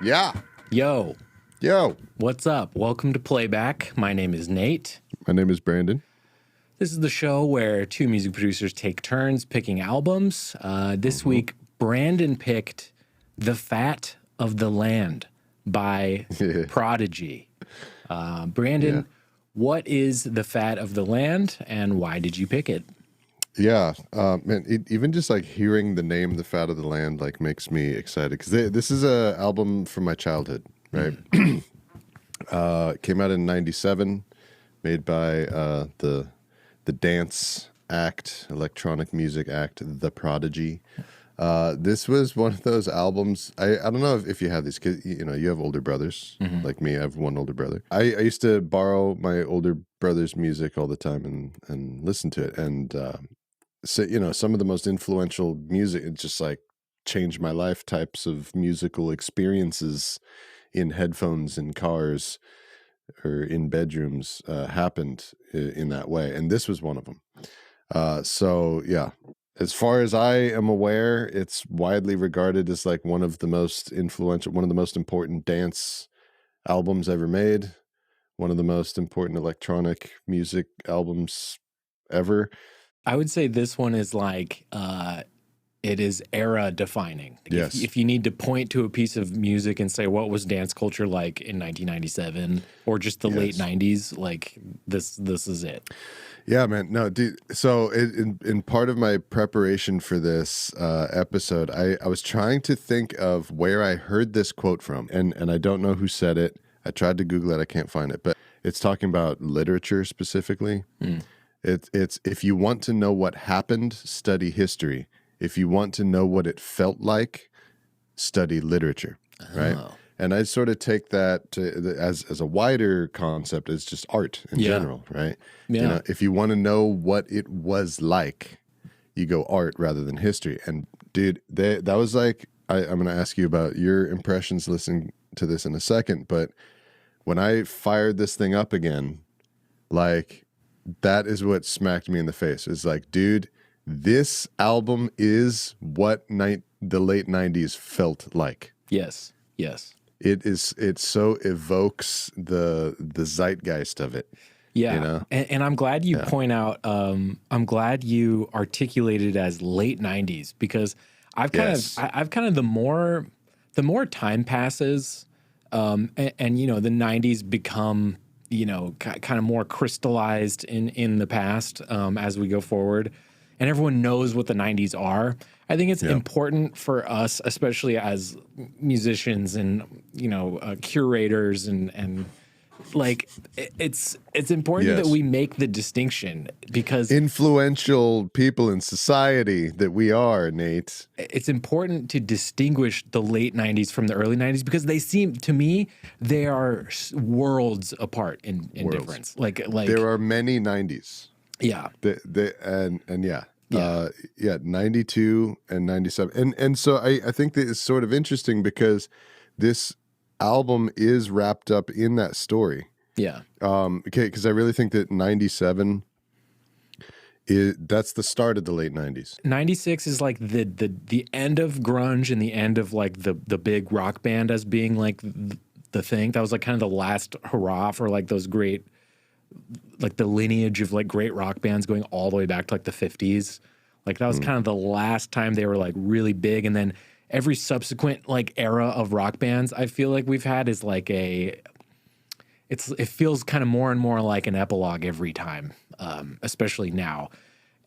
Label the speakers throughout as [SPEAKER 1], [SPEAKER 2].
[SPEAKER 1] Yeah.
[SPEAKER 2] Yo,
[SPEAKER 1] Yo.
[SPEAKER 2] what's up? Welcome to Playback. My name is Nate.
[SPEAKER 1] My name is Brandon.
[SPEAKER 2] This is the show where two music producers take turns picking albums. This week, Brandon picked The Fat of the Land by Prodigy. Brandon, what is The Fat of the Land and why did you pick it?
[SPEAKER 1] Yeah, man. Even just like hearing the name "The Fat of the Land" like makes me excited because this is a album from my childhood, right? It came out in '97, made by the dance act, electronic music act, The Prodigy. This was one of those albums. I don't know if you have these, because you have older brothers like me. I have one older brother. I used to borrow my older brother's music all the time and listen to it. And so some of the most influential music, it just like changed my life types of musical experiences in headphones, in cars, or in bedrooms happened in that way. And this was one of them. So yeah. As far as I am aware, it's widely regarded as like one of the most influential, one of the most important dance albums ever made, one of the most important electronic music albums ever.
[SPEAKER 2] I would say this one is like, it is era defining.
[SPEAKER 1] Yes.
[SPEAKER 2] If you need to point to a piece of music and say what was dance culture like in 1997 or just the late 90s, like this is it.
[SPEAKER 1] Yeah, man. No, dude. So in part of my preparation for this episode, I was trying to think of where I heard this quote from, and I don't know who said it. I tried to Google it. I can't find it, but it's talking about literature specifically. It's if you want to know what happened, study history. If you want to know what it felt like, study literature, right? And I sort of take that as a wider concept as just art in general, right?
[SPEAKER 2] Yeah.
[SPEAKER 1] If you want to know what it was like, you go art rather than history. And dude, that was like, I'm going to ask you about your impressions listening to this in a second, but when I fired this thing up again, like that is what smacked me in the face. It's like, dude, this album is what the late 90s felt like.
[SPEAKER 2] Yes.
[SPEAKER 1] It so evokes the zeitgeist of it.
[SPEAKER 2] Yeah. And I'm glad you point out, I'm glad you articulated it as late 90s because I've kind of the more time passes, and the 90s become, kind of more crystallized in the past, as we go forward. And everyone knows what the 90s are. I think it's important for us, especially as musicians and, curators and like it's important that we make the distinction because
[SPEAKER 1] influential people in society that we are, Nate.
[SPEAKER 2] It's important to distinguish the late 90s from the early 90s because they seem to me they are worlds apart in difference. Like
[SPEAKER 1] there are many 90s.
[SPEAKER 2] Yeah.
[SPEAKER 1] 92 and 97. And so I think that it's sort of interesting because this album is wrapped up in that story.
[SPEAKER 2] Yeah.
[SPEAKER 1] Because I really think that 97 that's the start of the late 90s.
[SPEAKER 2] 96 is like the end of grunge and the end of like the big rock band as being like the thing. That was like kind of the last hurrah for like those great, like the lineage of like great rock bands going all the way back to like the 50s. Like that was kind of the last time they were like really big. And then every subsequent like era of rock bands I feel like we've had is like it feels kind of more and more like an epilogue every time, especially now.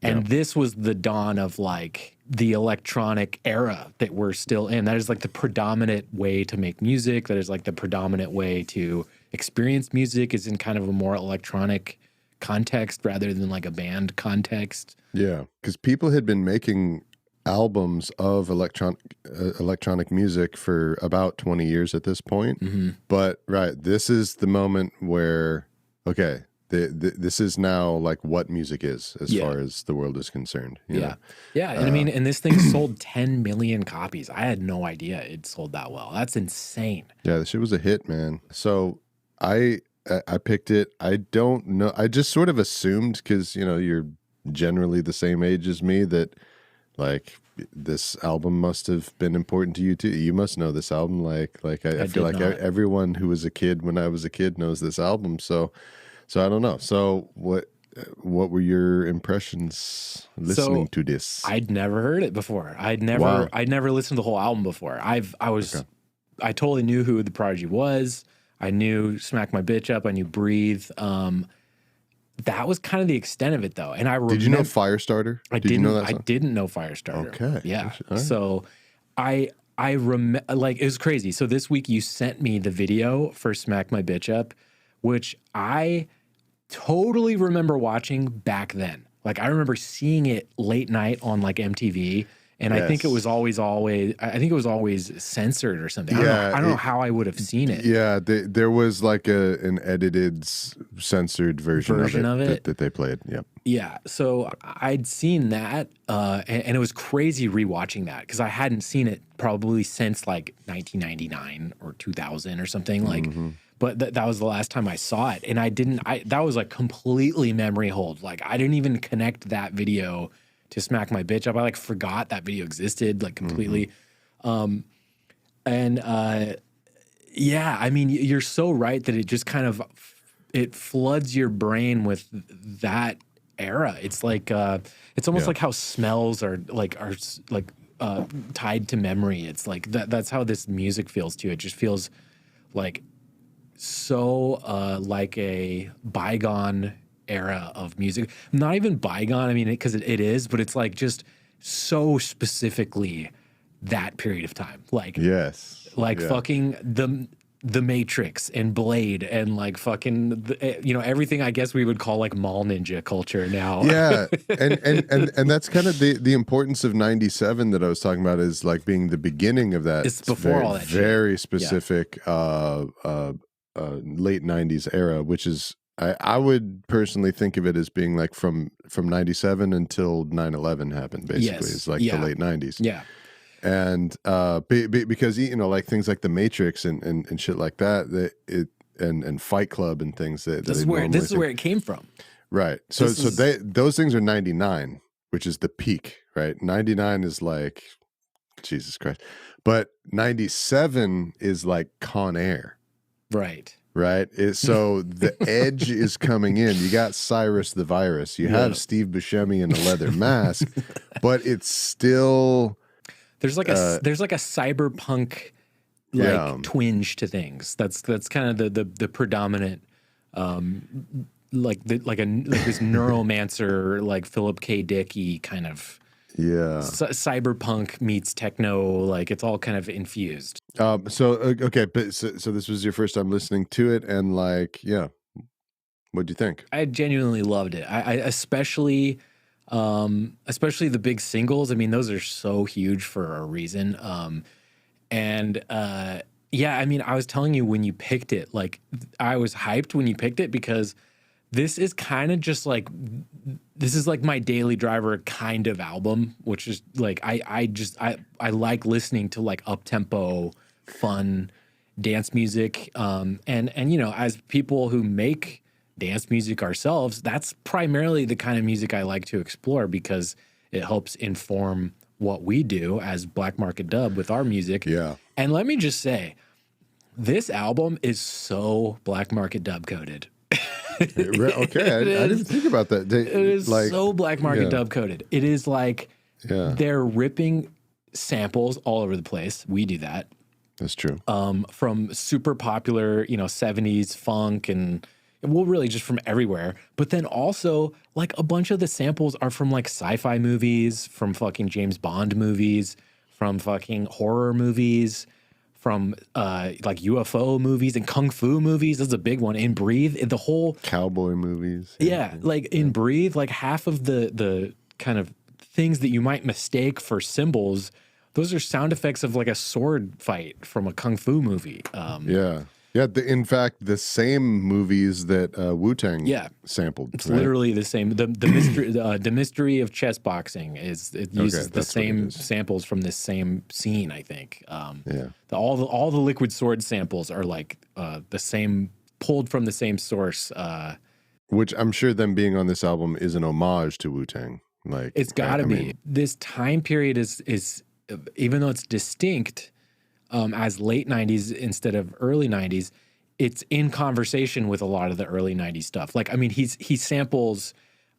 [SPEAKER 2] And this was the dawn of like the electronic era that we're still in. That is like the predominant way to make music. That is like the predominant way to experience music is in kind of a more electronic context rather than like a band context.
[SPEAKER 1] Yeah, because people had been making albums of electronic music for about 20 years at this point. But this is the moment where, okay, this is now like what music is as far as the world is concerned. You know?
[SPEAKER 2] And I mean, and this thing sold 10 million copies. I had no idea it sold that well. That's insane.
[SPEAKER 1] Yeah, the shit was a hit, man. So I picked it. I don't know. I just sort of assumed because, you're generally the same age as me that like this album must have been important to you too. You must know this album. I feel like
[SPEAKER 2] not.
[SPEAKER 1] everyone who was a kid when I was a kid knows this album. So I don't know. So what were your impressions listening to this?
[SPEAKER 2] I'd never heard it before. I'd never listened to the whole album before. I totally knew who the Prodigy was. I knew Smack My Bitch Up. I knew Breathe. That was kind of the extent of it, though. And I remember,
[SPEAKER 1] did you know Firestarter?
[SPEAKER 2] I didn't know Firestarter.
[SPEAKER 1] Okay.
[SPEAKER 2] Yeah.
[SPEAKER 1] Right.
[SPEAKER 2] So I remember, like, it was crazy. So this week you sent me the video for Smack My Bitch Up, which I totally remember watching back then. Like, I remember seeing it late night on like MTV. And I think it was always censored or something. I don't know how I would have seen it.
[SPEAKER 1] Yeah, there was like an edited, censored version of it that they played. Yep.
[SPEAKER 2] Yeah, so I'd seen that, and it was crazy rewatching that because I hadn't seen it probably since like 1999 or 2000 or something like. But that was the last time I saw it, and that was like completely memory hold. Like I didn't even connect that video to Smack My Bitch Up. I like forgot that video existed like completely. Yeah, I mean, you're so right that it just kind of, it floods your brain with that era. It's like, it's almost like how smells are tied to memory. It's like that's how this music feels too. It just feels like so like a bygone era of music. Not even bygone, I mean, because it is, but it's like just so specifically that period of time. Like, fucking the Matrix and Blade and like fucking, everything I guess we would call like mall ninja culture now.
[SPEAKER 1] Yeah. And that's kind of the importance of 97 that I was talking about is like being the beginning of that.
[SPEAKER 2] It's before all that
[SPEAKER 1] very specific late 90s era, which is, I would personally think of it as being like from 97 until 9/11 happened, basically. It's like the late 90s.
[SPEAKER 2] Yeah.
[SPEAKER 1] And because, like things like The Matrix and shit like that, and Fight Club and things that
[SPEAKER 2] this is where it came from.
[SPEAKER 1] Right. So those things are 99, which is the peak, right? 99 is like, Jesus Christ. But 97 is like Con Air.
[SPEAKER 2] Right.
[SPEAKER 1] Right. So the edge is coming in. You got Cyrus the Virus. You have Steve Buscemi in a leather mask, but it's still
[SPEAKER 2] there's like a cyberpunk twinge to things. That's kind of the predominant like this neuromancer like Philip K. Dick-y kind of cyberpunk meets techno, like it's all kind of infused.
[SPEAKER 1] Okay, but so this was your first time listening to it, and like, what'd you think?
[SPEAKER 2] I genuinely loved it. I especially the big singles. I mean, those are so huge for a reason. I mean, I was telling you when you picked it, like I was hyped when you picked it because this is kind of just like, this is like my daily driver kind of album, which is like, I like listening to like up-tempo, fun dance music. And as people who make dance music ourselves, that's primarily the kind of music I like to explore because it helps inform what we do as Black Market Dub with our music.
[SPEAKER 1] Yeah.
[SPEAKER 2] And let me just say, this album is so Black Market Dub coded.
[SPEAKER 1] Okay, I didn't think about that.
[SPEAKER 2] It is like, so Black Market Dub coded. It is like they're ripping samples all over the place. We do that.
[SPEAKER 1] That's true.
[SPEAKER 2] From super popular, 70s funk and really just from everywhere. But then also like a bunch of the samples are from like sci-fi movies, from fucking James Bond movies, from fucking horror movies, from like UFO movies and kung fu movies. That's a big one. In Breathe, the whole
[SPEAKER 1] cowboy movies.
[SPEAKER 2] Yeah, like in Breathe, like half of the kind of things that you might mistake for cymbals, those are sound effects of like a sword fight from a kung fu movie.
[SPEAKER 1] In fact, the same movies that Wu-Tang sampled.
[SPEAKER 2] It's literally the same. The mystery of chess boxing uses the same samples from this same scene, I think. All the Liquid Sword samples are like the same, pulled from the same source.
[SPEAKER 1] Which I'm sure them being on this album is an homage to Wu-Tang. Like,
[SPEAKER 2] It's got to be. This time period is even though it's distinct as late 90s instead of early 90s, it's in conversation with a lot of the early 90s stuff. Like, I mean, he samples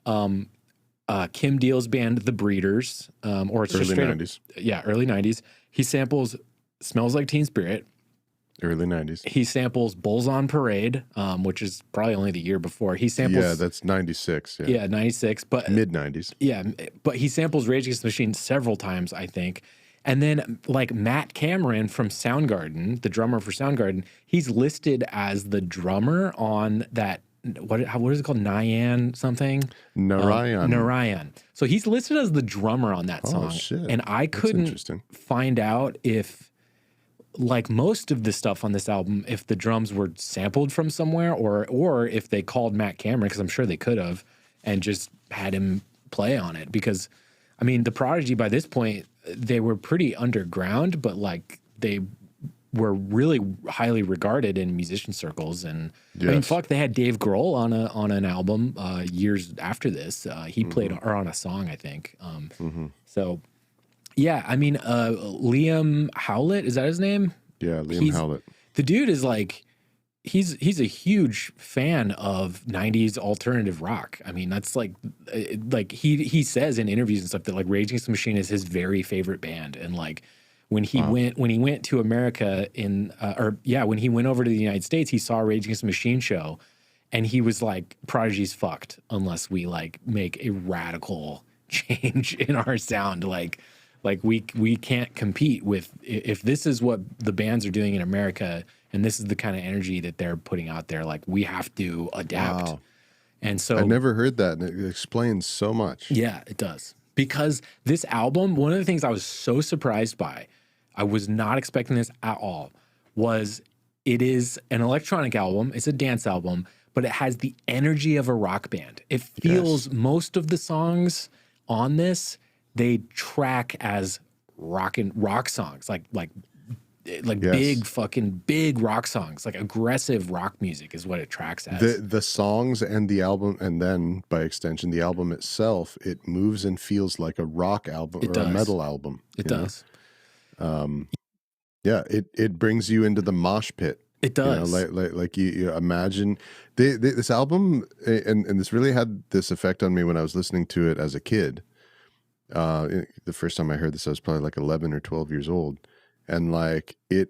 [SPEAKER 2] Kim Deal's band, The Breeders, or it's
[SPEAKER 1] early
[SPEAKER 2] just straight
[SPEAKER 1] 90s.
[SPEAKER 2] Early 90s. He samples Smells Like Teen Spirit.
[SPEAKER 1] Early 90s.
[SPEAKER 2] He samples Bulls on Parade, which is probably only the year before. He samples...
[SPEAKER 1] Yeah, that's 96.
[SPEAKER 2] Yeah, 96. But
[SPEAKER 1] mid-90s.
[SPEAKER 2] Yeah, but he samples Rage Against the Machine several times, I think. And then, like, Matt Cameron from Soundgarden, the drummer for Soundgarden, he's listed as the drummer on that... What is it called? Narayan something? Narayan. So he's listed as the drummer on that song.
[SPEAKER 1] Shit.
[SPEAKER 2] And I couldn't find out if... like most of the stuff on this album, if the drums were sampled from somewhere or if they called Matt Cameron, because I'm sure they could have, and just had him play on it. Because, I mean, the Prodigy by this point, they were pretty underground, but like they were really highly regarded in musician circles. And I mean, fuck, they had Dave Grohl on an album years after this. He played or on a song, I think. So. Yeah, I mean, Liam Howlett, is that his name?
[SPEAKER 1] Yeah, Liam Howlett.
[SPEAKER 2] The dude is like, he's a huge fan of 90s alternative rock. I mean, that's like he says in interviews and stuff that like Rage Against the Machine is his very favorite band. And like when he went to America when he went over to the United States, he saw a Rage Against the Machine show, and he was like, Prodigy's fucked unless we like make a radical change in our sound. Like we can't compete with, if this is what the bands are doing in America and this is the kind of energy that they're putting out there, like we have to adapt. Wow. And so
[SPEAKER 1] I never heard that, and it explains so much.
[SPEAKER 2] Yeah, it does. Because this album, one of the things I was so surprised by, I was not expecting this at all, was it is an electronic album, it's a dance album, but it has the energy of a rock band. It feels most of the songs on this, they track as rock songs, like big rock songs, like aggressive rock music is what it tracks as.
[SPEAKER 1] The songs and the album, and then by extension the album itself, it moves and feels like a rock album a metal album.
[SPEAKER 2] It does.
[SPEAKER 1] It brings you into the mosh pit.
[SPEAKER 2] It does.
[SPEAKER 1] Like you imagine this album, and this really had this effect on me when I was listening to it as a kid. The first time I heard this, I was probably like 11 or 12 years old, and like it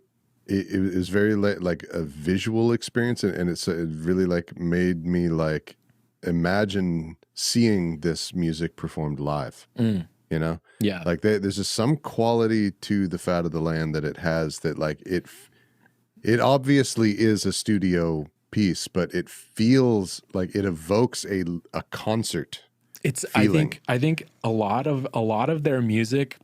[SPEAKER 1] was very like a visual experience, and it really like made me like imagine seeing this music performed live. You know, like there's just some quality to the Fat of the Land that it has that like it obviously is a studio piece, but it feels like it evokes a concert.
[SPEAKER 2] It's feeling. I think a lot of their music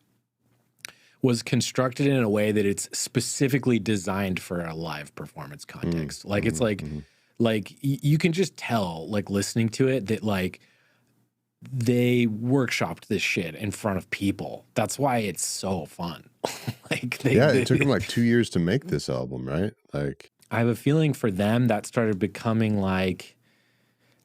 [SPEAKER 2] was constructed in a way that it's specifically designed for a live performance context. Like it's like you can just tell, like listening to it, that like they workshopped this shit in front of people. That's why it's so fun. It took them like 2 years to make this album, right? Like I have a feeling for them that started becoming like,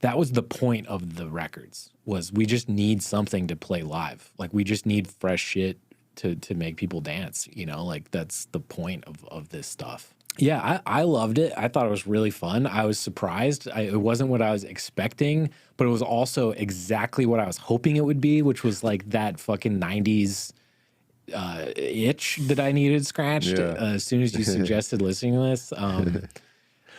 [SPEAKER 2] that was the point of the records, was we just need something to play live. Like we just need fresh shit to make people dance, you know, like that's the point of this stuff. Yeah, I loved it. I thought it was really fun. I was surprised. It wasn't what I was expecting, but it was also exactly what I was hoping it would be, which was like that fucking 90s itch that I needed scratched as soon as you suggested listening to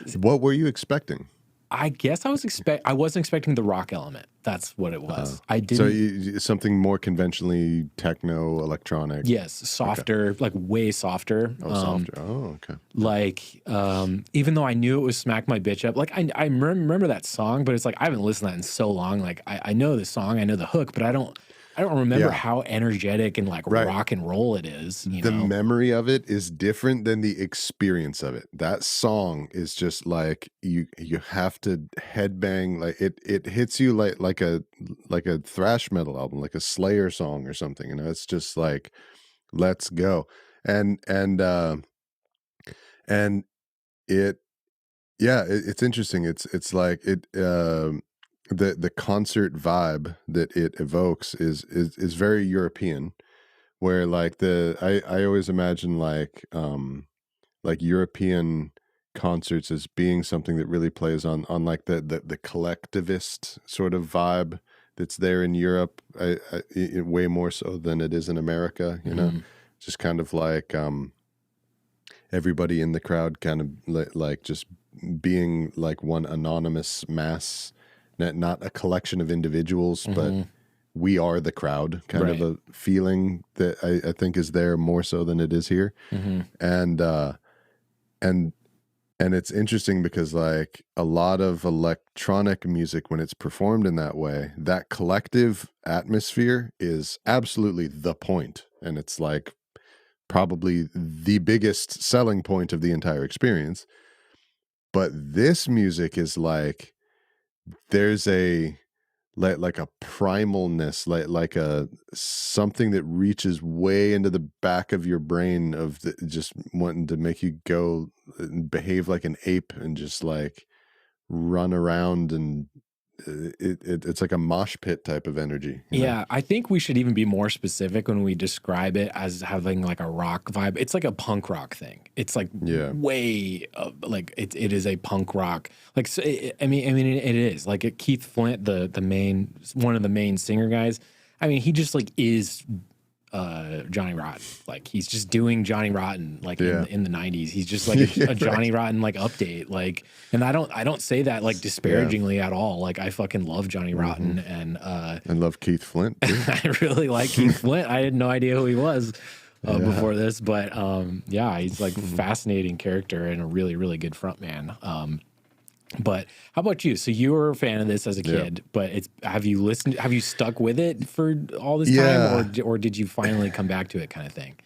[SPEAKER 2] this.
[SPEAKER 1] What were you expecting?
[SPEAKER 2] I guess I wasn't expecting the rock element. That's what it was. I didn't.
[SPEAKER 1] So something more conventionally techno, electronic.
[SPEAKER 2] Yes, softer, like way softer.
[SPEAKER 1] Softer. Oh, okay.
[SPEAKER 2] Like, even though I knew it was "Smack My Bitch Up," like I remember that song, but it's like I haven't listened to that in so long. Like I know the song, I know the hook, but I don't remember how energetic and like rock and roll it is.
[SPEAKER 1] The memory of it is different than the experience of it. That song is just like you have to headbang, like it hits you like a thrash metal album, like a Slayer song or something. You know, it's just like, let's go. And it's interesting. It's like it. the concert vibe that it evokes is very European, where like I always imagine like European concerts as being something that really plays on like the collectivist sort of vibe that's there in Europe, way more so than it is in America, you know. Just kind of like everybody in the crowd kind of like just being like one anonymous mass, not a collection of individuals, but we are the crowd kind of a feeling that I think is there more so than it is here. And it's interesting because like a lot of electronic music, when it's performed in that way, that collective atmosphere is absolutely the point. And it's like probably the biggest selling point of the entire experience. But this music is like, there's a like a primalness, like a something that reaches way into the back of your brain of just wanting to make you go and behave like an ape and just like run around, and it's like a mosh pit type of energy.
[SPEAKER 2] Yeah, I think we should even be more specific when we describe it as having like a rock vibe. It's like a punk rock thing. It's like way like it is a punk rock. Like so, I mean it is like Keith Flint, the main one of the main singer guys. I mean, he just like is Johnny Rotten. Like he's just doing Johnny Rotten like in the 90s. He's just like a Johnny Rotten like update. Like, and I don't say that like disparagingly at all. Like I fucking love Johnny Rotten and
[SPEAKER 1] I love Keith Flint too.
[SPEAKER 2] I really like Keith Flint. I had no idea who he was before this, but yeah, he's like fascinating character and a really, really good frontman. But how about you? So you were a fan of this as a kid, but have you stuck with it for all this time, or did you finally come back to it, kind of thing?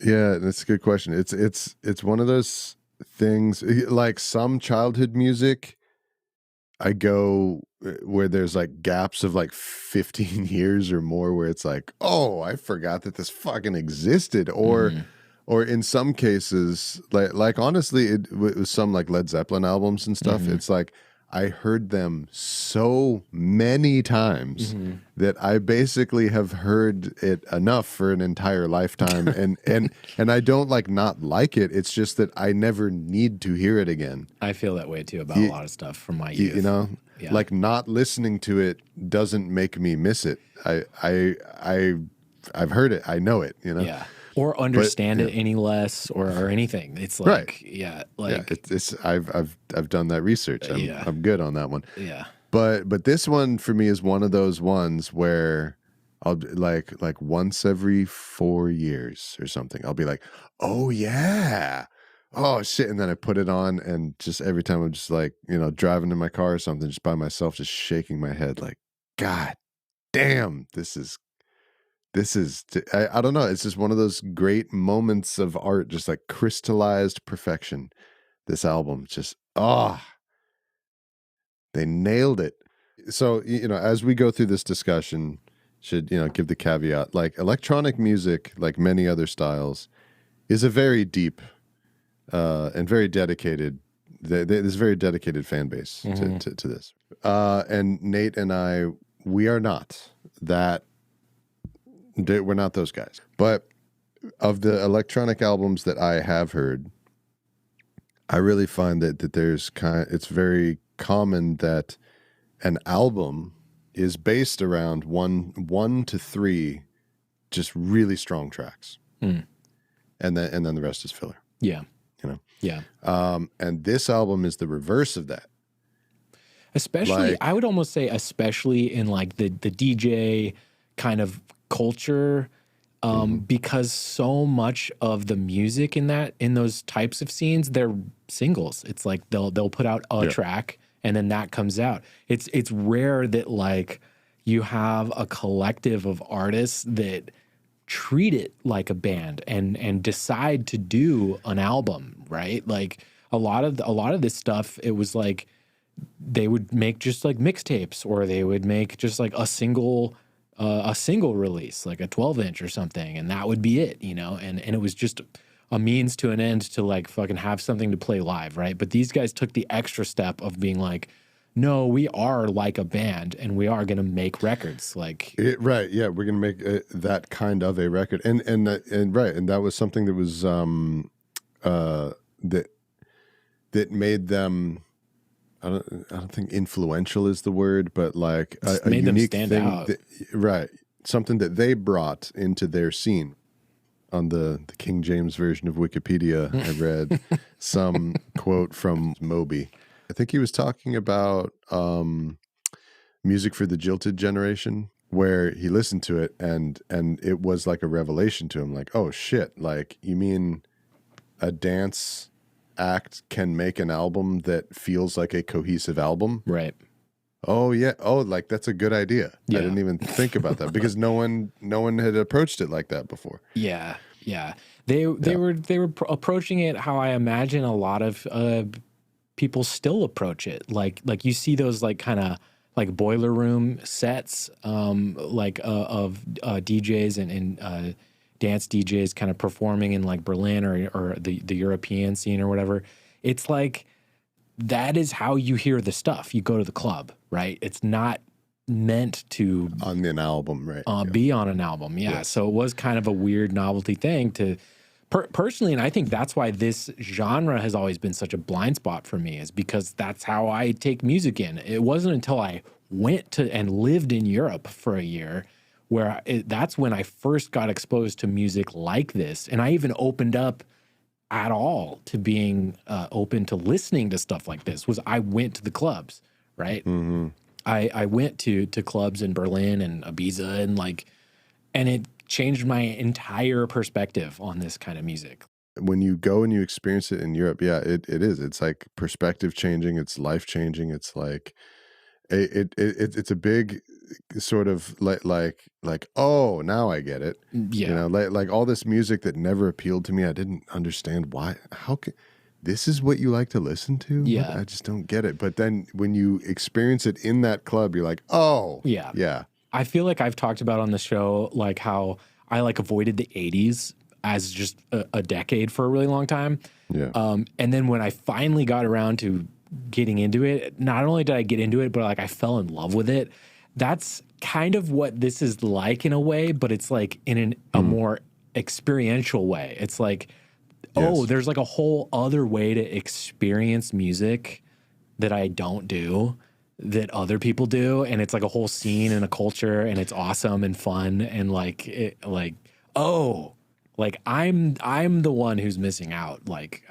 [SPEAKER 1] Yeah, that's a good question. It's one of those things like some childhood music. I go where there's like gaps of like 15 years or more where it's like, oh, I forgot that this fucking existed, or in some cases, like honestly, it was some like Led Zeppelin albums and stuff. It's like I heard them so many times that I basically have heard it enough for an entire lifetime, and I don't like not like it. It's just that I never need to hear it again.
[SPEAKER 2] I feel that way too about a lot of stuff from my youth.
[SPEAKER 1] You know, like not listening to it doesn't make me miss it. I've heard it. I know it. You know.
[SPEAKER 2] Yeah. Or understand it any less, or anything. It's like, I've done that research. I'm good on that one. Yeah.
[SPEAKER 1] But this one for me is one of those ones where I'll like once every 4 years or something, I'll be like, oh yeah, oh shit, and then I put it on, and just every time I'm just like, you know, driving in my car or something, just by myself, just shaking my head like, God damn, this is I don't know. It's just one of those great moments of art, just like crystallized perfection. This album just, they nailed it. So, you know, as we go through this discussion, should, you know, give the caveat, like electronic music, like many other styles, is a very deep and very dedicated, there's a very dedicated fan base to this. And Nate and I, we are not that. We're not those guys. But of the electronic albums that I have heard, I really find that there's it's very common that an album is based around one to three just really strong tracks. And then the rest is filler.
[SPEAKER 2] Yeah.
[SPEAKER 1] You know?
[SPEAKER 2] Yeah.
[SPEAKER 1] And this album is the reverse of that.
[SPEAKER 2] Especially, like, I would almost say especially in like the DJ kind of culture, because so much of the music in those types of scenes, they're singles. It's like they'll put out a track and then that comes out. It's rare that like you have a collective of artists that treat it like a band and decide to do an album, right? Like a lot of this stuff, it was like they would make just like mixtapes, or they would make just like a single release, like a 12-inch or something, and that would be it, you know? And it was just a means to an end to like fucking have something to play live, right? But these guys took the extra step of being like, no, we are like a band and we are going to make records. Like,
[SPEAKER 1] Right, yeah, we're gonna make that kind of a record, and right, and that was something that was that made them. I don't think influential is the word, but like a
[SPEAKER 2] made them
[SPEAKER 1] unique
[SPEAKER 2] stand
[SPEAKER 1] thing,
[SPEAKER 2] out.
[SPEAKER 1] right? Something that they brought into their scene. On the King James version of Wikipedia, I read some quote from Moby. I think he was talking about music for the jilted generation, where he listened to it and it was like a revelation to him, like, oh shit, like you mean a dance act can make an album that feels like a cohesive album?
[SPEAKER 2] right.
[SPEAKER 1] Oh yeah. Oh, like that's a good idea.
[SPEAKER 2] Yeah.
[SPEAKER 1] I didn't even think about that because no one had approached it like that before.
[SPEAKER 2] Yeah. Yeah. They were approaching it how I imagine a lot of people still approach it. Like you see those like kind of like boiler room sets like of DJs and dance DJs kind of performing in like Berlin or the European scene or whatever. It's like that is how you hear the stuff. You go to the club, right? It's not meant to
[SPEAKER 1] On an album, right?
[SPEAKER 2] be on an album. Yeah.
[SPEAKER 1] Yes.
[SPEAKER 2] So it was kind of a weird novelty thing to personally. And I think that's why this genre has always been such a blind spot for me, is because that's how I take music in. It wasn't until I went to and lived in Europe for a year where that's when I first got exposed to music like this. And I even opened up at all to being open to listening to stuff like this. Was I went to the clubs, right?
[SPEAKER 1] Mm-hmm.
[SPEAKER 2] I went to clubs in Berlin and Ibiza and it changed my entire perspective on this kind of music.
[SPEAKER 1] When you go and you experience it in Europe, yeah, it is. It's like perspective changing. It's life changing. It's like it's a big sort of like oh, now I get it.
[SPEAKER 2] Yeah.
[SPEAKER 1] You know, like all this music that never appealed to me. I didn't understand why. How can this is what you like to listen to?
[SPEAKER 2] Yeah.
[SPEAKER 1] What? I just don't get it. But then when you experience it in that club, you're like, oh,
[SPEAKER 2] Yeah.
[SPEAKER 1] yeah.
[SPEAKER 2] I feel like I've talked about on the show like how I like avoided the 80s as just a decade for a really long time.
[SPEAKER 1] Yeah.
[SPEAKER 2] And then when I finally got around to getting into it, not only did I get into it, but like I fell in love with it. That's kind of what this is like in a way, but it's like in a more experiential way. It's like, oh,
[SPEAKER 1] Yes.
[SPEAKER 2] there's like a whole other way to experience music that I don't do, that other people do, and it's like a whole scene and a culture, and it's awesome and fun, and I'm the one who's missing out. Like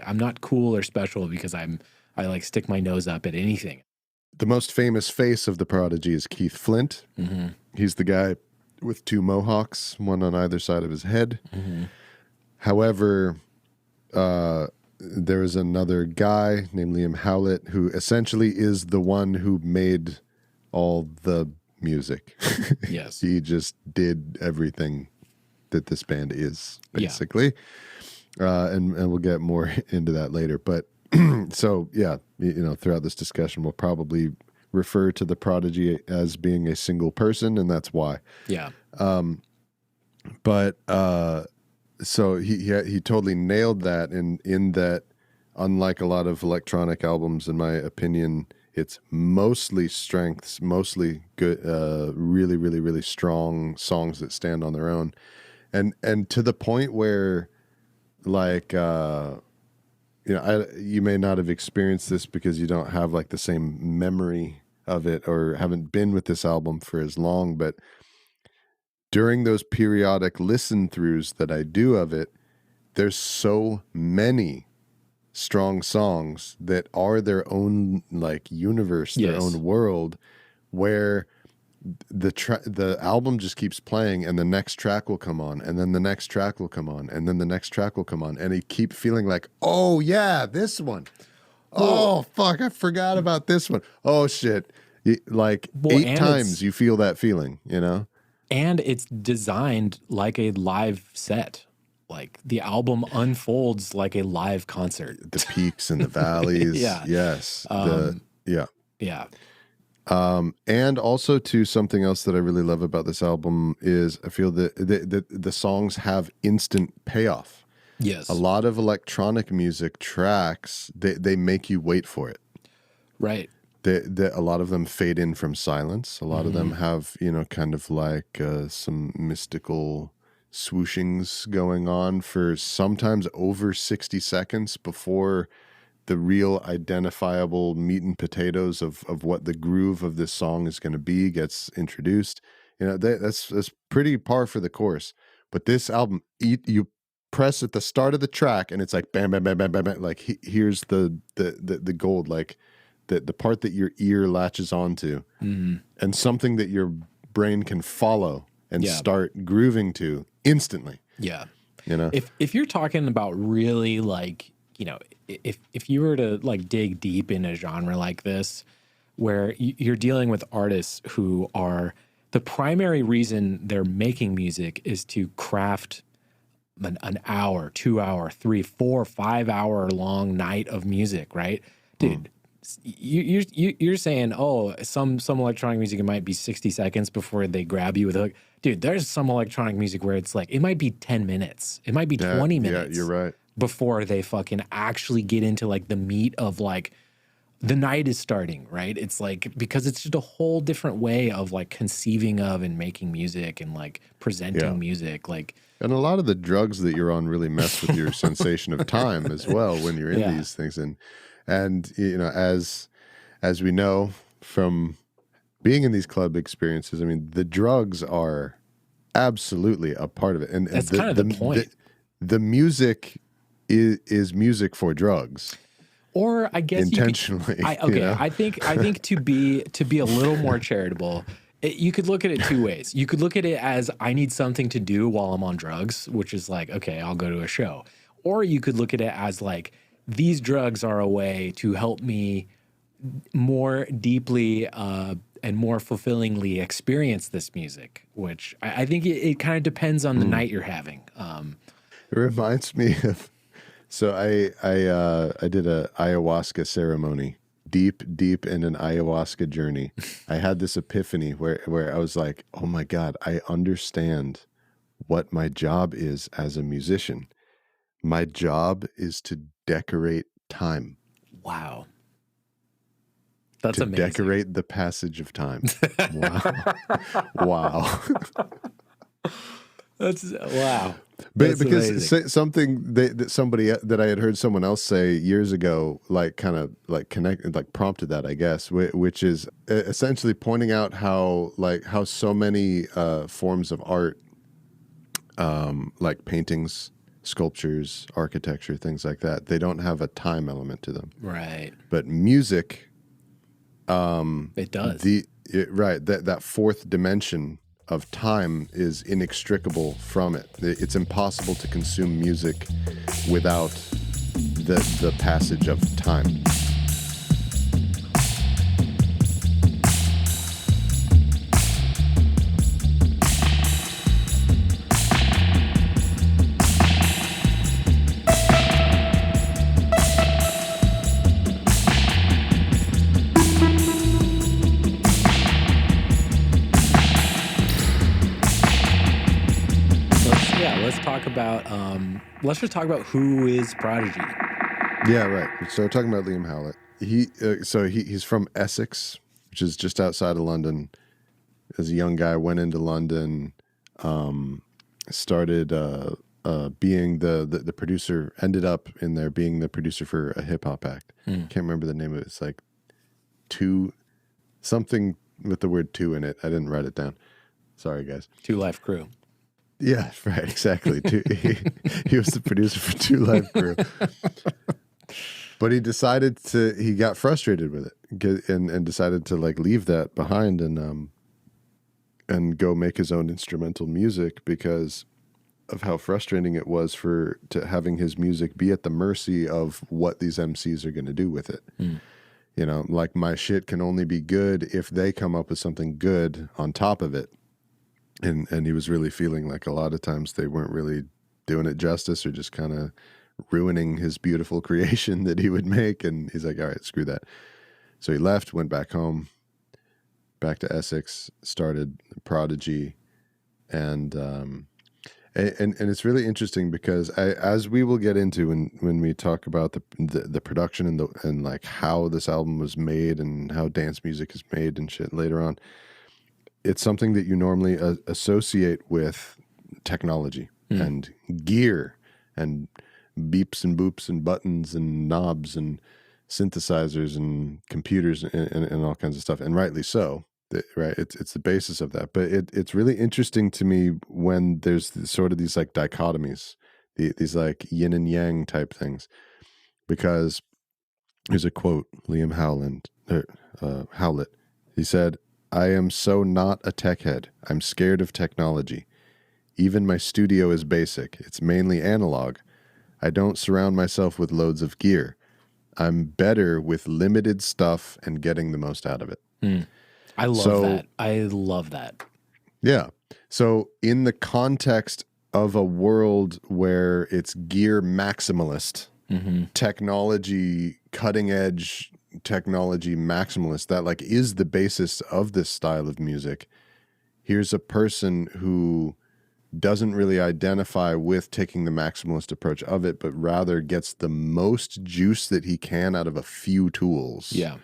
[SPEAKER 2] I'm not cool or special because I like stick my nose up at anything.
[SPEAKER 1] The most famous face of the Prodigy is Keith Flint.
[SPEAKER 2] Mm-hmm.
[SPEAKER 1] He's the guy with two mohawks, one on either side of his head.
[SPEAKER 2] Mm-hmm.
[SPEAKER 1] However, there is another guy named Liam Howlett who essentially is the one who made all the music.
[SPEAKER 2] Yes.
[SPEAKER 1] He just did everything that this band is,
[SPEAKER 2] Yeah.
[SPEAKER 1] basically. And we'll get more into that later. But so, yeah, you know, throughout this discussion, we'll probably refer to the Prodigy as being a single person, and that's why.
[SPEAKER 2] Yeah.
[SPEAKER 1] But so he totally nailed that in that, unlike a lot of electronic albums, in my opinion, it's mostly strengths, mostly good, really, really, really strong songs that stand on their own, and to the point where, like, you know, you may not have experienced this because you don't have like the same memory of it or haven't been with this album for as long, but during those periodic listen throughs that I do of it, there's so many strong songs that are their own like universe, their
[SPEAKER 2] Yes.
[SPEAKER 1] own world, where the album just keeps playing and the next track will come on and then the next track will come on and then the next track will come on and you keep feeling like, oh yeah, this one. Oh fuck, I forgot about this one. Oh shit. Like
[SPEAKER 2] Well,
[SPEAKER 1] 8
[SPEAKER 2] and
[SPEAKER 1] times you feel that feeling, you know?
[SPEAKER 2] And it's designed like a live set. Like the album unfolds like a live concert.
[SPEAKER 1] The peaks and the valleys.
[SPEAKER 2] Yeah.
[SPEAKER 1] Yes.
[SPEAKER 2] Yeah.
[SPEAKER 1] And also to something else that I really love about this album is I feel that the songs have instant payoff.
[SPEAKER 2] Yes.
[SPEAKER 1] A lot of electronic music tracks, they make you wait for it.
[SPEAKER 2] Right.
[SPEAKER 1] a lot of them fade in from silence. A lot of them have, you know, kind of like some mystical swooshings going on for sometimes over 60 seconds before the real identifiable meat and potatoes of what the groove of this song is going to be gets introduced. You know, that's pretty par for the course. But this album, you press at the start of the track and it's like bam, bam, bam, bam, bam, bam. Like here's the gold, like the part that your ear latches onto, and something that your brain can follow and start grooving to instantly.
[SPEAKER 2] Yeah.
[SPEAKER 1] You know,
[SPEAKER 2] if you're talking about really like, you know, if you were to like dig deep in a genre like this, where you're dealing with artists who are, the primary reason they're making music is to craft an hour, 2 hour, 3, 4, 5 hour long night of music, right? Dude, you're saying, oh, some electronic music, it might be 60 seconds before they grab you with a hook. Dude, there's some electronic music where it's like, it might be 10 minutes. It might be 20 minutes.
[SPEAKER 1] Yeah, you're right.
[SPEAKER 2] Before they fucking actually get into like the meat of like the night is starting, right? It's like, because it's just a whole different way of like conceiving of and making music and like presenting music. Like,
[SPEAKER 1] and a lot of the drugs that you're on really mess with your sensation of time as well when you're in these things. And you know, as we know from being in these club experiences, I mean, the drugs are absolutely a part of it. And
[SPEAKER 2] that's kind of the point.
[SPEAKER 1] The music is music for drugs.
[SPEAKER 2] Or I guess
[SPEAKER 1] intentionally.
[SPEAKER 2] You know? I think to be a little more charitable, you could look at it two ways. You could look at it as, I need something to do while I'm on drugs, which is like, okay, I'll go to a show. Or you could look at it as like, these drugs are a way to help me more deeply and more fulfillingly experience this music, which I think it kind of depends on the night you're having.
[SPEAKER 1] It reminds me of, so I did a ayahuasca ceremony, deep in an ayahuasca journey. I had this epiphany where I was like, oh my God, I understand what my job is as a musician. My job is to decorate time.
[SPEAKER 2] Wow. That's
[SPEAKER 1] to
[SPEAKER 2] amazing.
[SPEAKER 1] Decorate the passage of time. Wow. Wow.
[SPEAKER 2] Wow.
[SPEAKER 1] But because something that somebody that I had heard someone else say years ago, like kind of like connected, like prompted that, I guess, which is essentially pointing out how so many forms of art, like paintings, sculptures, architecture, things like that, they don't have a time element to them.
[SPEAKER 2] Right.
[SPEAKER 1] But music,
[SPEAKER 2] it does.
[SPEAKER 1] That fourth dimension of time is inextricable from it. It's impossible to consume music without the passage of time.
[SPEAKER 2] Let's just talk about who is Prodigy.
[SPEAKER 1] Yeah, right. So we're talking about Liam Howlett. He's from Essex, which is just outside of London. As a young guy, went into London, started being the producer. Ended up in there being the producer for a hip hop act. Can't remember the name of it. It's like something with the word two in it. I didn't write it down. Sorry, guys.
[SPEAKER 2] 2 Live Crew.
[SPEAKER 1] Yeah, right, exactly. He was the producer for 2 Live Crew. But he got frustrated with it and decided to like leave that behind and go make his own instrumental music because of how frustrating it was to having his music be at the mercy of what these MCs are going to do with it. You know, like my shit can only be good if they come up with something good on top of it. And he was really feeling like a lot of times they weren't really doing it justice or just kind of ruining his beautiful creation that he would make. And he's like, all right, screw that. So he left, went back home, back to Essex, started Prodigy. And And it's really interesting because as we will get into when we talk about the production and like how this album was made and how dance music is made and shit later on, it's something that you normally associate with technology and gear and beeps and boops and buttons and knobs and synthesizers and computers and all kinds of stuff, and rightly so. Right, it's the basis of that, but it's really interesting to me when there's sort of these like dichotomies, these like yin and yang type things. Because here's a quote, Liam Howlett. He said, "I am so not a tech head. I'm scared of technology. Even my studio is basic. It's mainly analog. I don't surround myself with loads of gear. I'm better with limited stuff and getting the most out of it."
[SPEAKER 2] I love that. I love that.
[SPEAKER 1] Yeah. So in the context of a world where it's gear maximalist, technology, cutting edge technology maximalist, that like is the basis of this style of music. Here's a person who doesn't really identify with taking the maximalist approach of it, but rather gets the most juice that he can out of a few tools.
[SPEAKER 2] Yeah.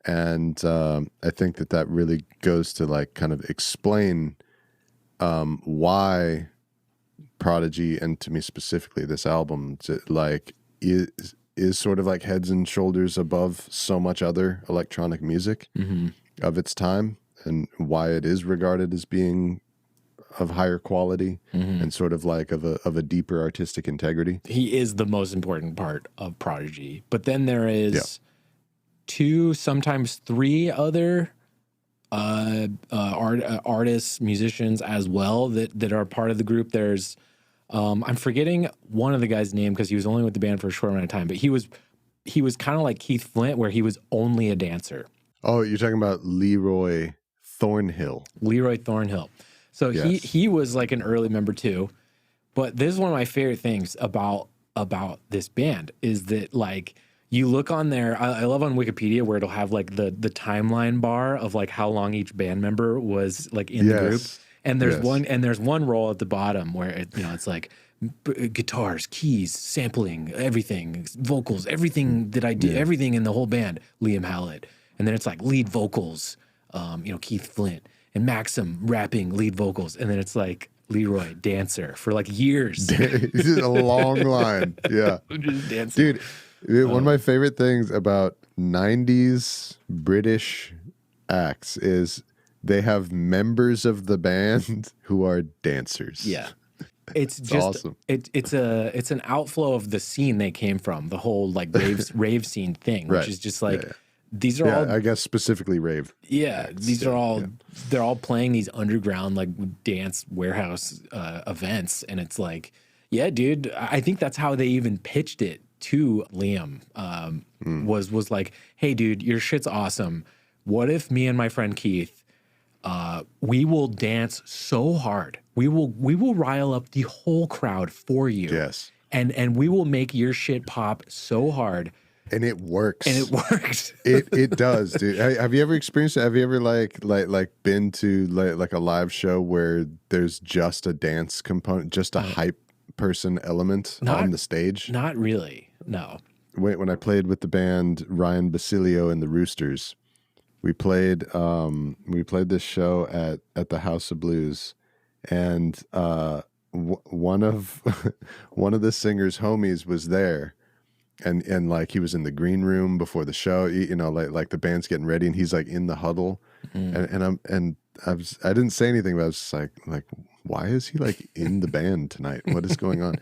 [SPEAKER 1] And I think that really goes to like kind of explain why Prodigy, and to me specifically this album, like is sort of like heads and shoulders above so much other electronic music of its time, and why it is regarded as being of higher quality and sort of like of a deeper artistic integrity.
[SPEAKER 2] He is the most important part of Prodigy, but then there is 2, sometimes 3 other artists, musicians as well that are part of the group. There's I'm forgetting one of the guys' name because he was only with the band for a short amount of time, but he was kind of like Keith Flint, where he was only a dancer.
[SPEAKER 1] Oh, you're talking about Leroy Thornhill.
[SPEAKER 2] Leroy Thornhill. So
[SPEAKER 1] Yes.
[SPEAKER 2] he was like an early member too. But this is one of my favorite things about this band is that like you look on there, I love on Wikipedia where it'll have like the timeline bar of like how long each band member was like in the group. And there's one roll at the bottom where it's like guitars, keys, sampling, everything, vocals, everything that I did, everything in the whole band, Liam Howlett. And then it's like lead vocals, Keith Flint, and Maxim rapping lead vocals. And then it's like Leroy dancer for like years.
[SPEAKER 1] This is a long line. Yeah.
[SPEAKER 2] Just dancing.
[SPEAKER 1] Dude, one of my favorite things about 90s British acts is they have members of the band who are dancers.
[SPEAKER 2] Yeah. It's just
[SPEAKER 1] awesome.
[SPEAKER 2] It's an outflow of the scene they came from, the whole like rave scene thing, which is just like these are all,
[SPEAKER 1] I guess specifically rave.
[SPEAKER 2] Yeah, these are all they're all playing these underground like dance warehouse events, and it's like, yeah, dude, I think that's how they even pitched it to Liam. Was like, hey, dude, your shit's awesome. What if me and my friend Keith, we will dance so hard, we will rile up the whole crowd for you.
[SPEAKER 1] Yes,
[SPEAKER 2] and we will make your shit pop so hard.
[SPEAKER 1] And it works.
[SPEAKER 2] And it works.
[SPEAKER 1] It does, dude. Have you ever experienced it? Have you ever like been to like a live show where there's just a dance component, just a hype person element on the stage?
[SPEAKER 2] Not really. No.
[SPEAKER 1] When I played with the band Ryan Basilio and the Roosters, we played this show at the House of Blues, and one of the singer's homies was there. And like he was in the green room before the show, like the band's getting ready, and he's like in the huddle, and I didn't say anything, but I was just like, why is he like in the band tonight? What is going on?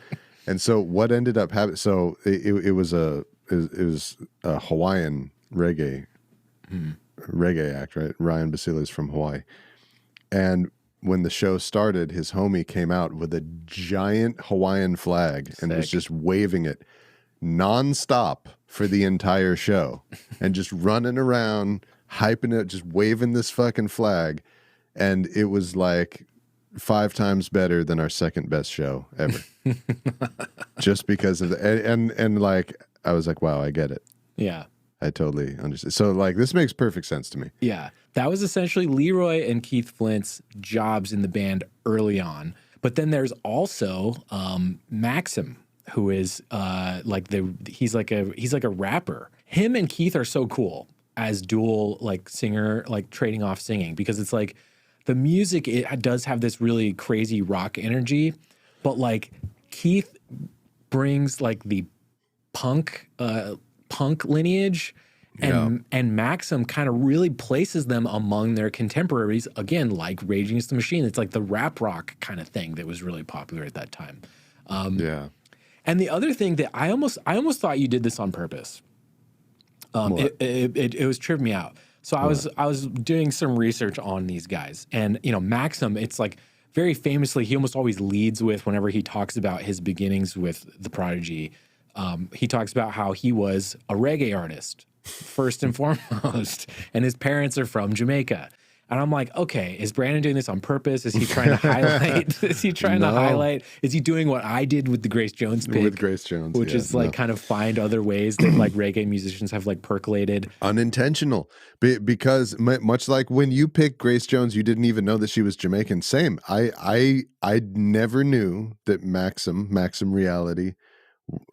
[SPEAKER 1] And so what ended up happening? So it was a Hawaiian reggae act, right? Ryan Basilio's from Hawaii, and when the show started, his homie came out with a giant Hawaiian flag and was just waving it nonstop for the entire show and just running around, hyping it, just waving this fucking flag. And it was like 5 times better than our second best show ever. Just because of and like, I was like, wow, I get it.
[SPEAKER 2] Yeah.
[SPEAKER 1] I totally understand. So like, this makes perfect sense to me.
[SPEAKER 2] Yeah. That was essentially Leroy and Keith Flint's jobs in the band early on. But then there's also Maxim, who is he's like a rapper. Him and Keith are so cool as dual like singer, like trading off singing, because it's like the music, it does have this really crazy rock energy, but like Keith brings like the punk lineage, and Maxim kind of really places them among their contemporaries, again, like Rage Against the Machine. It's like the rap rock kind of thing that was really popular at that time. And the other thing that I almost thought you did this on purpose. It was tripping me out. So I was doing some research on these guys, and Maxim, it's like very famously, he almost always leads with, whenever he talks about his beginnings with the Prodigy, he talks about how he was a reggae artist first and foremost, and his parents are from Jamaica. And I'm like, okay, is Brandon doing this on purpose? Is he trying to highlight? Is he trying to highlight? Is he doing what I did with the Grace Jones pick?
[SPEAKER 1] With Grace Jones,
[SPEAKER 2] which is like kind of find other ways that like reggae musicians have like percolated.
[SPEAKER 1] Unintentional. Because much like when you picked Grace Jones, you didn't even know that she was Jamaican. Same. I never knew that Maxim Reality,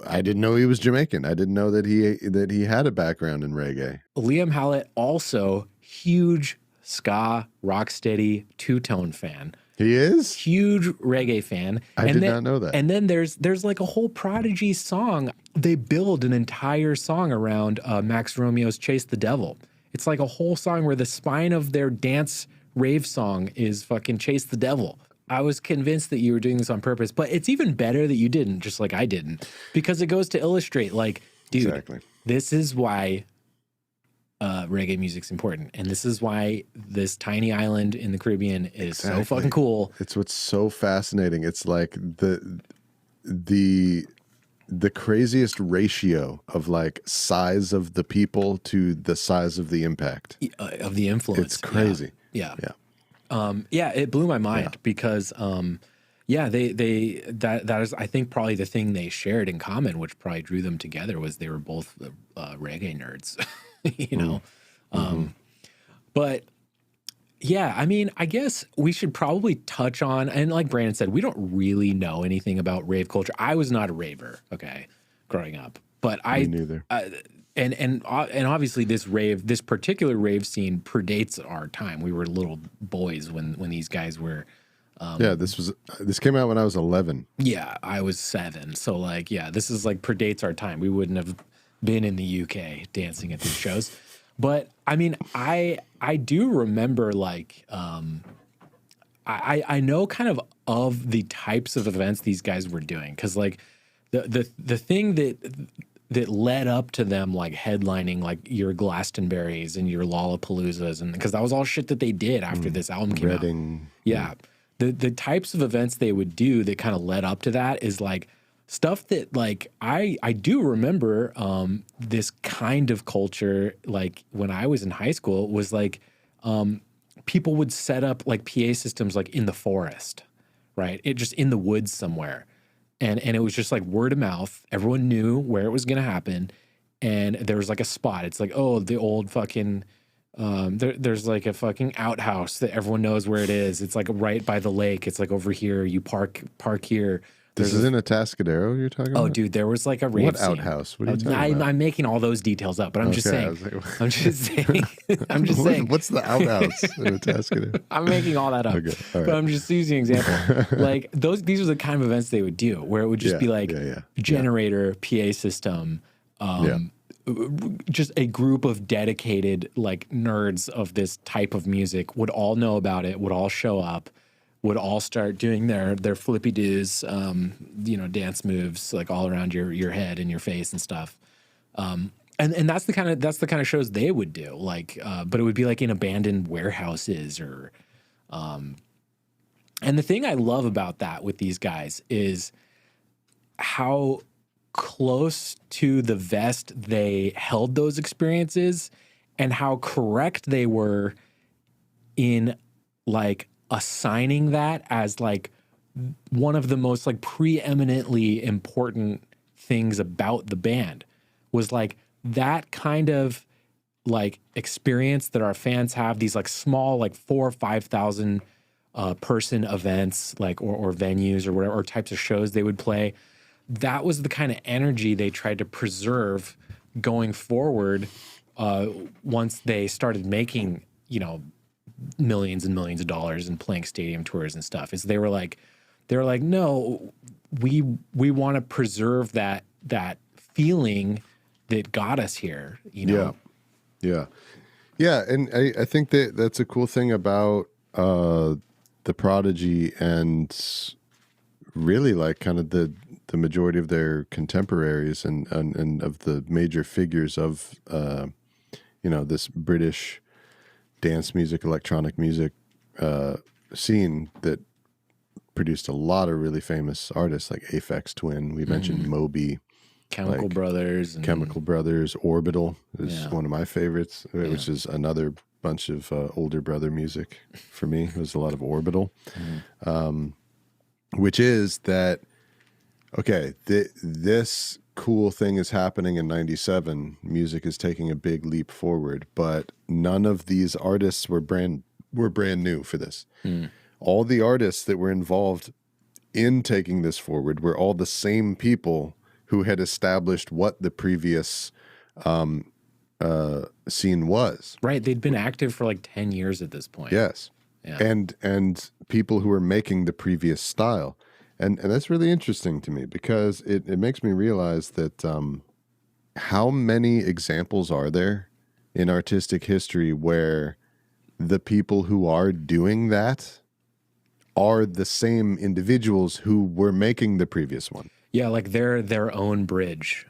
[SPEAKER 1] I didn't know he was Jamaican. I didn't know that he had a background in reggae.
[SPEAKER 2] Liam Howlett, also huge ska, rocksteady, two-tone fan.
[SPEAKER 1] He is?
[SPEAKER 2] Huge reggae fan.
[SPEAKER 1] I did not know that.
[SPEAKER 2] And then there's like a whole Prodigy song. They build an entire song around Max Romeo's Chase the Devil. It's like a whole song where the spine of their dance rave song is fucking Chase the Devil. I was convinced that you were doing this on purpose, but it's even better that you didn't, just like I didn't, because it goes to illustrate, like, dude, this is why reggae music's important, and this is why this tiny island in the Caribbean is so fucking cool.
[SPEAKER 1] It's what's so fascinating. It's like the craziest ratio of like size of the people to the size of the impact
[SPEAKER 2] of the influence.
[SPEAKER 1] It's crazy.
[SPEAKER 2] Yeah. It blew my mind because that is, I think, probably the thing they shared in common, which probably drew them together, was they were both reggae nerds. But yeah, I mean, I guess we should probably touch on, and like Brandon said, we don't really know anything about rave culture. I was not a raver, growing up, but
[SPEAKER 1] Me neither.
[SPEAKER 2] And obviously this particular rave scene predates our time. We were little boys when these guys were.
[SPEAKER 1] This came out when I was 11.
[SPEAKER 2] Yeah, I was 7. So this is like predates our time. We wouldn't have been in the UK dancing at these shows. But I mean, I do remember I know kind of the types of events these guys were doing, because like the thing that led up to them like headlining like your Glastonburys and your Lollapaloozas, and because that was all shit that they did after this album came out. Yeah. The types of events they would do that kind of led up to that is like stuff that like I do remember this kind of culture, like when I was in high school, was like people would set up like PA systems like in the forest, right? It just in the woods somewhere. And it was just like word of mouth. Everyone knew where it was going to happen. And there was like a spot. It's like, oh, the old fucking, there's like a fucking outhouse that everyone knows where it is. It's like right by the lake. It's like over here. You park here.
[SPEAKER 1] This is in Atascadero you're talking about?
[SPEAKER 2] Oh, dude, there was like a rave
[SPEAKER 1] What
[SPEAKER 2] scene.
[SPEAKER 1] outhouse? What are you talking about?
[SPEAKER 2] I'm making all those details up, but I'm just saying. I'm just saying.
[SPEAKER 1] What's the outhouse in Atascadero?
[SPEAKER 2] I'm making all that up.
[SPEAKER 1] Okay, all right.
[SPEAKER 2] But I'm just using an example. Like these are the kind of events they would do, where it would just be like generator, PA system, just a group of dedicated like nerds of this type of music would all know about it, would all show up, would all start doing their flippy doos, dance moves like all around your head and your face and stuff. And that's the kind of shows they would do. Like, but it would be like in abandoned warehouses or, and the thing I love about that with these guys is how close to the vest they held those experiences, and how correct they were in like assigning that as like one of the most like preeminently important things about the band, was like that kind of like experience that our fans have, these like small like 4,000 or 5,000 person events, like or venues or whatever, or types of shows they would play. That was the kind of energy they tried to preserve going forward. Once they started making, millions and millions of dollars and playing stadium tours and stuff, is they were like, no, we want to preserve that feeling that got us here.
[SPEAKER 1] Yeah. And I think that's a cool thing about the Prodigy and really like kind of the majority of their contemporaries and of the major figures of this British dance music, electronic music scene that produced a lot of really famous artists like Aphex Twin. We mentioned Moby,
[SPEAKER 2] Chemical Brothers,
[SPEAKER 1] Orbital is one of my favorites, which is another bunch of older brother music for me. It was a lot of Orbital, which is that, okay, this cool thing is happening in 97. Music is taking a big leap forward, but none of these artists were brand new for this. All the artists that were involved in taking this forward were all the same people who had established what the previous scene was.
[SPEAKER 2] Right. They'd been active for like 10 years at this point.
[SPEAKER 1] Yes. Yeah. And people who were making the previous style. And that's really interesting to me because it makes me realize that how many examples are there in artistic history where the people who are doing that are the same individuals who were making the previous one.
[SPEAKER 2] Yeah, like they're their own bridge.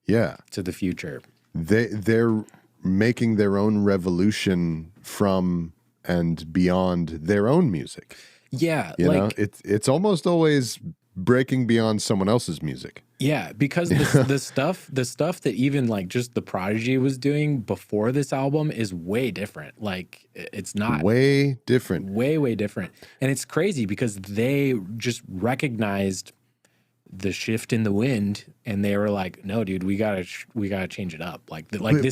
[SPEAKER 1] Yeah.
[SPEAKER 2] To the future.
[SPEAKER 1] They're making their own revolution from and beyond their own music.
[SPEAKER 2] Yeah,
[SPEAKER 1] you know, it's almost always breaking beyond someone else's music.
[SPEAKER 2] Yeah, because the stuff that even like just the Prodigy was doing before this album is way different. Like it's not
[SPEAKER 1] way different,
[SPEAKER 2] way different, and it's crazy because they just recognized the shift in the wind, and they were like, "No, dude, we gotta change it up." Like But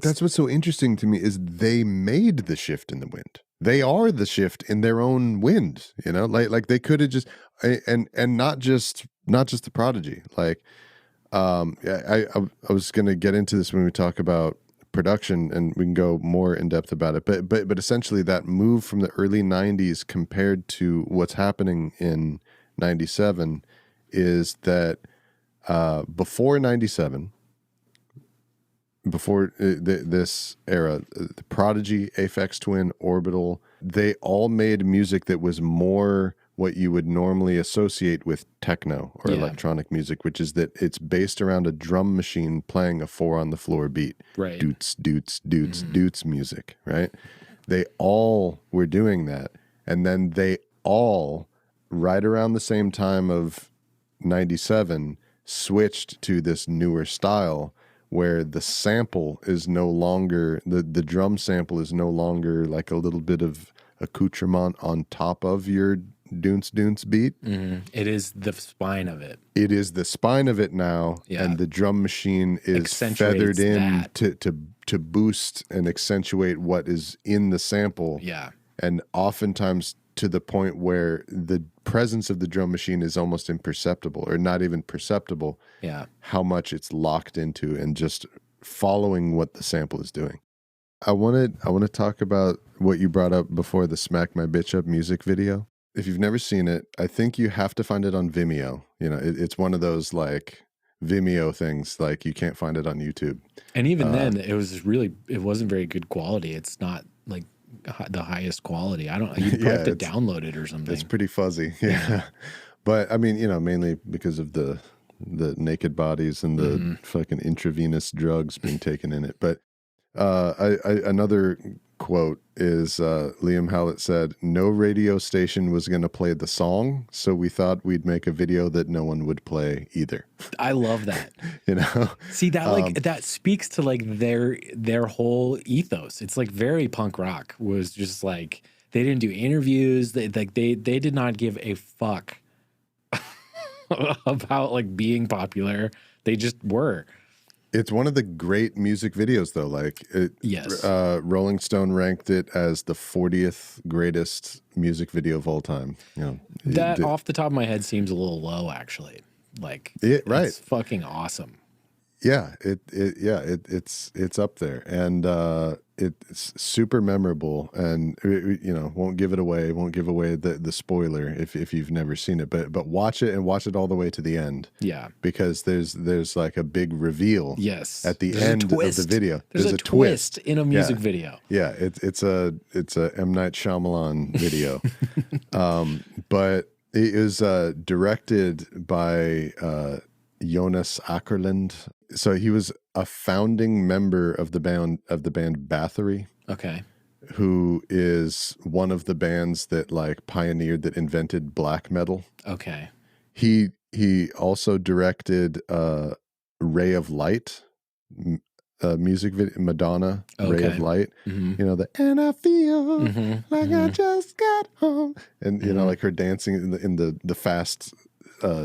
[SPEAKER 1] that's what's so interesting to me is they made the shift in the wind. They are the shift in their own wind. You know, like they could have just and not just the Prodigy. Like, I was gonna get into this when we talk about production, and we can go more in depth about it. But essentially, that move from the early '90s compared to what's happening in '97 is that before 97, before this era, the Prodigy, Aphex Twin, Orbital, they all made music that was more what you would normally associate with techno or electronic music, which is that it's based around a drum machine playing a 4-on-the-floor beat.
[SPEAKER 2] Right.
[SPEAKER 1] Doots, doots, doots, doots music, right? They all were doing that. And then they all, right around the same time of 97, switched to this newer style where the sample is no longer, the drum sample is no longer like a little bit of accoutrement on top of your doonts beat.
[SPEAKER 2] It is the spine of it.
[SPEAKER 1] It is the spine of it now, and the drum machine is feathered in to boost and accentuate what is in the sample.
[SPEAKER 2] Yeah.
[SPEAKER 1] And oftentimes to the point where the presence of the drum machine is almost imperceptible or not even perceptible.
[SPEAKER 2] Yeah.
[SPEAKER 1] How much it's locked into and just following what the sample is doing. I want to talk about what you brought up before, the Smack My Bitch Up music video. If you've never seen it, I think you have to find it on Vimeo. You know, it's one of those like Vimeo things, like you can't find it on YouTube.
[SPEAKER 2] And even then, it wasn't very good quality. It's not like the highest quality. You probably have to download it or something.
[SPEAKER 1] It's pretty fuzzy. Yeah. But I mean, you know, mainly because of the naked bodies and the fucking intravenous drugs being taken in it. But another quote is Liam Howlett said, "No radio station was going to play the song, so we thought we'd make a video that no one would play either."
[SPEAKER 2] I love that.
[SPEAKER 1] You know,
[SPEAKER 2] see that like that speaks to like their whole ethos. It's like very punk rock. Was just like they didn't do interviews. They did not give a fuck about like being popular. They just were.
[SPEAKER 1] It's one of the great music videos, though. Like,
[SPEAKER 2] Yes.
[SPEAKER 1] Rolling Stone ranked it as the 40th greatest music video of all time. You know,
[SPEAKER 2] That off the top of my head seems a little low, actually. Like,
[SPEAKER 1] right.
[SPEAKER 2] It's fucking awesome.
[SPEAKER 1] Yeah, it's up there, and it's super memorable, and you know, won't give away the spoiler if you've never seen it, but watch it and watch it all the way to the end.
[SPEAKER 2] Yeah,
[SPEAKER 1] because there's like a big reveal.
[SPEAKER 2] Yes,
[SPEAKER 1] at the
[SPEAKER 2] there's
[SPEAKER 1] end of the video.
[SPEAKER 2] There's a twist in a music video.
[SPEAKER 1] Yeah, it's a M. Night Shyamalan video, but it is directed by Jonas Ackerlund. So he was a founding member of the band Bathory.
[SPEAKER 2] Okay.
[SPEAKER 1] Who is one of the bands that like invented black metal.
[SPEAKER 2] Okay.
[SPEAKER 1] He also directed Ray of Light, music video, Madonna,
[SPEAKER 2] Okay.
[SPEAKER 1] Ray of Light.
[SPEAKER 2] Mm-hmm.
[SPEAKER 1] You know, and I feel like I
[SPEAKER 2] Mm-hmm.
[SPEAKER 1] just got home. And you know, like her dancing in the fast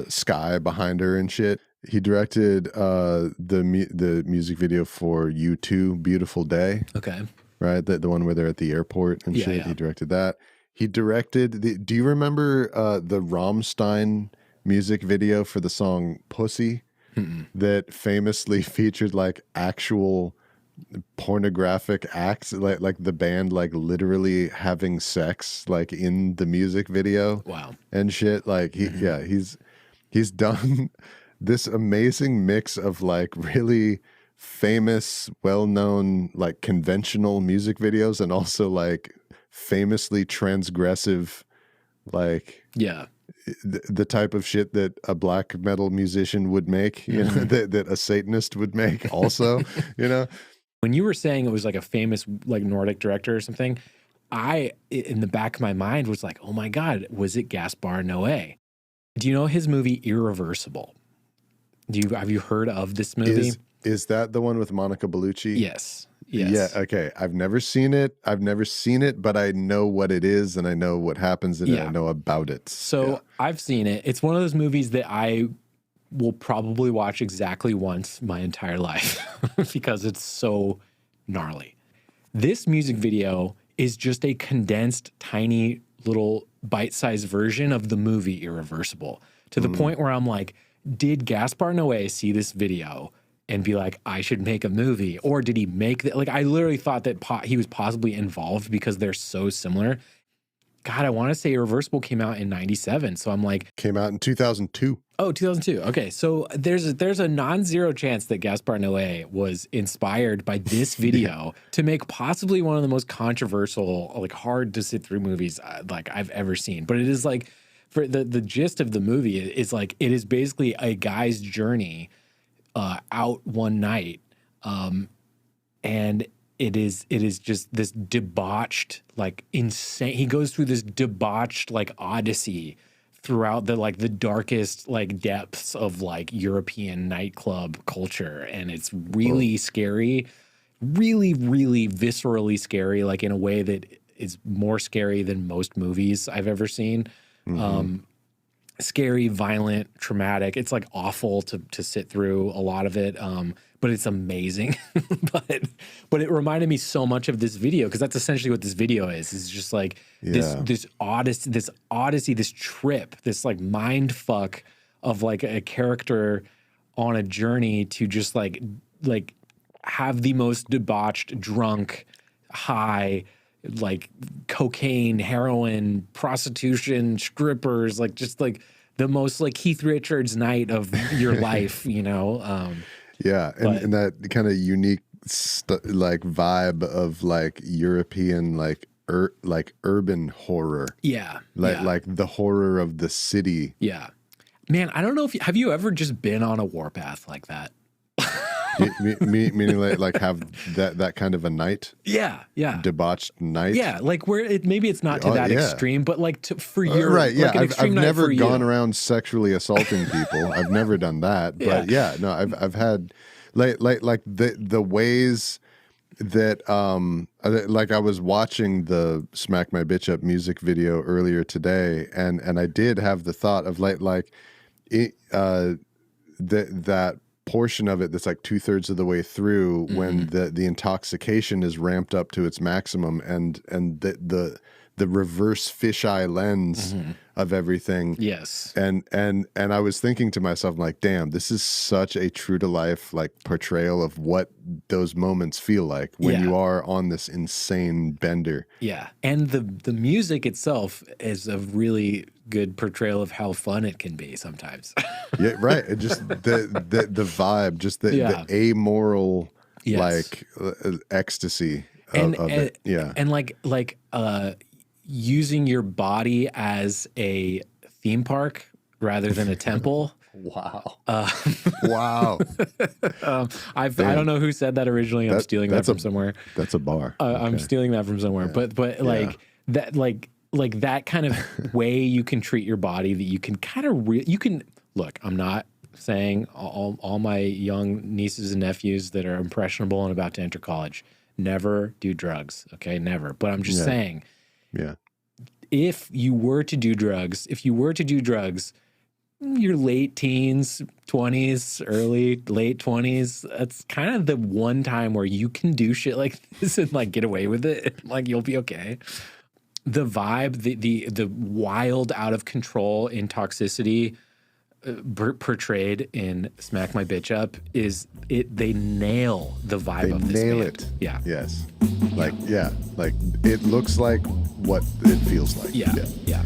[SPEAKER 1] sky behind her and shit. He directed the music video for U2, Beautiful Day.
[SPEAKER 2] Okay.
[SPEAKER 1] Right? The one where they're at the airport and shit. Yeah. He directed that. He directed do you remember the Rammstein music video for the song Pussy?
[SPEAKER 2] Mm-mm.
[SPEAKER 1] That famously featured like actual pornographic acts, like the band like literally having sex like in the music video.
[SPEAKER 2] Wow.
[SPEAKER 1] And shit. Like he's done this amazing mix of like really famous, well-known, like conventional music videos, and also like famously transgressive, like the type of shit that a black metal musician would make, you know, that a Satanist would make also, you know.
[SPEAKER 2] When you were saying it was like a famous like Nordic director or something, I in the back of my mind was like, oh my God, was it Gaspar Noé? Do you know his movie Irreversible? Have you heard of this movie?
[SPEAKER 1] Is that the one with Monica Bellucci?
[SPEAKER 2] Yes.
[SPEAKER 1] Yeah. Okay. I've never seen it, but I know what it is, and I know what happens in it. I know about it.
[SPEAKER 2] So I've seen it. It's one of those movies that I will probably watch exactly once my entire life because it's so gnarly. This music video is just a condensed, tiny little bite-sized version of the movie Irreversible, to the point where I'm like, did Gaspar Noé see this video and be like, I should make a movie? Or did he make that? Like, I literally thought that he was possibly involved because they're so similar. God, I want to say Irreversible came out in 97. So I'm like.
[SPEAKER 1] Came out in 2002.
[SPEAKER 2] Oh, 2002. Okay. So there's a non-zero chance that Gaspar Noé was inspired by this video to make possibly one of the most controversial, like hard to sit through movies like I've ever seen. But it is like, for the gist of the movie is like, it is basically a guy's journey out one night, and it is just this debauched, like insane. He goes through this debauched like odyssey throughout the darkest like depths of like European nightclub culture, and it's really scary, really, really viscerally scary, like in a way that is more scary than most movies I've ever seen. Scary, violent, traumatic. It's like awful to sit through a lot of it, but it's amazing. but it reminded me so much of this video, because that's essentially what this video is. It's just like this odyssey, this trip, this like mind fuck of like a character on a journey to just like have the most debauched, drunk, high, like cocaine, heroin, prostitution, strippers, like just like the most like Keith Richards night of your life, you know?
[SPEAKER 1] And that kind of unique like vibe of like European, like urban horror. Like the horror of the city.
[SPEAKER 2] Yeah. Man, I don't know have you ever just been on a warpath like that?
[SPEAKER 1] Meaning like have that kind of a night, debauched night,
[SPEAKER 2] like where maybe it's not to that extreme, but like for your
[SPEAKER 1] right,
[SPEAKER 2] like an
[SPEAKER 1] I've never gone
[SPEAKER 2] you.
[SPEAKER 1] around sexually assaulting people. I've never done that, but I've had like the ways that like I was watching the Smack My Bitch Up music video earlier today, and I did have the thought of that portion of it that's like 2/3 of the way through when the intoxication is ramped up to its maximum, and the reverse fisheye lens of everything.
[SPEAKER 2] Yes.
[SPEAKER 1] And I was thinking to myself, I'm like, damn, this is such a true to life like portrayal of what those moments feel like when you are on this insane bender.
[SPEAKER 2] Yeah. And the music itself is a really good portrayal of how fun it can be sometimes.
[SPEAKER 1] Yeah, right. It just the vibe, just the amoral like ecstasy of it. Yeah.
[SPEAKER 2] And like using your body as a theme park rather than a temple.
[SPEAKER 1] Wow. Wow.
[SPEAKER 2] I don't know who said that originally. I'm stealing that from somewhere.
[SPEAKER 1] That's a bar.
[SPEAKER 2] I'm stealing that from somewhere. But like that, like that kind of way you can treat your body, that you can kind of you can look. I'm not saying all my young nieces and nephews that are impressionable and about to enter college, never do drugs. Okay, never. But I'm just saying.
[SPEAKER 1] Yeah.
[SPEAKER 2] If you were to do drugs, your late teens, 20s, late 20s, that's kind of the one time where you can do shit like this and like get away with it. Like you'll be okay. The vibe, the wild, out of control intoxicity portrayed in Smack My Bitch Up is it. They nail the vibe of this band.
[SPEAKER 1] It.
[SPEAKER 2] Yeah.
[SPEAKER 1] Yes. Like like it looks like what it feels like.
[SPEAKER 2] Yeah.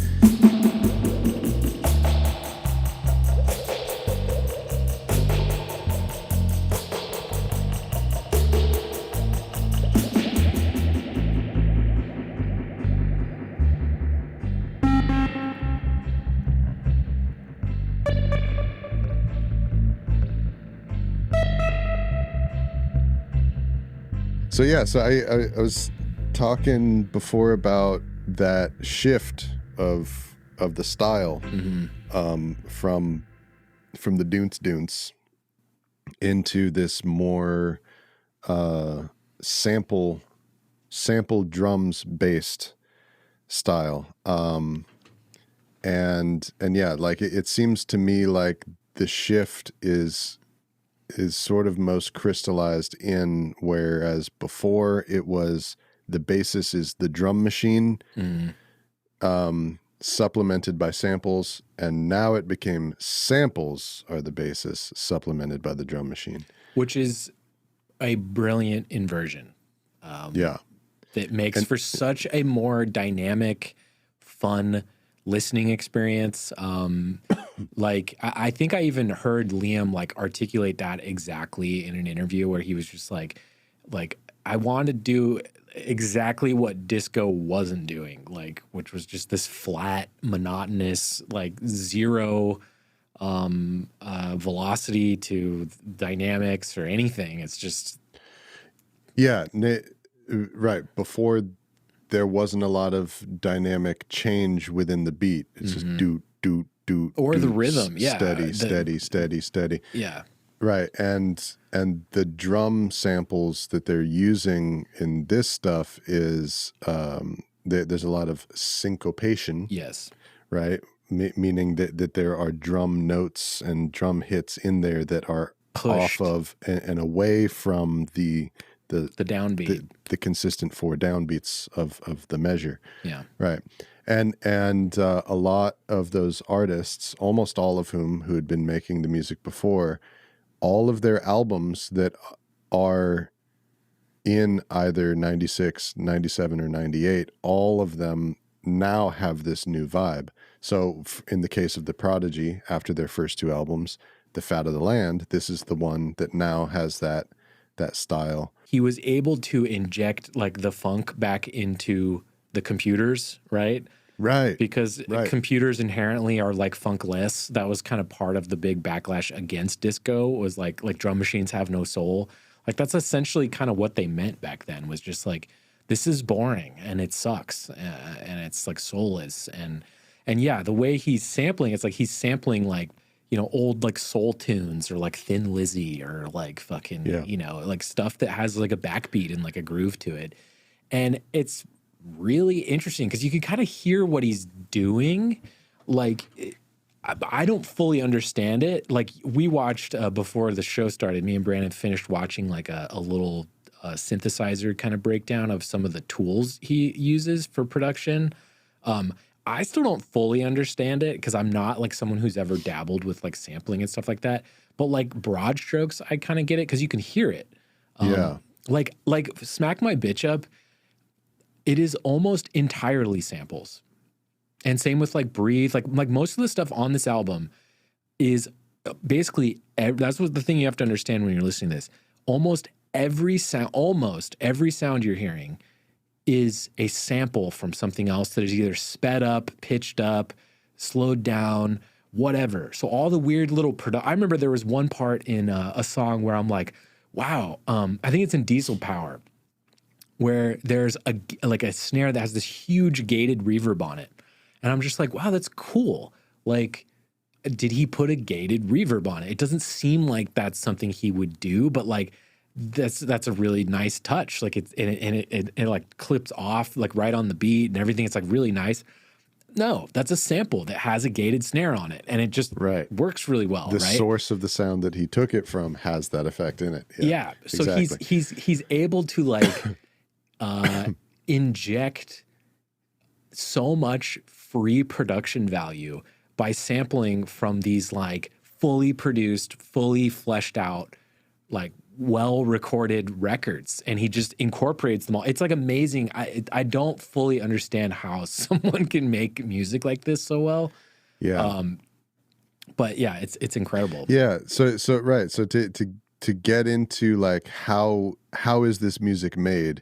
[SPEAKER 1] So I was talking before about that shift of the style from the Doonts into this more sample drums based style. And yeah, like it seems to me like the shift is sort of most crystallized in, whereas before it was the basis is the drum machine supplemented by samples, and now it became samples are the basis supplemented by the drum machine,
[SPEAKER 2] which is a brilliant inversion. That makes for such a more dynamic, fun listening experience. Like I think I even heard Liam like articulate that exactly in an interview where he was just like I want to do exactly what disco wasn't doing, like, which was just this flat, monotonous, like zero velocity to dynamics or anything. It's just
[SPEAKER 1] right. Before there wasn't a lot of dynamic change within the beat. It's just doot doot doot,
[SPEAKER 2] or
[SPEAKER 1] doot,
[SPEAKER 2] the rhythm,
[SPEAKER 1] steady.
[SPEAKER 2] Yeah.
[SPEAKER 1] Right. And the drum samples that they're using in this stuff is there's a lot of syncopation.
[SPEAKER 2] Yes.
[SPEAKER 1] Right. Meaning that there are drum notes and drum hits in there that are
[SPEAKER 2] pushed
[SPEAKER 1] off of and away from the
[SPEAKER 2] downbeat,
[SPEAKER 1] the consistent 4 downbeats of the measure.
[SPEAKER 2] Yeah.
[SPEAKER 1] Right. And a lot of those artists, almost all of whom who had been making the music before, all of their albums that are in either 96, 97, or 98, all of them now have this new vibe. So in the case of the Prodigy, after their first 2 albums, The Fat of the Land, this is the one that now has that style.
[SPEAKER 2] He was able to inject like the funk back into the computers, right?
[SPEAKER 1] Right.
[SPEAKER 2] Because computers inherently are like funkless. That was kind of part of the big backlash against disco, was like drum machines have no soul. Like that's essentially kind of what they meant back then, was just like, this is boring and it sucks and it's like soulless. And yeah, the way he's sampling, it's like he's sampling like, you know, old like soul tunes or like Thin Lizzy or like fucking, you know, like stuff that has like a backbeat and like a groove to it. And it's really interesting because you can kind of hear what he's doing. Like, I don't fully understand it. Like we watched before the show started, me and Brandon finished watching like a little synthesizer kind of breakdown of some of the tools he uses for production. I still don't fully understand it because I'm not like someone who's ever dabbled with like sampling and stuff like that. But like broad strokes, I kind of get it because you can hear it.
[SPEAKER 1] Yeah.
[SPEAKER 2] Like Smack My Bitch Up, it is almost entirely samples. And same with like Breathe. Like most of the stuff on this album is basically, that's what the thing you have to understand when you're listening to this. Almost every sound you're hearing is a sample from something else that is either sped up, pitched up, slowed down, whatever. So all the weird little I remember there was one part in a song where I'm like, wow, I think it's in Diesel Power, where there's a snare that has this huge gated reverb on it. And I'm just like, wow, that's cool. Like, did he put a gated reverb on it? It doesn't seem like that's something he would do, but like, that's a really nice touch. Like it like clips off like right on the beat and everything. It's like really nice. No, that's a sample that has a gated snare on it, and it just works really well.
[SPEAKER 1] The
[SPEAKER 2] right?
[SPEAKER 1] source of the sound that he took it from has that effect in it.
[SPEAKER 2] Yeah. So exactly. he's able to like inject so much free production value by sampling from these like fully produced, fully fleshed out, like well-recorded records, and he just incorporates them all. It's like amazing. I don't fully understand how someone can make music like this so well.
[SPEAKER 1] Yeah.
[SPEAKER 2] But yeah, it's incredible.
[SPEAKER 1] Yeah. So right. So to get into like how is this music made,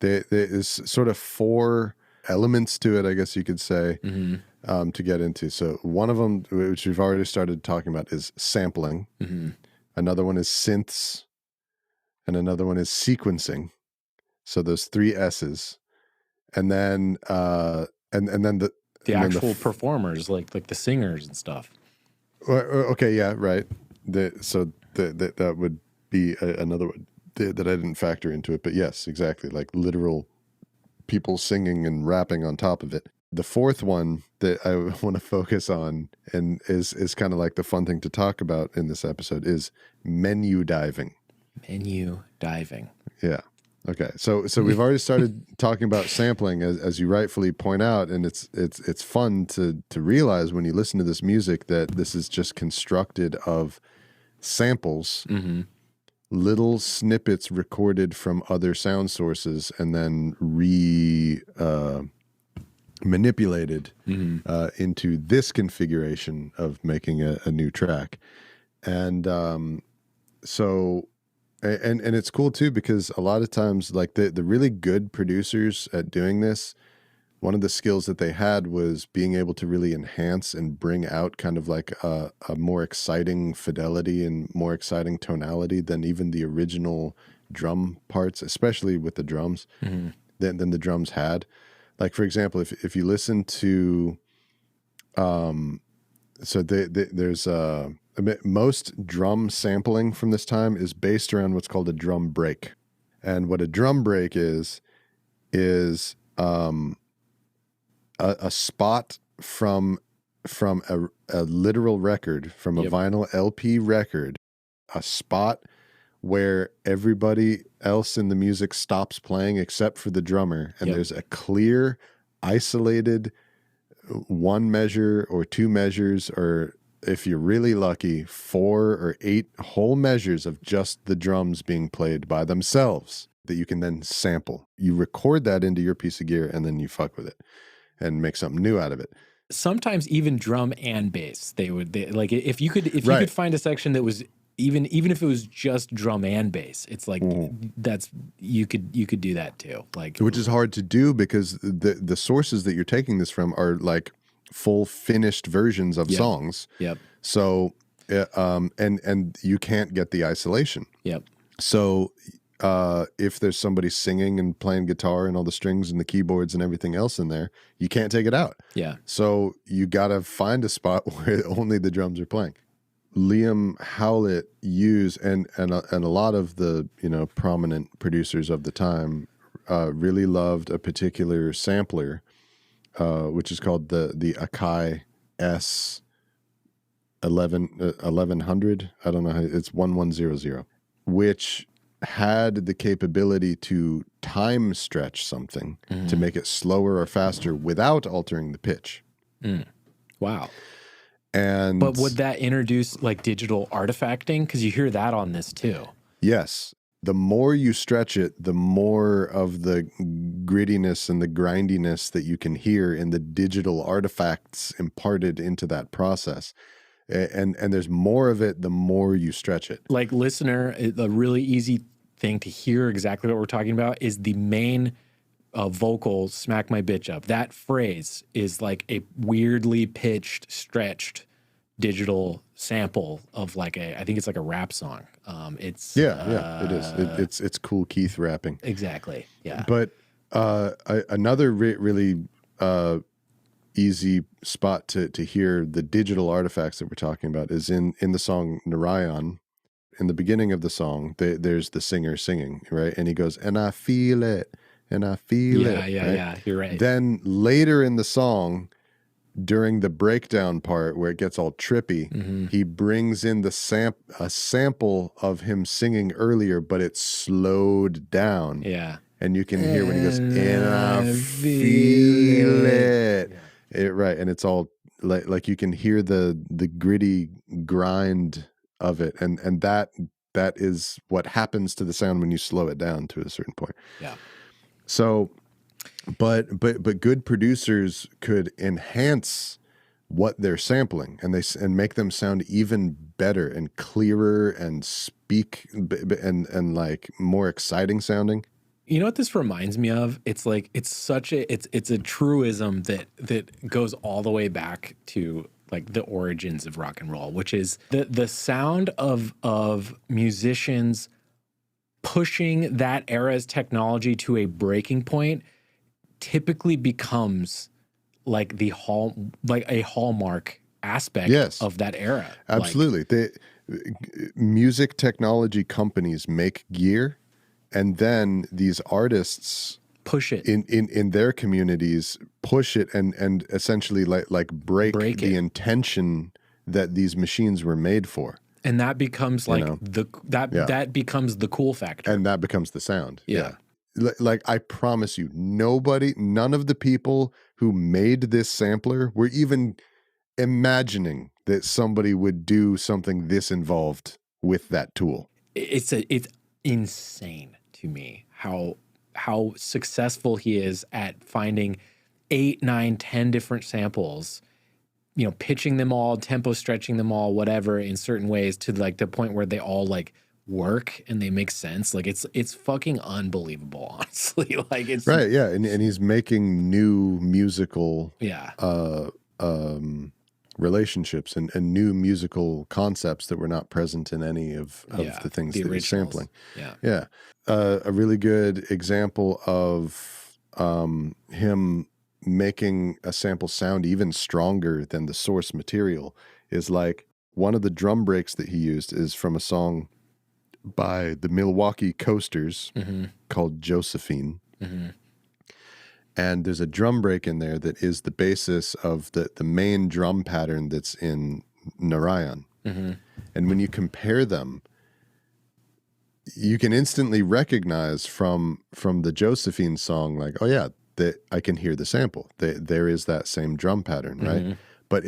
[SPEAKER 1] there is sort of 4 elements to it, I guess you could say, to get into. So one of them, which we've already started talking about, is sampling. Another one is synths, and another one is sequencing. So those 3 S's, and then and then the
[SPEAKER 2] actual performers, like the singers and stuff.
[SPEAKER 1] Okay, yeah, right. That would be another one that I didn't factor into it, but yes, exactly, like literal people singing and rapping on top of it. The 4th one that I want to focus on, and is kind of like the fun thing to talk about in this episode, is menu diving.
[SPEAKER 2] Menu diving.
[SPEAKER 1] Yeah. Okay. So we've already started talking about sampling, as you rightfully point out, and it's fun to realize when you listen to this music that this is just constructed of samples, little snippets recorded from other sound sources, and then manipulated into this configuration of making a new track. And and it's cool too, because a lot of times, like the really good producers at doing this, one of the skills that they had was being able to really enhance and bring out kind of like a more exciting fidelity and more exciting tonality than even the original drum parts, especially with the drums, than the drums had. Like, for example, if you listen to, there's most drum sampling from this time is based around what's called a drum break. And what a drum break is a spot from a literal record, from a vinyl LP record, a spot where everybody else in the music stops playing except for the drummer, and there's a clear, isolated 1 measure or 2 measures, or if you're really lucky, 4 or 8 whole measures of just the drums being played by themselves that you can then sample. You record that into your piece of gear, and then you fuck with it and make something new out of it.
[SPEAKER 2] Sometimes even drum and bass, they like, if you could find a section that was even if it was just drum and bass, it's like that's you could do that too. Like,
[SPEAKER 1] which is hard to do because the sources that you're taking this from are like full finished versions of songs.
[SPEAKER 2] Yep.
[SPEAKER 1] So and you can't get the isolation.
[SPEAKER 2] Yep.
[SPEAKER 1] So if there's somebody singing and playing guitar and all the strings and the keyboards and everything else in there, you can't take it out.
[SPEAKER 2] Yeah.
[SPEAKER 1] So you got to find a spot where only the drums are playing. Liam Howlett used, and a lot of the prominent producers of the time really loved a particular sampler, which is called the Akai S 1100. I don't know how it's 1100, which had the capability to time stretch something to make it slower or faster without altering the pitch.
[SPEAKER 2] Wow.
[SPEAKER 1] And
[SPEAKER 2] But would that introduce like digital artifacting? Because you hear that on this too.
[SPEAKER 1] yes, the more you stretch it, the more of the grittiness and the grindiness that you can hear in the digital artifacts imparted into that process. And there's more of it the more you stretch it.
[SPEAKER 2] Like listener, a really easy thing to hear exactly what we're talking about is the main vocal "smack my bitch up." That phrase is like a weirdly pitched, stretched digital sample of like I think it's like a rap song. It's
[SPEAKER 1] it is. It's Cool Keith rapping.
[SPEAKER 2] Exactly. Yeah.
[SPEAKER 1] But another really easy spot to hear the digital artifacts that we're talking about is in the song Narayan. In the beginning of the song, there's the singer singing, right? And he goes, and I feel it, and I feel it.
[SPEAKER 2] Yeah,
[SPEAKER 1] right?
[SPEAKER 2] yeah, you're right.
[SPEAKER 1] Then later in the song, during the breakdown part where it gets all trippy, he brings in a sample of him singing earlier, but it's slowed down.
[SPEAKER 2] Yeah.
[SPEAKER 1] And you can hear when he goes, and I feel it. Right. And it's all like you can hear the gritty grind of it. And that is what happens to the sound when you slow it down to a certain point.
[SPEAKER 2] Yeah.
[SPEAKER 1] So, but good producers could enhance what they're sampling and make them sound even better and clearer and speak and like more exciting sounding.
[SPEAKER 2] You know what this reminds me of? It's like it's a truism that goes all the way back to like the origins of rock and roll, which is the sound of musicians pushing that era's technology to a breaking point typically becomes like a hallmark aspect of that era.
[SPEAKER 1] Absolutely. Music technology companies make gear, and then these artists
[SPEAKER 2] push it
[SPEAKER 1] in their communities, push it and essentially like break the intention that these machines were made for.
[SPEAKER 2] And that becomes like that becomes the cool factor.
[SPEAKER 1] And that becomes the sound.
[SPEAKER 2] Yeah.
[SPEAKER 1] Like I promise you, none of the people who made this sampler were even imagining that somebody would do something this involved with that tool.
[SPEAKER 2] It's insane to me how successful he is at finding 8, 9, 10 different samples, you know, pitching them all, tempo stretching them all, whatever, in certain ways to like the point where they all like work and they make sense. Like it's fucking unbelievable, honestly. Like it's
[SPEAKER 1] right, yeah, and he's making new musical relationships and new musical concepts that were not present in any of the things that he's sampling. Yeah. A really good example of him making a sample sound even stronger than the source material is like one of the drum breaks that he used is from a song by the Milwaukee Coasters called Josephine. And there's a drum break in there that is the basis of the main drum pattern that's in Narayan. And when you compare them, you can instantly recognize from the Josephine song, like, oh yeah, that I can hear the sample. There is that same drum pattern, right? But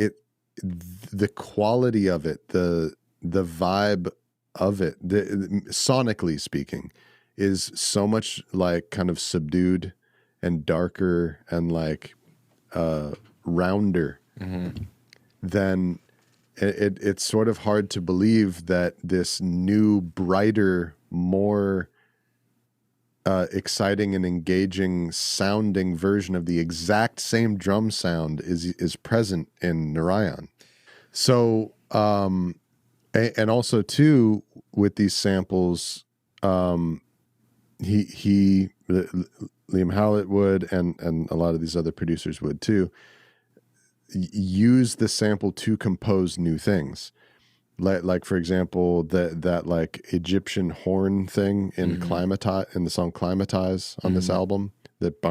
[SPEAKER 1] the quality of it, the vibe of it, sonically speaking, is so much like kind of subdued and darker and like rounder, then it's sort of hard to believe that this new, brighter, more exciting and engaging sounding version of the exact same drum sound is present in Narayan. So, and also too, with these samples, he Liam Howlett would, and a lot of these other producers would too, use the sample to compose new things. Like for example, that like Egyptian horn thing in in the song Climatize on this album, that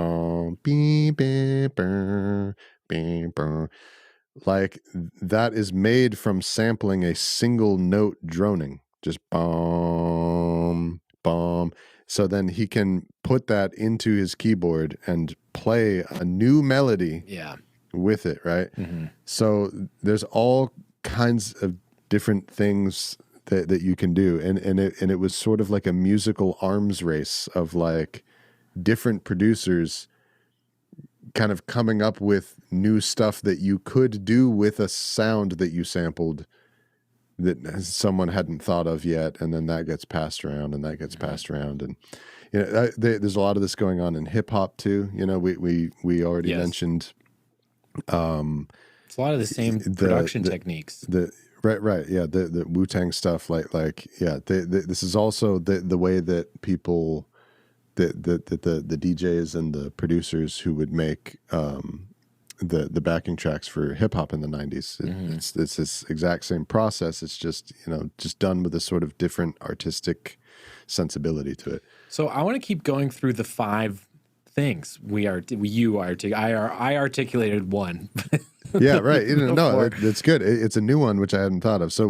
[SPEAKER 1] like that is made from sampling a single note droning, just boom, boom. So then he can put that into his keyboard and play a new melody
[SPEAKER 2] Yeah.
[SPEAKER 1] with it, right?
[SPEAKER 2] Mm-hmm.
[SPEAKER 1] So there's all kinds of different things that you can do, and it was sort of like a musical arms race of like different producers kind of coming up with new stuff that you could do with a sound that you sampled that someone hadn't thought of yet, and then that gets passed around and that gets passed around. And you know, there's a lot of this going on in hip hop too. You know, we already
[SPEAKER 2] Yes.
[SPEAKER 1] mentioned
[SPEAKER 2] It's a lot of the same production techniques.
[SPEAKER 1] Right, yeah, the Wu-Tang stuff, like yeah, this is also the way that people, the DJs and the producers who would make the backing tracks for hip hop in the 90s. It's this exact same process. It's just, you know, just done with a sort of different artistic sensibility to it.
[SPEAKER 2] So I want to keep going through the 5 things I articulated one.
[SPEAKER 1] Yeah, right. No, it's good. It's a new one which I hadn't thought of. So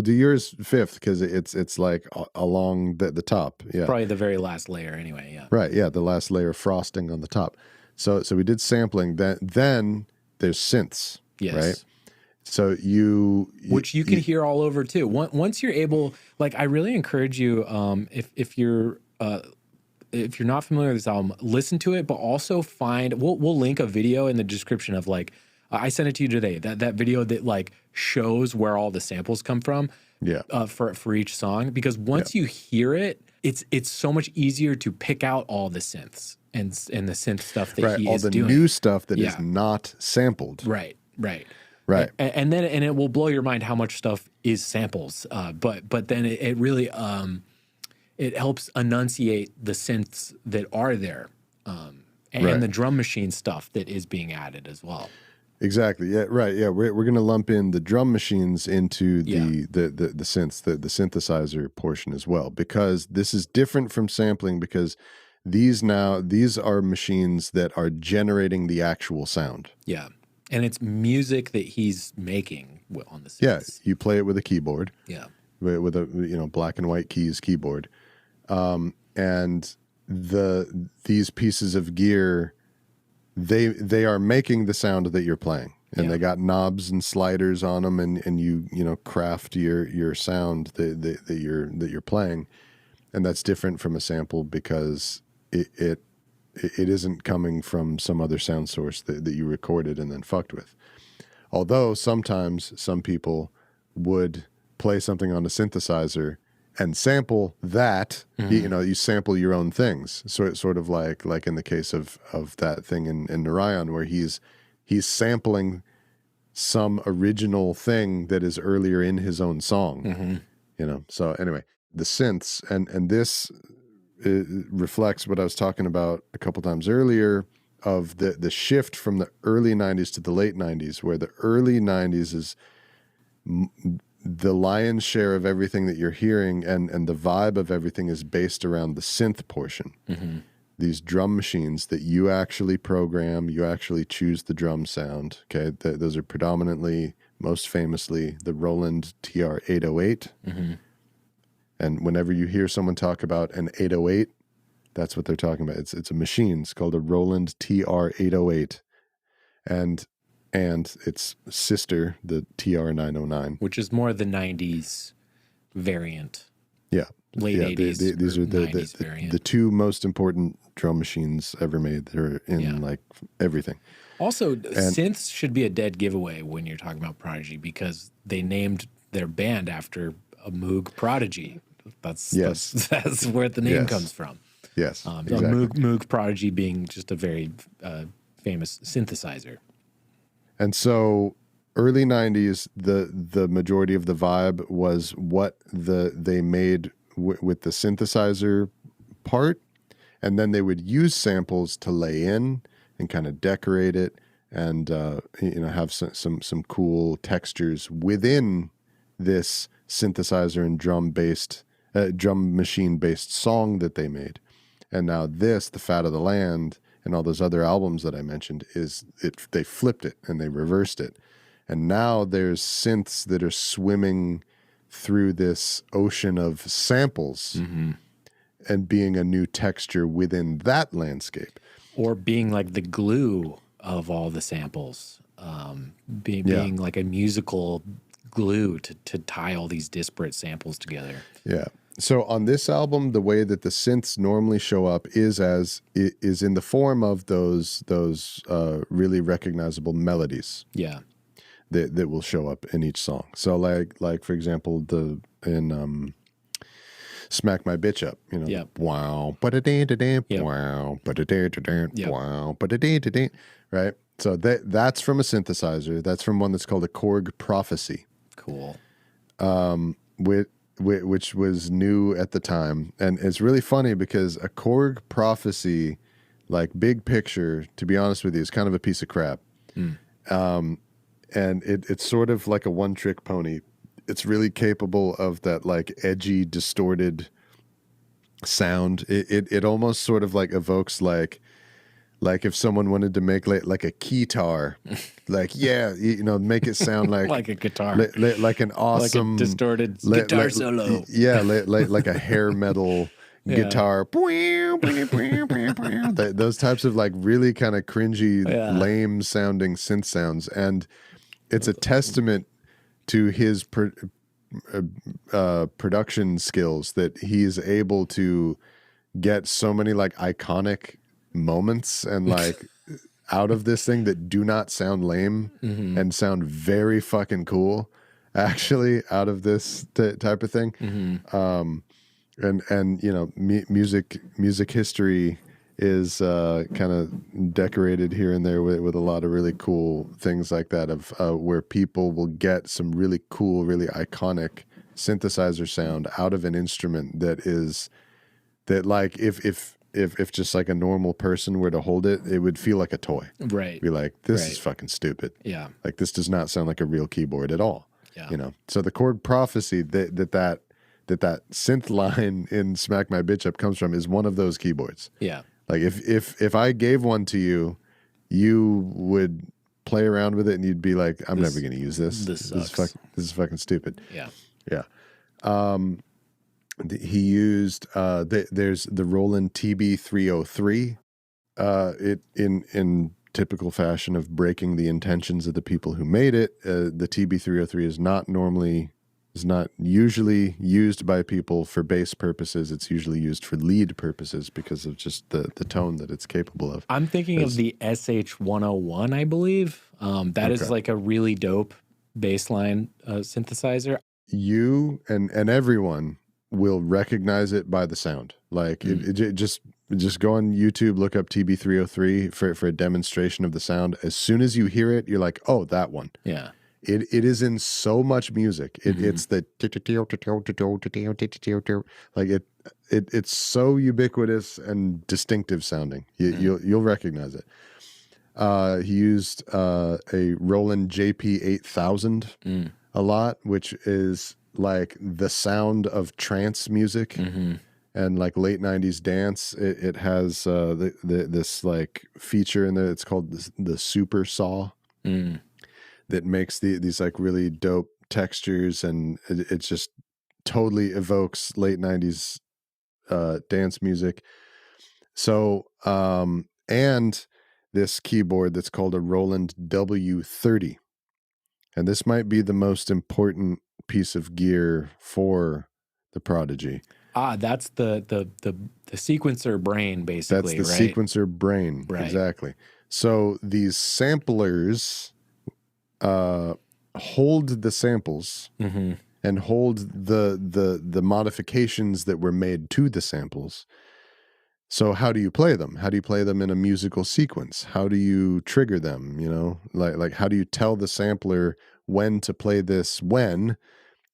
[SPEAKER 1] do yours 5th because it's like along the top. Yeah,
[SPEAKER 2] Probably the very last layer anyway. Yeah.
[SPEAKER 1] right. Yeah, the last layer of frosting on the top. So we did sampling. Then there's synths.
[SPEAKER 2] Yes.
[SPEAKER 1] Right. So
[SPEAKER 2] which you can hear all over too. Once you're able, like, I really encourage you, if you're not familiar with this album, listen to it, but also we'll link a video in the description of like, I sent it to you today, that video that like shows where all the samples come from.
[SPEAKER 1] Yeah.
[SPEAKER 2] For each song, because once you hear it, it's so much easier to pick out all the synths and the synth stuff that he
[SPEAKER 1] all
[SPEAKER 2] is
[SPEAKER 1] the
[SPEAKER 2] doing.
[SPEAKER 1] new stuff that is not sampled.
[SPEAKER 2] Right. And then it will blow your mind how much stuff is samples. But then it really it helps enunciate the synths that are there, and the drum machine stuff that is being added as well.
[SPEAKER 1] Exactly. Yeah. Right. Yeah. We're going to lump in the drum machines into the synths, the synthesizer portion as well, because this is different from sampling, because these are machines that are generating the actual sound.
[SPEAKER 2] Yeah. And it's music that he's making on the synths.
[SPEAKER 1] Yeah. You play it with a keyboard.
[SPEAKER 2] Yeah.
[SPEAKER 1] With a black and white keys keyboard, and these pieces of gear, they are making the sound that you're playing, and they got knobs and sliders on them, and you craft your sound that you're playing, and that's different from a sample because it isn't coming from some other sound source that you recorded and then fucked with. Although sometimes some people would play something on a synthesizer and sample that, you sample your own things. So it's sort of like in the case of that thing in Narayan, where he's sampling some original thing that is earlier in his own song. So anyway, the synths and this reflects what I was talking about a couple times earlier of the shift from the early 90s to the late 90s, where the early 90s is the lion's share of everything that you're hearing, and the vibe of everything is based around the synth portion. These drum machines that you actually program, you actually choose the drum sound. Okay, those are predominantly, most famously, the Roland TR-808. And whenever you hear someone talk about an 808, that's what they're talking about. It's a machine. It's called a Roland TR-808, and its sister, the TR-909,
[SPEAKER 2] which is more the 90s variant.
[SPEAKER 1] Yeah,
[SPEAKER 2] late 80s.
[SPEAKER 1] These are
[SPEAKER 2] 90s variant.
[SPEAKER 1] the 2 most important drum machines ever made. They're in like everything.
[SPEAKER 2] Also, synths should be a dead giveaway when you're talking about Prodigy, because they named their band after a Moog Prodigy. That's where the name comes from.
[SPEAKER 1] Yes, exactly.
[SPEAKER 2] Moog Prodigy being just a very famous synthesizer.
[SPEAKER 1] And so early 90s, the majority of the vibe was what they made with the synthesizer part, and then they would use samples to lay in and kind of decorate it, and have some cool textures within this synthesizer and drum machine based song that they made. And now the Fat of the Land and all those other albums that I mentioned, they flipped it and they reversed it. And now there's synths that are swimming through this ocean of samples and being a new texture within that landscape.
[SPEAKER 2] Or being like the glue of all the samples, being like a musical glue to tie all these disparate samples together.
[SPEAKER 1] Yeah. So on this album, the way that the synths normally show up is in the form of those really recognizable melodies.
[SPEAKER 2] Yeah.
[SPEAKER 1] That will show up in each song. So like for example, in Smack My Bitch Up, you know, wow, wow, wow, right? So that's from a synthesizer. That's from one that's called a Korg Prophecy.
[SPEAKER 2] Cool.
[SPEAKER 1] Which was new at the time. And it's really funny because a Korg Prophecy, like big picture, to be honest with you, is kind of a piece of crap. And it's sort of like a one-trick pony. It's really capable of that like edgy, distorted sound. It almost sort of like evokes like if someone wanted to make like a keytar, like make it sound like
[SPEAKER 2] like a guitar,
[SPEAKER 1] like an awesome
[SPEAKER 2] like a distorted guitar solo.
[SPEAKER 1] Yeah, like a hair metal guitar. Those types of like really kind of cringy, lame sounding synth sounds, and it's a testament to his production skills that he's able to get so many like iconic moments and like out of this thing that do not sound lame and sound very fucking cool actually out of this type of thing. And you know, music history is kind of decorated here and there with a lot of really cool things like that of where people will get some really cool, really iconic synthesizer sound out of an instrument that like if just like a normal person were to hold it, it would feel like a toy.
[SPEAKER 2] Right.
[SPEAKER 1] Be like, this is fucking stupid.
[SPEAKER 2] Yeah.
[SPEAKER 1] Like this does not sound like a real keyboard at all.
[SPEAKER 2] Yeah.
[SPEAKER 1] You know. So the Korg Prophecy that synth line in Smack My Bitch Up comes from is one of those keyboards.
[SPEAKER 2] Yeah.
[SPEAKER 1] Like if I gave one to you, you would play around with it and you'd be like, I'm never going to use this.
[SPEAKER 2] This sucks.
[SPEAKER 1] This is fucking stupid.
[SPEAKER 2] Yeah.
[SPEAKER 1] Yeah. He used there's the Roland TB303. It in typical fashion of breaking the intentions of the people who made it. The TB303 is not usually used by people for bass purposes. It's usually used for lead purposes because of just the tone that it's capable of.
[SPEAKER 2] I'm thinking of the SH101, I believe. That is like a really dope bassline synthesizer.
[SPEAKER 1] You and everyone will recognize it by the sound. Like just go on YouTube, look up TB303 for a demonstration of the sound. As soon as you hear it, you're like, oh, that one.
[SPEAKER 2] Yeah.
[SPEAKER 1] It is in so much music. It's the like it's so ubiquitous and distinctive sounding. You'll recognize it. He used a Roland JP8000 a lot, which is like the sound of trance music and like late 90s dance. It has this like feature in there. It's called the super saw. That makes these like really dope textures, and it just totally evokes late 90s dance music. So and this keyboard that's called a Roland W30, and this might be the most important piece of gear for the Prodigy.
[SPEAKER 2] That's the sequencer brain, basically.
[SPEAKER 1] That's the sequencer brain,
[SPEAKER 2] right?
[SPEAKER 1] Exactly. So these samplers hold the samples and hold the modifications that were made to the samples. So how do you play them? How do you play them in a musical sequence? How do you trigger them? You know, like how do you tell the sampler when to play this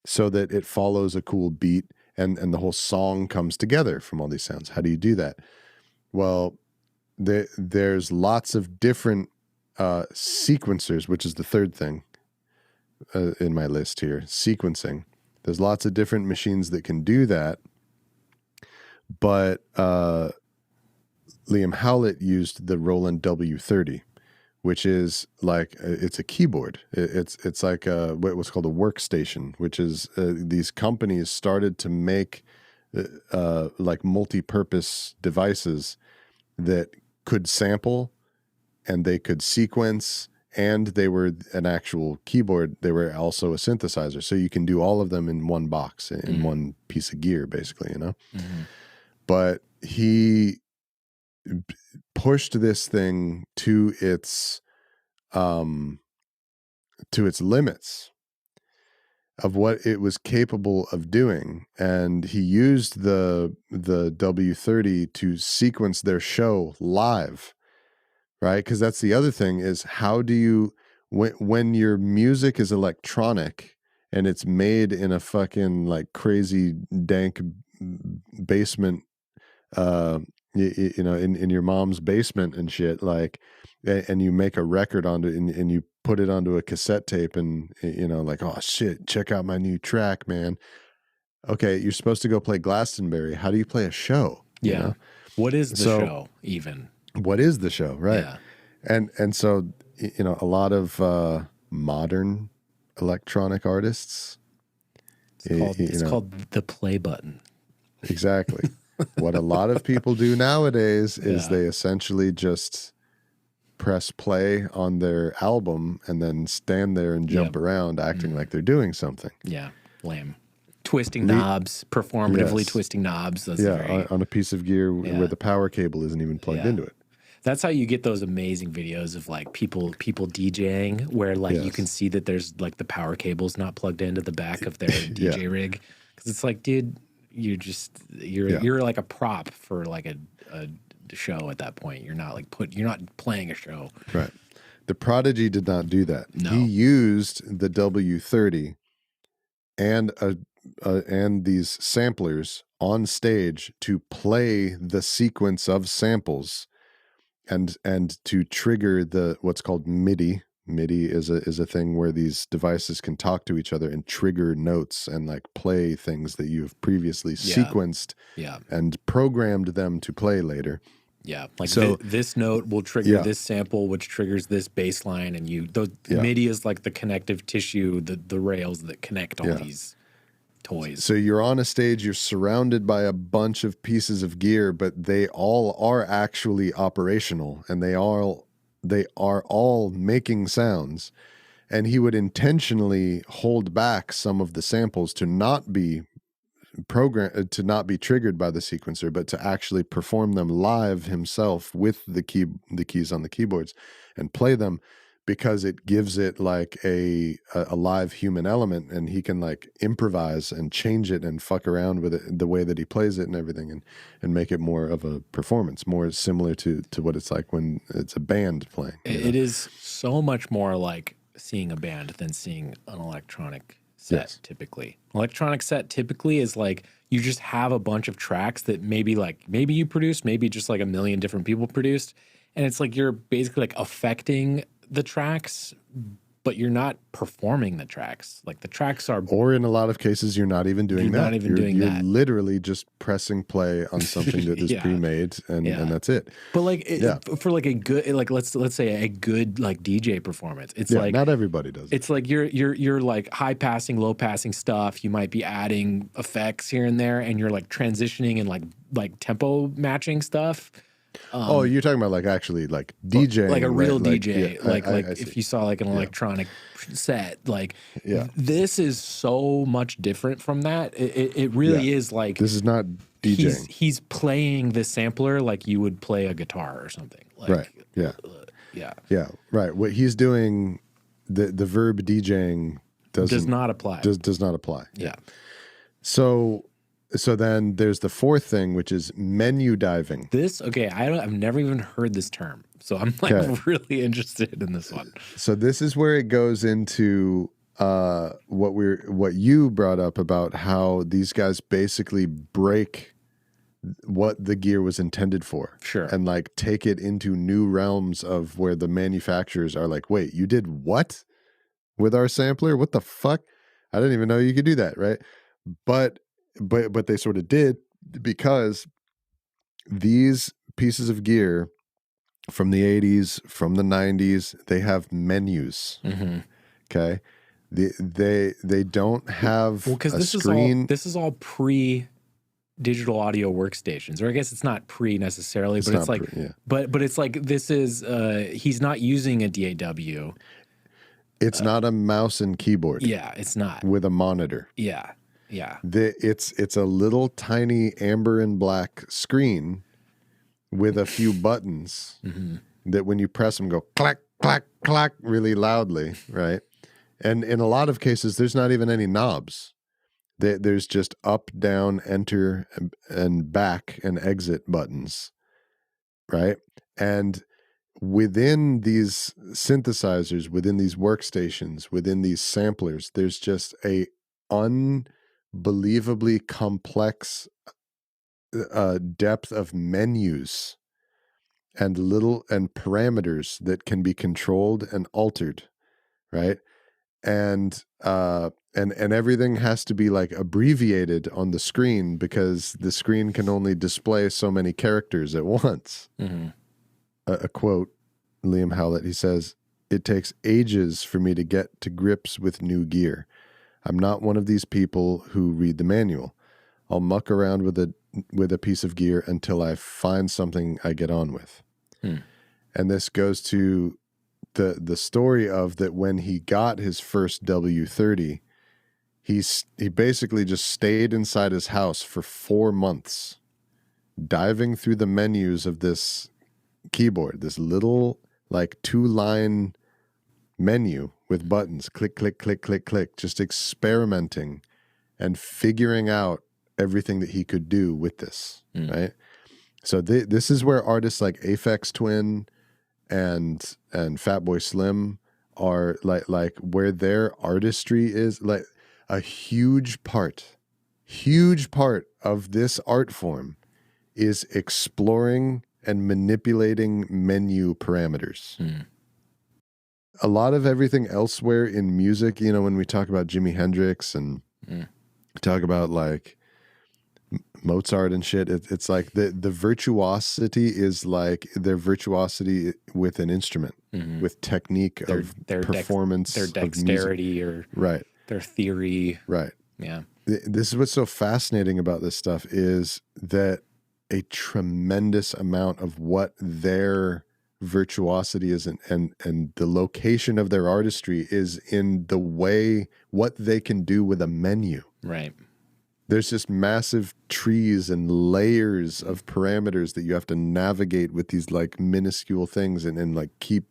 [SPEAKER 1] so that it follows a cool beat and the whole song comes together from all these sounds? How do you do that? Well, there's lots of different sequencers, which is the third thing in my list here, sequencing. There's lots of different machines that can do that, but Liam Howlett used the Roland W30, which is like it's a keyboard. It's like what's called a workstation, which is these companies started to make like multi-purpose devices that could sample and they could sequence, and they were an actual keyboard. They were also a synthesizer. So you can do all of them in one box, in one piece of gear, basically, you know? Mm-hmm. But he pushed this thing to its limits of what it was capable of doing, and he used the W30 to sequence their show live, right? Because that's the other thing, is how do you, when your music is electronic and it's made in a fucking like crazy dank basement, you know, in your mom's basement and shit, like, and you make a record onto it, and you put it onto a cassette tape, and, you know, like, oh shit, check out my new track, man. Okay, you're supposed to go play Glastonbury. How do you play a show?
[SPEAKER 2] Yeah.
[SPEAKER 1] You know?
[SPEAKER 2] What is the show even?
[SPEAKER 1] What is the show, right?
[SPEAKER 2] Yeah.
[SPEAKER 1] And so, you know, a lot of modern electronic artists,
[SPEAKER 2] it's called the play button.
[SPEAKER 1] Exactly. What a lot of people do nowadays is they essentially just press play on their album and then stand there and jump around acting like they're doing something.
[SPEAKER 2] Yeah, lame. Twisting knobs, performatively twisting knobs. That's
[SPEAKER 1] on a piece of gear where the power cable isn't even plugged into it.
[SPEAKER 2] That's how you get those amazing videos of like people DJing where like you can see that there's like the power cable's not plugged into the back of their DJ rig. Because it's like, dude, you're like a prop for like a show at that point. You're not playing a show.
[SPEAKER 1] Right. The Prodigy did not do that.
[SPEAKER 2] No.
[SPEAKER 1] He used the W30 and these samplers on stage to play the sequence of samples and to trigger what's called MIDI. MIDI is a thing where these devices can talk to each other and trigger notes and like play things that you've previously sequenced and programmed them to play later.
[SPEAKER 2] Yeah, like so, this note will trigger this sample, which triggers this bass line, and MIDI is like the connective tissue, the rails that connect all these toys.
[SPEAKER 1] So you're on a stage, you're surrounded by a bunch of pieces of gear, but they all are actually operational, and they are all making sounds. And he would intentionally hold back some of the samples to not be triggered by the sequencer, but to actually perform them live himself with the keys on the keyboards and play them, because it gives it like a live human element, and he can like improvise and change it and fuck around with it, the way that he plays it and everything, and make it more of a performance, more similar to what it's like when it's a band playing.
[SPEAKER 2] It is so much more like seeing a band than seeing an electronic set. Typically, electronic set typically is like you just have a bunch of tracks that maybe you produced, maybe just like a million different people produced, and it's like you're basically like affecting the tracks, but you're not performing the tracks. Like the tracks are,
[SPEAKER 1] or in a lot of cases, you're not even doing that. You're literally just pressing play on something that is pre-made, and that's it.
[SPEAKER 2] But like for like a good, like let's say a good like DJ performance, it's like
[SPEAKER 1] not everybody does.
[SPEAKER 2] It's like you're like high passing, low passing stuff. You might be adding effects here and there, and you're like transitioning and like tempo matching stuff.
[SPEAKER 1] You're talking about like actually like DJing,
[SPEAKER 2] like a real DJ,
[SPEAKER 1] I
[SPEAKER 2] if you saw like an electronic set, like this is so much different from that. It really is like,
[SPEAKER 1] this is not DJing.
[SPEAKER 2] He's playing the sampler like you would play a guitar or something. Like,
[SPEAKER 1] right. Yeah. Right. What he's doing, the verb DJing does not apply. Does not apply.
[SPEAKER 2] Yeah.
[SPEAKER 1] So then there's the fourth thing, which is menu diving.
[SPEAKER 2] I've never even heard this term, so I'm like really interested in this one.
[SPEAKER 1] So this is where it goes into what you brought up about how these guys basically break what the gear was intended for.
[SPEAKER 2] Sure.
[SPEAKER 1] And like take it into new realms of where the manufacturers are like, wait, you did what with our sampler? What the fuck? I didn't even know you could do that, right? But they sort of did, because these pieces of gear from the 80s, from the 90s. They have menus. Okay. They don't have
[SPEAKER 2] Well, because
[SPEAKER 1] a screen.
[SPEAKER 2] this is all pre digital audio workstations, or I guess it's not pre necessarily, but it's
[SPEAKER 1] not
[SPEAKER 2] like,
[SPEAKER 1] yeah.
[SPEAKER 2] but it's like this is he's not using a DAW.
[SPEAKER 1] It's not a mouse and keyboard.
[SPEAKER 2] Yeah, it's not
[SPEAKER 1] with a monitor.
[SPEAKER 2] Yeah, yeah.
[SPEAKER 1] It's a little tiny amber and black screen with a few buttons that when you press them go clack, clack, clack really loudly, right? And in a lot of cases, there's not even any knobs. There's just up, down, enter, and back and exit buttons, right? And within these synthesizers, within these workstations, within these samplers, there's just a unbelievably complex depth of menus and parameters that can be controlled and altered, right? And everything has to be like abbreviated on the screen because the screen can only display so many characters at once. A quote, Liam Howlett, he says, "It takes ages for me to get to grips with new gear. I'm not one of these people who read the manual. I'll muck around with a piece of gear until I find something I get on with." And this goes to the story of that when he got his first W30, he basically just stayed inside his house for 4 months, diving through the menus of this keyboard, this little like 2-line menu with buttons, click, click, click, click, click, just experimenting and figuring out everything that he could do with this, right? So this is where artists like Aphex Twin and Fatboy Slim are like where their artistry is, like a huge part of this art form is exploring and manipulating menu parameters. A lot of everything elsewhere in music, you know, when we talk about Jimi Hendrix and talk about like Mozart and shit, it's like the virtuosity is like their virtuosity with an instrument, with technique of performance,
[SPEAKER 2] their dexterity, or
[SPEAKER 1] right,
[SPEAKER 2] their theory,
[SPEAKER 1] right.
[SPEAKER 2] Yeah.
[SPEAKER 1] This is what's so fascinating about this stuff is that a tremendous amount of what their virtuosity is and the location of their artistry is in the way what they can do with a menu.
[SPEAKER 2] Right.
[SPEAKER 1] There's just massive trees and layers of parameters that you have to navigate with these like minuscule things and like keep,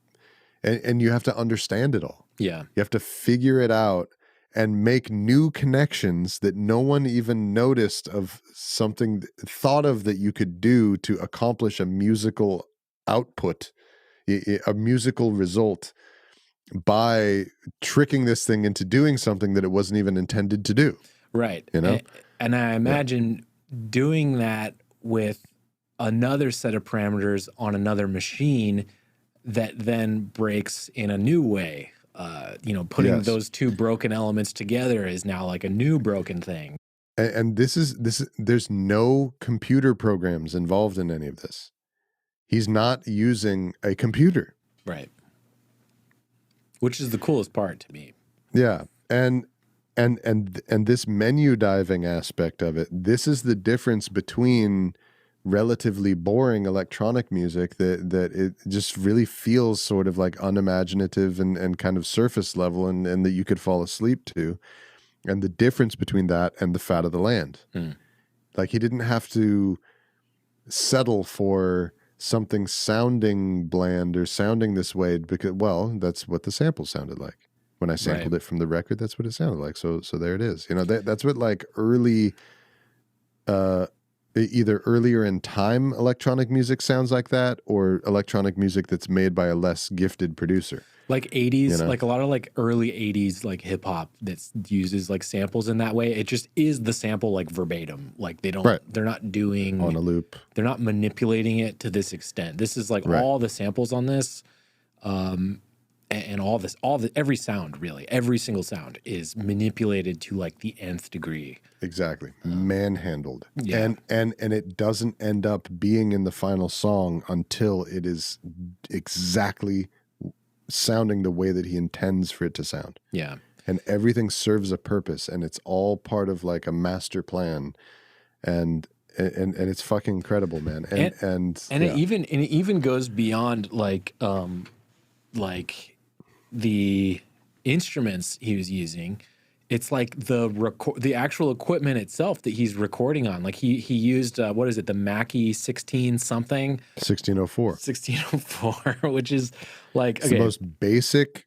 [SPEAKER 1] and you have to understand it all.
[SPEAKER 2] Yeah.
[SPEAKER 1] You have to figure it out and make new connections that no one even noticed of something thought of that you could do to accomplish a musical output, a musical result by tricking this thing into doing something that it wasn't even intended to do.
[SPEAKER 2] Right.
[SPEAKER 1] You know?
[SPEAKER 2] And I imagine doing that with another set of parameters on another machine that then breaks in a new way. Putting those two broken elements together is now like a new broken thing.
[SPEAKER 1] And this is there's no computer programs involved in any of this. He's not using a computer.
[SPEAKER 2] Right. Which is the coolest part to me.
[SPEAKER 1] Yeah. And this menu diving aspect of it, this is the difference between relatively boring electronic music that it just really feels sort of like unimaginative and kind of surface level and that you could fall asleep to. And the difference between that and the fat of the land. Like he didn't have to settle for something sounding bland or sounding this way because, well, that's what the sample sounded like. When I sampled it from the record, that's what it sounded like. So there it is. You know, that's what like early, either earlier in time electronic music sounds like that, or electronic music that's made by a less gifted producer.
[SPEAKER 2] Like 80s, like a lot of like early 80s like hip hop that uses like samples in that way. It just is the sample like verbatim. Like they don't, they're not doing
[SPEAKER 1] on a loop.
[SPEAKER 2] They're not manipulating it to this extent. This is like all the samples on this. and every sound, really, every single sound is manipulated to like the nth degree.
[SPEAKER 1] Exactly. Manhandled.
[SPEAKER 2] Yeah.
[SPEAKER 1] And it doesn't end up being in the final song until it is exactly sounding the way that he intends for it to sound.
[SPEAKER 2] Yeah.
[SPEAKER 1] And everything serves a purpose, and it's all part of like a master plan. And it's fucking incredible, man. And
[SPEAKER 2] it even goes beyond like the instruments he was using. It's like the actual equipment itself that he's recording on. Like he used what is it, the Mackie 1604, which is like
[SPEAKER 1] it's the most basic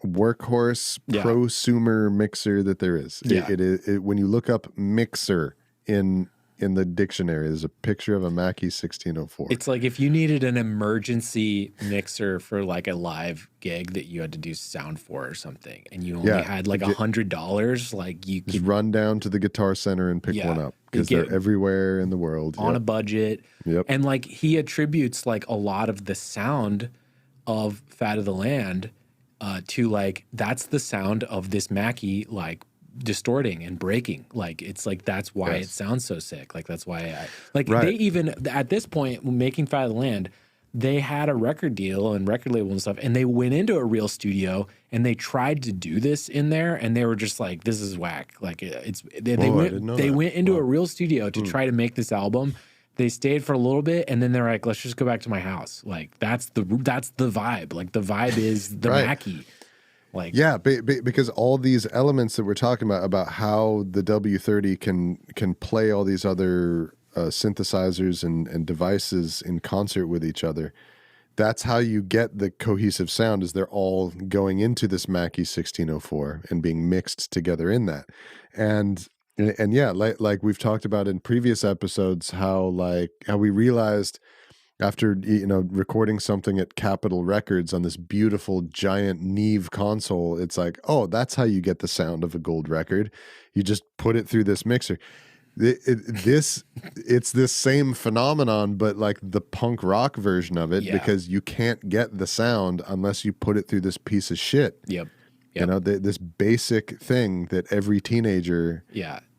[SPEAKER 1] workhorse prosumer mixer that there is.
[SPEAKER 2] Yeah.
[SPEAKER 1] It when you look up mixer in the dictionary, there's a picture of a Mackie 1604.
[SPEAKER 2] It's like if you needed an emergency mixer for like a live gig that you had to do sound for or something, and you only had like $100, like you could
[SPEAKER 1] run down to the Guitar Center and pick one up, because they're everywhere in the world
[SPEAKER 2] on a budget.
[SPEAKER 1] Yep.
[SPEAKER 2] And like he attributes like a lot of the sound of Fat of the Land to like, that's the sound of this Mackie like distorting and breaking. Like it's like that's why it sounds so sick. Like that's why they even at this point making Fat of the Land, they had a record deal and record label and stuff, and they went into a real studio and they tried to do this in there, and they were just like, this is whack. Like they went into a real studio to try to make this album. They stayed for a little bit, and then they're like, let's just go back to my house. Like that's the vibe. Like the vibe is the Mackie. Like,
[SPEAKER 1] yeah, because all these elements that we're talking about how the W30 can play all these other synthesizers and devices in concert with each other, that's how you get the cohesive sound, is they're all going into this Mackie 1604 and being mixed together in that. And yeah, like we've talked about in previous episodes, how we realized after recording something at Capitol Records on this beautiful giant Neve console, it's like, oh, that's how you get the sound of a gold record. You just put it through this mixer. It's this same phenomenon, but like the punk rock version of it, because you can't get the sound unless you put it through this piece of shit.
[SPEAKER 2] Yep.
[SPEAKER 1] This basic thing that every teenager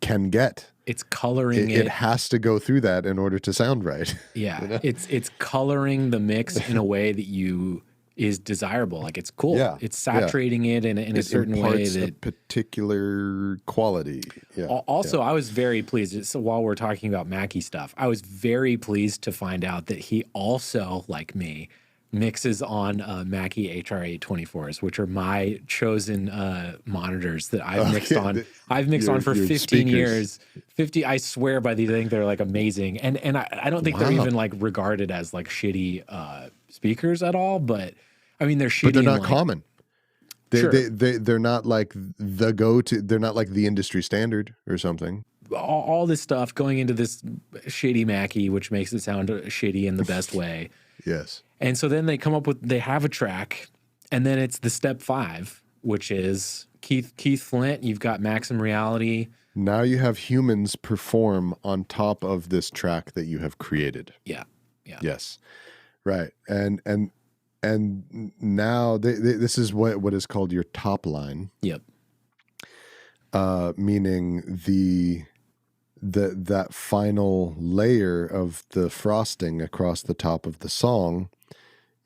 [SPEAKER 1] can get.
[SPEAKER 2] It's coloring it.
[SPEAKER 1] It has to go through that in order to sound right.
[SPEAKER 2] Yeah. It's coloring the mix in a way that is desirable. Like it's cool. Yeah. It's saturating it in a certain way that
[SPEAKER 1] a particular quality. Yeah.
[SPEAKER 2] Also, I was very pleased. So while we're talking about Mackie stuff, I was very pleased to find out that he also, like me, mixes on Mackie HR824s, which are my chosen monitors that I've mixed on. I've mixed on for 15
[SPEAKER 1] speakers.
[SPEAKER 2] Years. 50. I swear by these things, they're like amazing, and I don't think they're even like regarded as like shitty speakers at all. But I mean, they're shitty.
[SPEAKER 1] But they're not
[SPEAKER 2] like,
[SPEAKER 1] common. They're not like the go-to. They're not like the industry standard or something.
[SPEAKER 2] All this stuff going into this shitty Mackie, which makes it sound shitty in the best way.
[SPEAKER 1] Yes.
[SPEAKER 2] And so then they have a track, and then it's the step 5, which is Keith Flint. You've got Maxim Reality.
[SPEAKER 1] Now you have humans perform on top of this track that you have created.
[SPEAKER 2] Yeah.
[SPEAKER 1] Yes. Right. And now this is what is called your top line.
[SPEAKER 2] Yep.
[SPEAKER 1] Meaning that final layer of the frosting across the top of the song.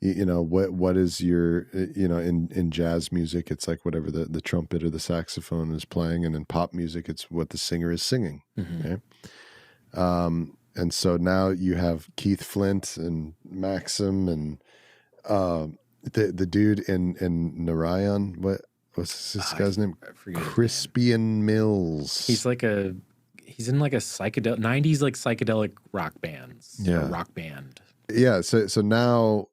[SPEAKER 1] What is your in jazz music, it's like whatever the trumpet or the saxophone is playing, and in pop music it's what the singer is singing. Okay? And so now you have Keith Flint and Maxim and the dude in Narayan, what's this guy's name? Crispian Mills.
[SPEAKER 2] He's in like a psychedelic 90s like psychedelic rock bands.
[SPEAKER 1] Yeah.
[SPEAKER 2] Rock band.
[SPEAKER 1] Yeah, so now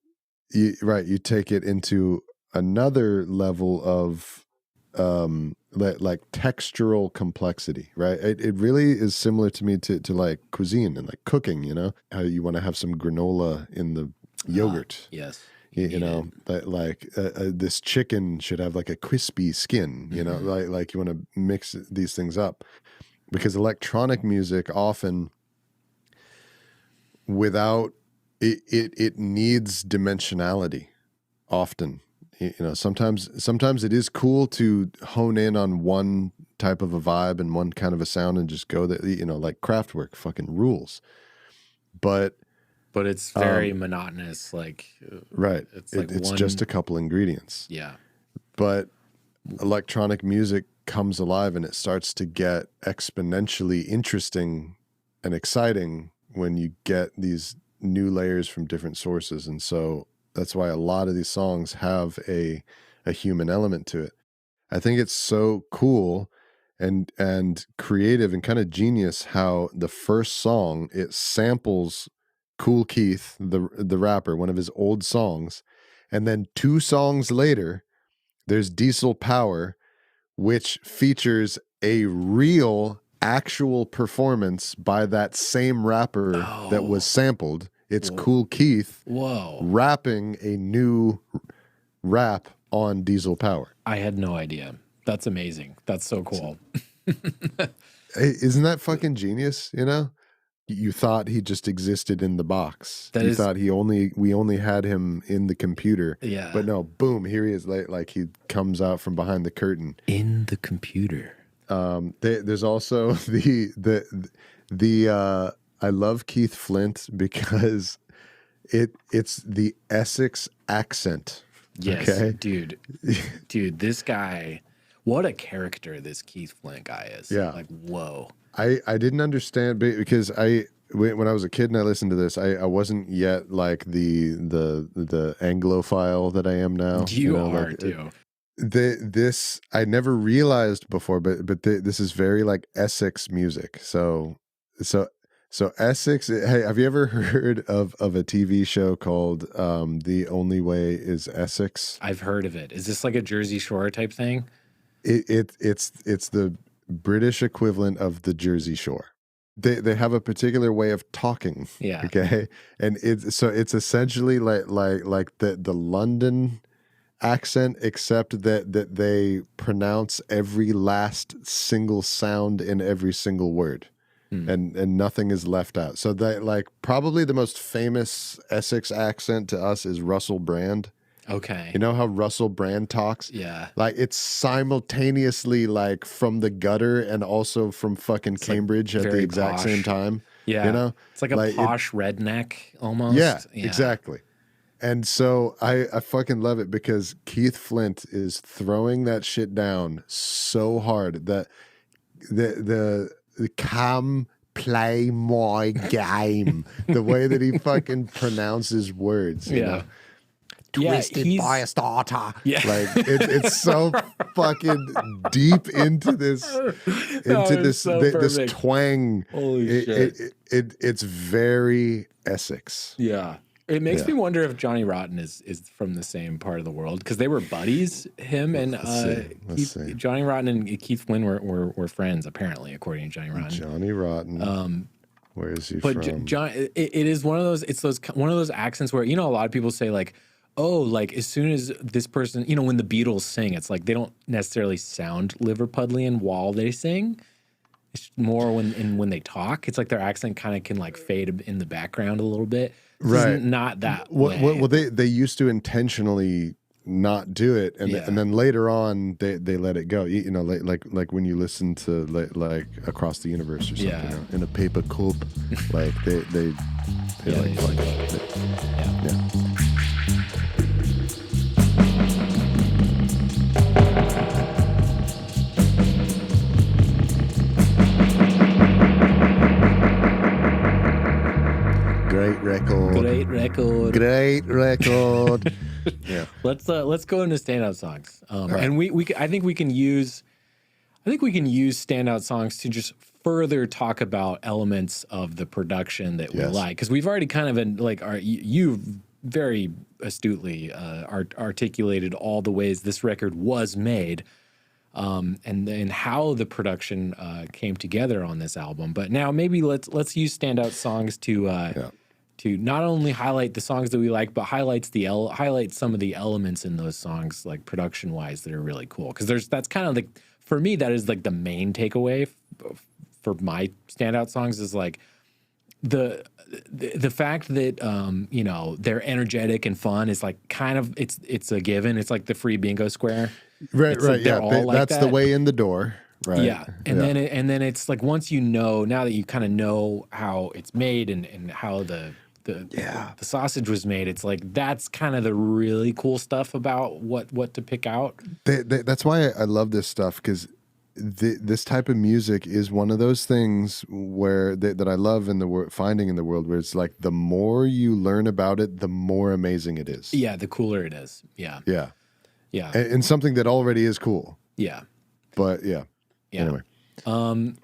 [SPEAKER 1] you take it into another level of like textural complexity, right? It really is similar to me to like cuisine and like cooking, how you want to have some granola in the yogurt.
[SPEAKER 2] Yes.
[SPEAKER 1] This chicken should have like a crispy skin, like you want to mix these things up, because electronic music often without it needs dimensionality often, sometimes it is cool to hone in on one type of a vibe and one kind of a sound and just go there. Like Kraftwerk fucking rules. But
[SPEAKER 2] it's very monotonous. Like,
[SPEAKER 1] right, it's just a couple ingredients.
[SPEAKER 2] Yeah.
[SPEAKER 1] But electronic music comes alive and it starts to get exponentially interesting and exciting when you get these new layers from different sources. And so that's why a lot of these songs have a human element to it. I think it's so cool and creative and kind of genius how the first song, it samples Kool Keith, the rapper, one of his old songs, and then 2 songs later there's Diesel Power, which features a real actual performance by that same rapper that was sampled. It's Kool Keith rapping a new rap on Diesel Power.
[SPEAKER 2] I had no idea. That's amazing. That's so cool.
[SPEAKER 1] Isn't that fucking genius? You thought he just existed in the box. You thought we only had him in the computer.
[SPEAKER 2] Yeah.
[SPEAKER 1] But no, boom, here he is. Like he comes out from behind the curtain.
[SPEAKER 2] In the computer.
[SPEAKER 1] There's also the I love Keith Flint because it's the Essex accent.
[SPEAKER 2] Yes,
[SPEAKER 1] okay?
[SPEAKER 2] dude, this guy, what a character this Keith Flint guy is.
[SPEAKER 1] Yeah.
[SPEAKER 2] Like, whoa.
[SPEAKER 1] I didn't understand because when I was a kid and I listened to this, I wasn't yet like the Anglophile that I am now.
[SPEAKER 2] You are too.
[SPEAKER 1] This I never realized before, but this is very like Essex music. So Essex. Hey, have you ever heard of a TV show called The Only Way Is Essex?
[SPEAKER 2] I've heard of it. Is this like a Jersey Shore type thing?
[SPEAKER 1] It's the British equivalent of the Jersey Shore. They have a particular way of talking.
[SPEAKER 2] Yeah.
[SPEAKER 1] Okay. And it's essentially like the London accent, except that they pronounce every last single sound in every single word. And nothing is left out. So that like probably the most famous Essex accent to us is Russell Brand.
[SPEAKER 2] Okay.
[SPEAKER 1] You know how Russell Brand talks?
[SPEAKER 2] Yeah.
[SPEAKER 1] Like it's simultaneously like from the gutter and also from fucking Cambridge at the exact same time.
[SPEAKER 2] Yeah. It's like a posh redneck almost.
[SPEAKER 1] Yeah, exactly. And so I fucking love it because Keith Flint is throwing that shit down so hard that the come play my game, the way that he fucking pronounces words, you know? Twisted by a starter.
[SPEAKER 2] Yeah.
[SPEAKER 1] Like it's so fucking deep into this this twang.
[SPEAKER 2] Holy shit.
[SPEAKER 1] It's very Essex.
[SPEAKER 2] Yeah. It makes me wonder if Johnny Rotten is from the same part of the world because they were buddies. Him and
[SPEAKER 1] Let's see.
[SPEAKER 2] Johnny Rotten and Keith Flint were friends, apparently, according to Johnny Rotten.
[SPEAKER 1] Johnny Rotten. Where is he from?
[SPEAKER 2] John, it is one of those. It's one of those accents where a lot of people say like, oh, like as soon as this person, when the Beatles sing, it's like they don't necessarily sound Liverpudlian while they sing. It's more when they talk. It's like their accent kind of can like fade in the background a little bit.
[SPEAKER 1] Right.
[SPEAKER 2] Not that way.
[SPEAKER 1] Well, they used to intentionally not do it, and then later on they let it go. Like when you listen to like Across the Universe or something, in a paper cup, like they fuck it. Yeah. Great record. Yeah.
[SPEAKER 2] Let's go into standout songs. And I think we can use standout songs to just further talk about elements of the production that we like, because we've already kind of you very astutely articulated all the ways this record was made. And then how the production came together on this album. But now maybe let's use standout songs to not only highlight the songs that we like, but highlight some of the elements in those songs, like production wise, that are really cool. Because that's kind of like, for me, that is like the main takeaway for my standout songs is like the fact that you know, they're energetic and fun is like kind of it's a given. It's like the free bingo square.
[SPEAKER 1] Right,
[SPEAKER 2] It's
[SPEAKER 1] right,
[SPEAKER 2] like they're all like
[SPEAKER 1] that's the
[SPEAKER 2] that.
[SPEAKER 1] way in the door, right?
[SPEAKER 2] Yeah, and then it's like once you know, now that you kind of know how it's made and how the sausage was made, it's like that's kind of the really cool stuff about what to pick out.
[SPEAKER 1] That's why I love this stuff, because this type of music is one of those things where that I love in the finding in the world, where it's like the more you learn about it, the more amazing it is.
[SPEAKER 2] Yeah, the cooler it is. Yeah,
[SPEAKER 1] Yeah,
[SPEAKER 2] yeah,
[SPEAKER 1] and something that already is cool.
[SPEAKER 2] yeah,
[SPEAKER 1] But yeah.
[SPEAKER 2] yeah.
[SPEAKER 1] Anyway,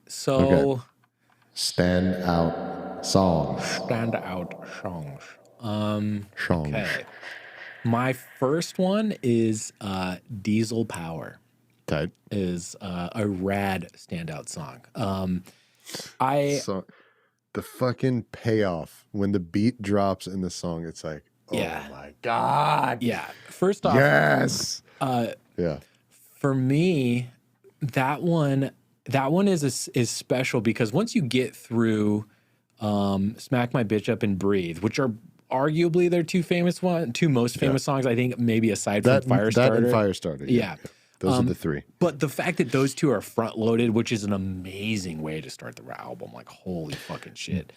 [SPEAKER 2] So
[SPEAKER 1] okay. Standout songs.
[SPEAKER 2] standout songs.
[SPEAKER 1] Songs.
[SPEAKER 2] Okay, my first one is Diesel Power.
[SPEAKER 1] Tight.
[SPEAKER 2] Is a rad standout song.
[SPEAKER 1] So the fucking payoff when the beat drops in the song, it's like, oh
[SPEAKER 2] Yeah.
[SPEAKER 1] my God.
[SPEAKER 2] Yeah. First off,
[SPEAKER 1] Yes. Yeah.
[SPEAKER 2] for me, that one is special because once you get through Smack My Bitch Up and Breathe, which are arguably their two most famous songs, I think, maybe aside from Firestarter.
[SPEAKER 1] That and Firestarter.
[SPEAKER 2] Yeah.
[SPEAKER 1] Those are the three.
[SPEAKER 2] But the fact that those two are front loaded, which is an amazing way to start the album, like holy fucking shit.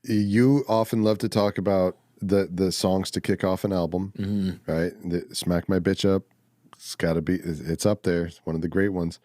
[SPEAKER 1] You often love to talk about the songs to kick off an album, right? Smack My Bitch Up, it's up there. It's one of the great ones.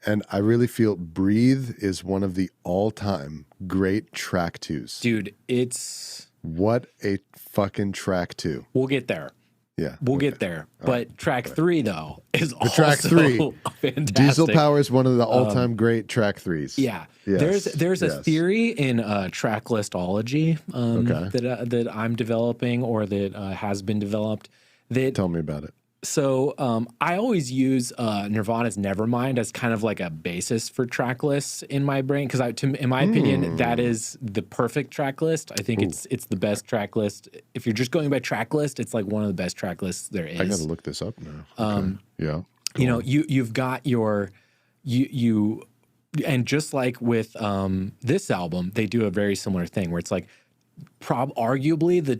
[SPEAKER 1] And I really feel Breathe is one of the all-time great track twos.
[SPEAKER 2] Dude, it's...
[SPEAKER 1] What a fucking track two.
[SPEAKER 2] We'll get there.
[SPEAKER 1] Yeah.
[SPEAKER 2] We'll get there. But track 3, though, is also
[SPEAKER 1] track 3.
[SPEAKER 2] fantastic.
[SPEAKER 1] Diesel Power is one of the all-time great track threes.
[SPEAKER 2] Yeah.
[SPEAKER 1] Yes.
[SPEAKER 2] There's a theory in track listology that I'm developing, or that has been developed.
[SPEAKER 1] Tell me about it.
[SPEAKER 2] So I always use Nirvana's Nevermind as kind of like a basis for track lists in my brain, because in my opinion, that is the perfect track list. I think it's the best track list. If you're just going by track list, it's like one of the best track lists there is.
[SPEAKER 1] I got to look this up now. Okay. Yeah.
[SPEAKER 2] You know, you've got your and just like with this album, they do a very similar thing where it's like arguably the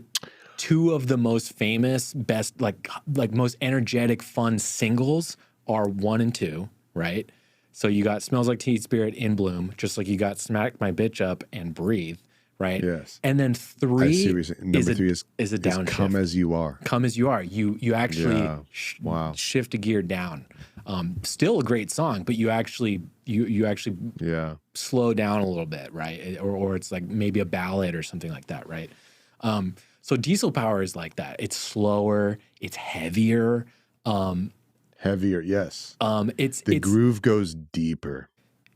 [SPEAKER 2] two of the most famous, best, like most energetic, fun singles are 1 and 2, right? So you got Smells Like Teen Spirit, In Bloom, just like you got Smack My Bitch Up and Breathe, right?
[SPEAKER 1] Yes.
[SPEAKER 2] And then 3
[SPEAKER 1] I see what you're saying. Number 3 is
[SPEAKER 2] a downshift.
[SPEAKER 1] Come As You Are.
[SPEAKER 2] Come As You Are. You actually shift a gear down. Still a great song, but you actually slow down a little bit, right? Or it's like maybe a ballad or something like that, right? So Diesel Power is like that. It's slower. It's heavier.
[SPEAKER 1] Heavier, yes.
[SPEAKER 2] It's
[SPEAKER 1] groove goes deeper.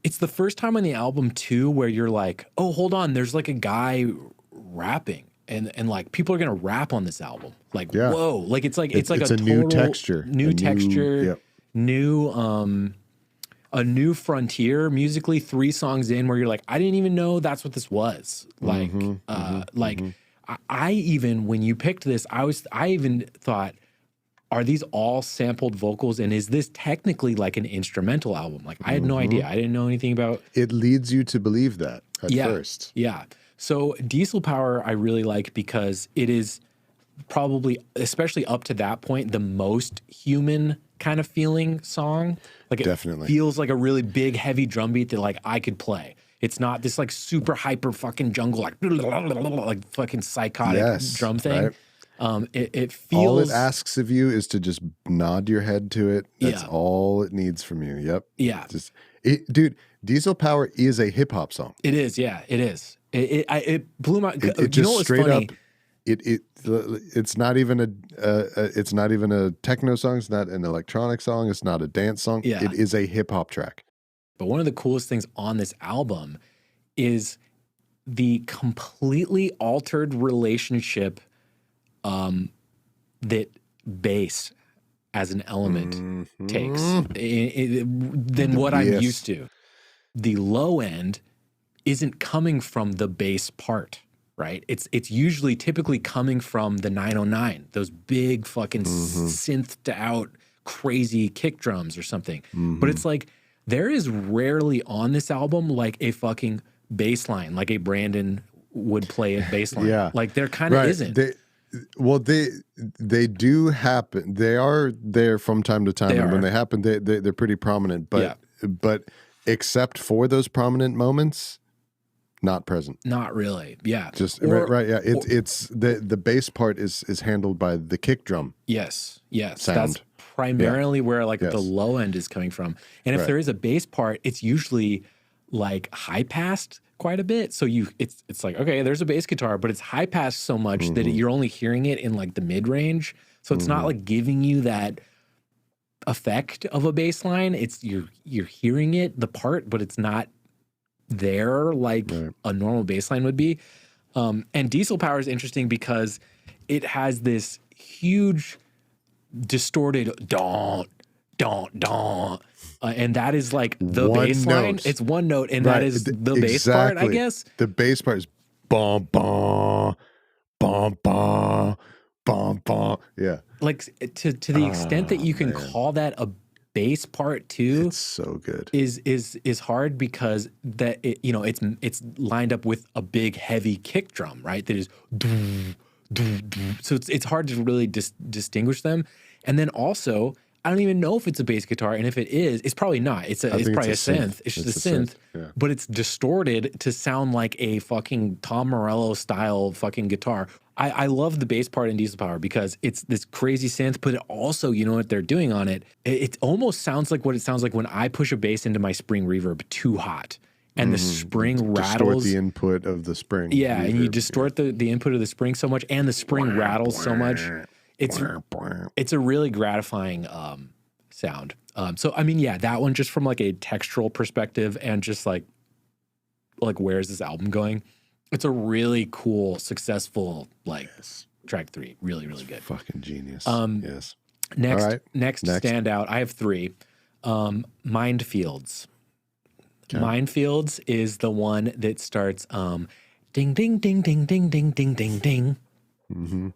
[SPEAKER 2] It's the first time on the album too where you're like, oh, hold on, there's like a guy rapping, and like people are gonna rap on this album. Like, whoa, like it's like a
[SPEAKER 1] new texture,
[SPEAKER 2] a new frontier musically. 3 songs in where you're like, I didn't even know that's what this was. Like, I even, when you picked this, I even thought, are these all sampled vocals? And is this technically like an instrumental album? Like, I had no idea. I didn't know anything about.
[SPEAKER 1] It leads you to believe that at first.
[SPEAKER 2] Yeah. So Diesel Power I really like because it is probably, especially up to that point, the most human kind of feeling song. Like, it feels like a really big, heavy drum beat that like I could play. It's not this like super hyper fucking jungle, like fucking psychotic drum thing. Right. It feels.
[SPEAKER 1] All it asks of you is to just nod your head to it. That's all it needs from you. Yep.
[SPEAKER 2] Yeah.
[SPEAKER 1] Dude, Diesel Power is a hip hop song.
[SPEAKER 2] It is. Yeah, it is. It blew my.
[SPEAKER 1] It just straight funny? Up. It's not even a techno song. It's not an electronic song. It's not a dance song.
[SPEAKER 2] Yeah.
[SPEAKER 1] It is a hip hop track.
[SPEAKER 2] But one of the coolest things on this album is the completely altered relationship that bass as an element takes than what I'm used to. The low end isn't coming from the bass part, right? It's usually typically coming from the 909, those big fucking synthed out crazy kick drums or something. But it's like, there is rarely on this album like a fucking bass line like a Brandon would play a bass line.
[SPEAKER 1] Yeah.
[SPEAKER 2] Like there kind of isn't.
[SPEAKER 1] They do happen. They are there from time to time, and when they happen, they're pretty prominent. But except for those prominent moments, not present.
[SPEAKER 2] Not really. Yeah.
[SPEAKER 1] Just right. Yeah. It's the bass part is handled by the kick drum.
[SPEAKER 2] Yes. Sound. That's primarily where like the low end is coming from. And if there is a bass part, it's usually like high passed quite a bit. So it's like, okay, there's a bass guitar, but it's high passed so much that you're only hearing it in like the mid range. So it's not like giving you that effect of a bass line. It's you're hearing it, the part, but it's not there like a normal bass line would be. And Diesel Power is interesting because it has this huge distorted don't, and that is like the bass line. It's one note, and that is the bass part, I guess.
[SPEAKER 1] The bass part is bom, bom, bom, bom, bom, bom. Yeah.
[SPEAKER 2] Like to the extent that you can call that a bass part too.
[SPEAKER 1] It's so good.
[SPEAKER 2] Is hard because that it's lined up with a big heavy kick drum, right? That is so it's hard to really distinguish them. And then also, I don't even know if it's a bass guitar, and if it is, it's probably not. It's probably a synth. It's just a synth, but it's distorted to sound like a fucking Tom Morello style fucking guitar. I love the bass part in Diesel Power because it's this crazy synth, but it also, you know what they're doing on it? It almost sounds like what it sounds like when I push a bass into my spring reverb too hot. And the spring rattles.
[SPEAKER 1] Distort the input of the spring.
[SPEAKER 2] Yeah, reverb. And you distort the input of the spring so much, and the spring rattles so much. It's a really gratifying sound. So I mean, that one just from like a textural perspective and just like where is this album going? It's a really cool, successful track 3. Really, really good.
[SPEAKER 1] Fucking genius. Yes.
[SPEAKER 2] Next Standout. I have 3. Minefields. Okay. Minefields is the one that starts ding ding ding ding ding ding ding ding ding. Mm-hmm.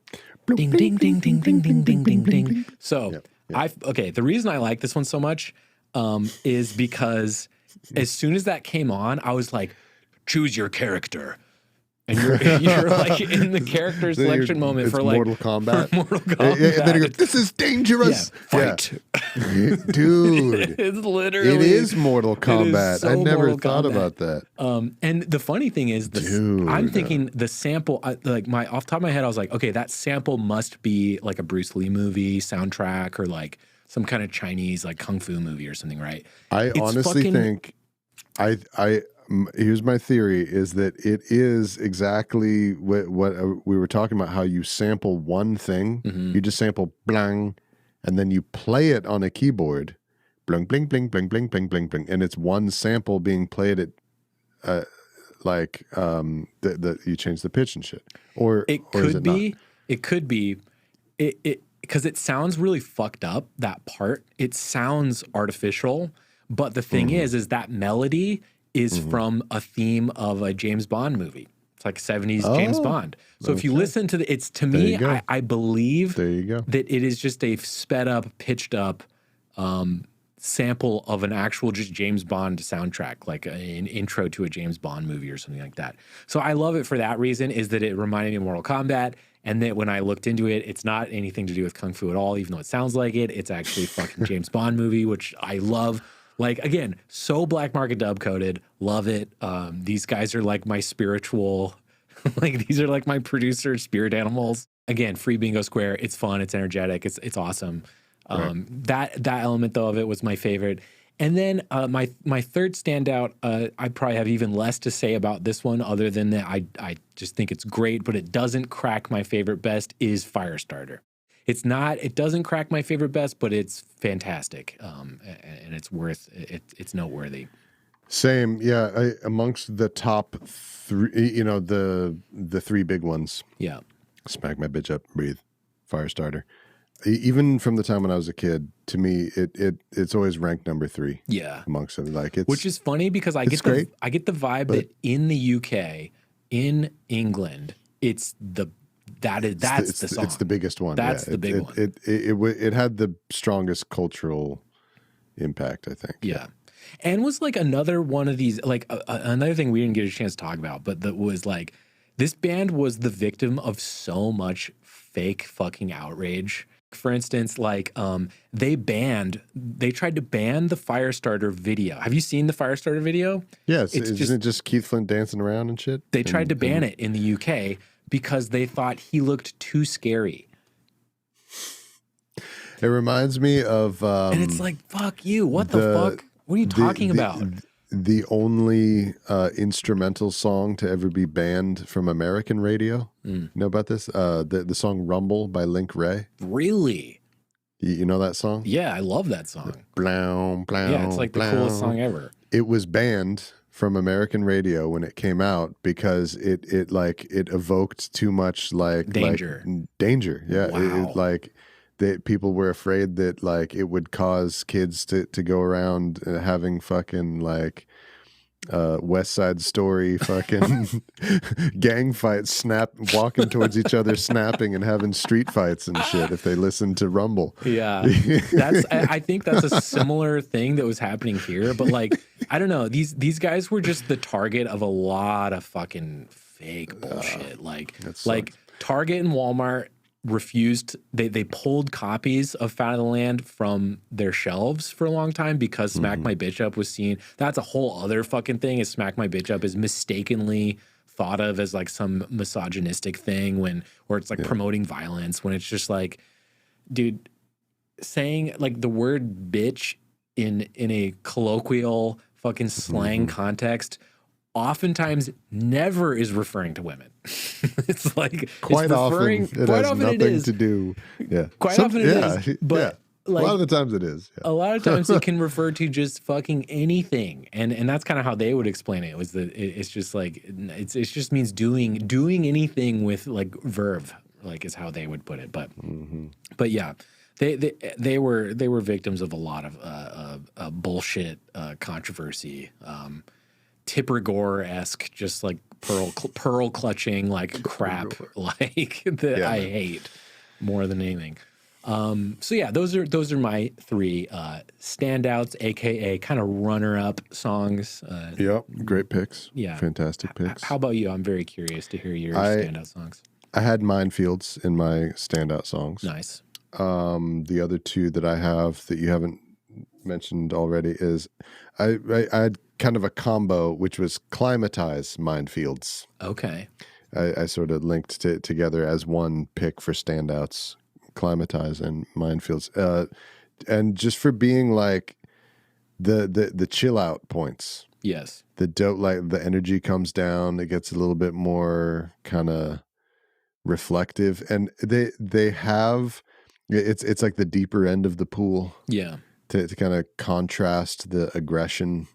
[SPEAKER 2] Ding ding ding ding ding ding ding ding ding. So the reason I like this one so much is because as soon as that came on, I was like, choose your character. And you're like in the character selection moment for like
[SPEAKER 1] Mortal Kombat.
[SPEAKER 2] Mortal Kombat.
[SPEAKER 1] And then he goes, "This is dangerous."
[SPEAKER 2] Fight.
[SPEAKER 1] Yeah. Dude.
[SPEAKER 2] It's literally.
[SPEAKER 1] It is Mortal Kombat.
[SPEAKER 2] So
[SPEAKER 1] I never
[SPEAKER 2] Mortal
[SPEAKER 1] thought
[SPEAKER 2] Kombat.
[SPEAKER 1] About that.
[SPEAKER 2] And the funny thing is, I'm thinking the sample, off the top of my head, I was like, okay, that sample must be like a Bruce Lee movie soundtrack or like some kind of Chinese like kung fu movie or something, right?
[SPEAKER 1] I honestly think here's my theory is that it is exactly what we were talking about, how you sample one thing, you just sample blang, and then you play it on a keyboard, bling, bling, bling, bling, bling, bling, bling, bling, and it's one sample being played at you change the pitch and shit. Or could be because it sounds really fucked up, that part. It sounds artificial, but the thing is that melody is from a theme of a James Bond movie. It's like 70s James Bond. So if you listen to I believe that it is just a sped up, pitched up sample of an actual just James Bond soundtrack, like an intro to a James Bond movie or something like that. So I love it for that reason, is that it reminded me of Mortal Kombat. And that when I looked into it, it's not anything to do with Kung Fu at all, even though it sounds like it. It's actually a fucking James Bond movie, which I love. Like, again, so black market dub coded. Love it. These guys are like my spiritual, these are like my producer spirit animals. Again, free bingo square. It's fun. It's energetic. It's awesome. That element though of it was my favorite. And then my third standout, I probably have even less to say about this one other than that I just think it's great, but it doesn't crack my favorite best, is Firestarter. It doesn't crack my favorite best, but it's fantastic. And it's noteworthy. Same. Yeah. Amongst the top 3, the 3 big ones.
[SPEAKER 2] Yeah.
[SPEAKER 1] Smack My Bitch Up, Breathe, Firestarter. Even from the time when I was a kid, to me, it's always ranked number 3.
[SPEAKER 2] Yeah.
[SPEAKER 1] Amongst them.
[SPEAKER 2] Which is funny because I get the vibe that in the UK, in England, that's the song.
[SPEAKER 1] It's the biggest one.
[SPEAKER 2] That's the big one.
[SPEAKER 1] It had the strongest cultural impact, I think.
[SPEAKER 2] Yeah. And was like another one of these, like another thing we didn't get a chance to talk about, but that was like, this band was the victim of so much fake fucking outrage. For instance, like they tried to ban the Firestarter video. Have you seen the Firestarter video?
[SPEAKER 1] Yes, isn't it just Keith Flint dancing around and shit?
[SPEAKER 2] They tried to ban it in the UK because they thought he looked too scary.
[SPEAKER 1] It reminds me of...
[SPEAKER 2] and it's like, fuck you. What the fuck? What are you talking about?
[SPEAKER 1] The only instrumental song to ever be banned from American radio. You know about this? The song Rumble by Link Ray.
[SPEAKER 2] Really?
[SPEAKER 1] You know that song?
[SPEAKER 2] Yeah, I love that song.
[SPEAKER 1] Blow, blow,
[SPEAKER 2] Yeah, it's like the coolest song ever.
[SPEAKER 1] It was banned from American radio when it came out because it evoked too much
[SPEAKER 2] danger.
[SPEAKER 1] Danger. Yeah.
[SPEAKER 2] Wow.
[SPEAKER 1] People were afraid that like it would cause kids to go around having fucking like West Side Story fucking gang fights, walking towards each other, snapping and having street fights and shit if they listened to Rumble.
[SPEAKER 2] Yeah, I think that's a similar thing that was happening here. But like, I don't know, these guys were just the target of a lot of fucking fake bullshit. Like Target and Walmart refused, they pulled copies of Fat of the Land from their shelves for a long time because Smack My Bitch Up was seen. That's a whole other fucking thing, is Smack My Bitch Up is mistakenly thought of as like some misogynistic thing or it's like promoting violence, when it's just like, dude, saying like the word bitch in a colloquial fucking slang context oftentimes never is referring to women. It's like
[SPEAKER 1] quite often it has nothing to do. Yeah,
[SPEAKER 2] quite often it is. But like,
[SPEAKER 1] a lot of the times it is. Yeah.
[SPEAKER 2] A lot of times it can refer to just fucking anything, and that's kind of how they would explain it. Was that it's just like it just means doing anything with like verve, like is how they would put it. But yeah. They were victims of a lot of bullshit controversy. Tipper Gore-esque, just like pearl clutching like crap, like that I hate more than anything. So yeah, those are my three standouts, aka kind of runner-up songs.
[SPEAKER 1] Yep, great picks.
[SPEAKER 2] Yeah,
[SPEAKER 1] fantastic picks.
[SPEAKER 2] How about you? I'm very curious to hear your standout songs.
[SPEAKER 1] I had Minefields in my standout songs.
[SPEAKER 2] Nice.
[SPEAKER 1] The other two that I have that you haven't mentioned already is I had kind of a combo, which was Climatize, Minefields.
[SPEAKER 2] Okay.
[SPEAKER 1] I sort of linked together as one pick for standouts, Climatize and Minefields. And just for being like the chill out points.
[SPEAKER 2] Yes.
[SPEAKER 1] The dope, like the energy comes down, it gets a little bit more kind of reflective, and they have it's like the deeper end of the pool.
[SPEAKER 2] Yeah.
[SPEAKER 1] To kind of contrast the aggression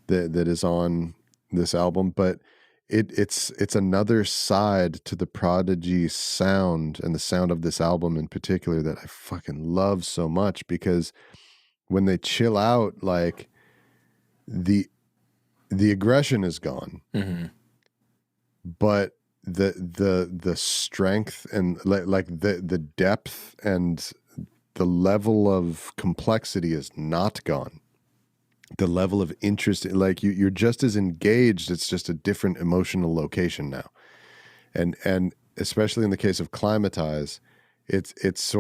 [SPEAKER 1] that is on this album, but it's another side to the Prodigy sound, and the sound of this album in particular, that I fucking love so much, because when they chill out, like the aggression is gone, but the strength and like the depth and the level of complexity is not gone. The level of interest, like you're just as engaged. It's just a different emotional location now. And especially in the case of Climatize, it's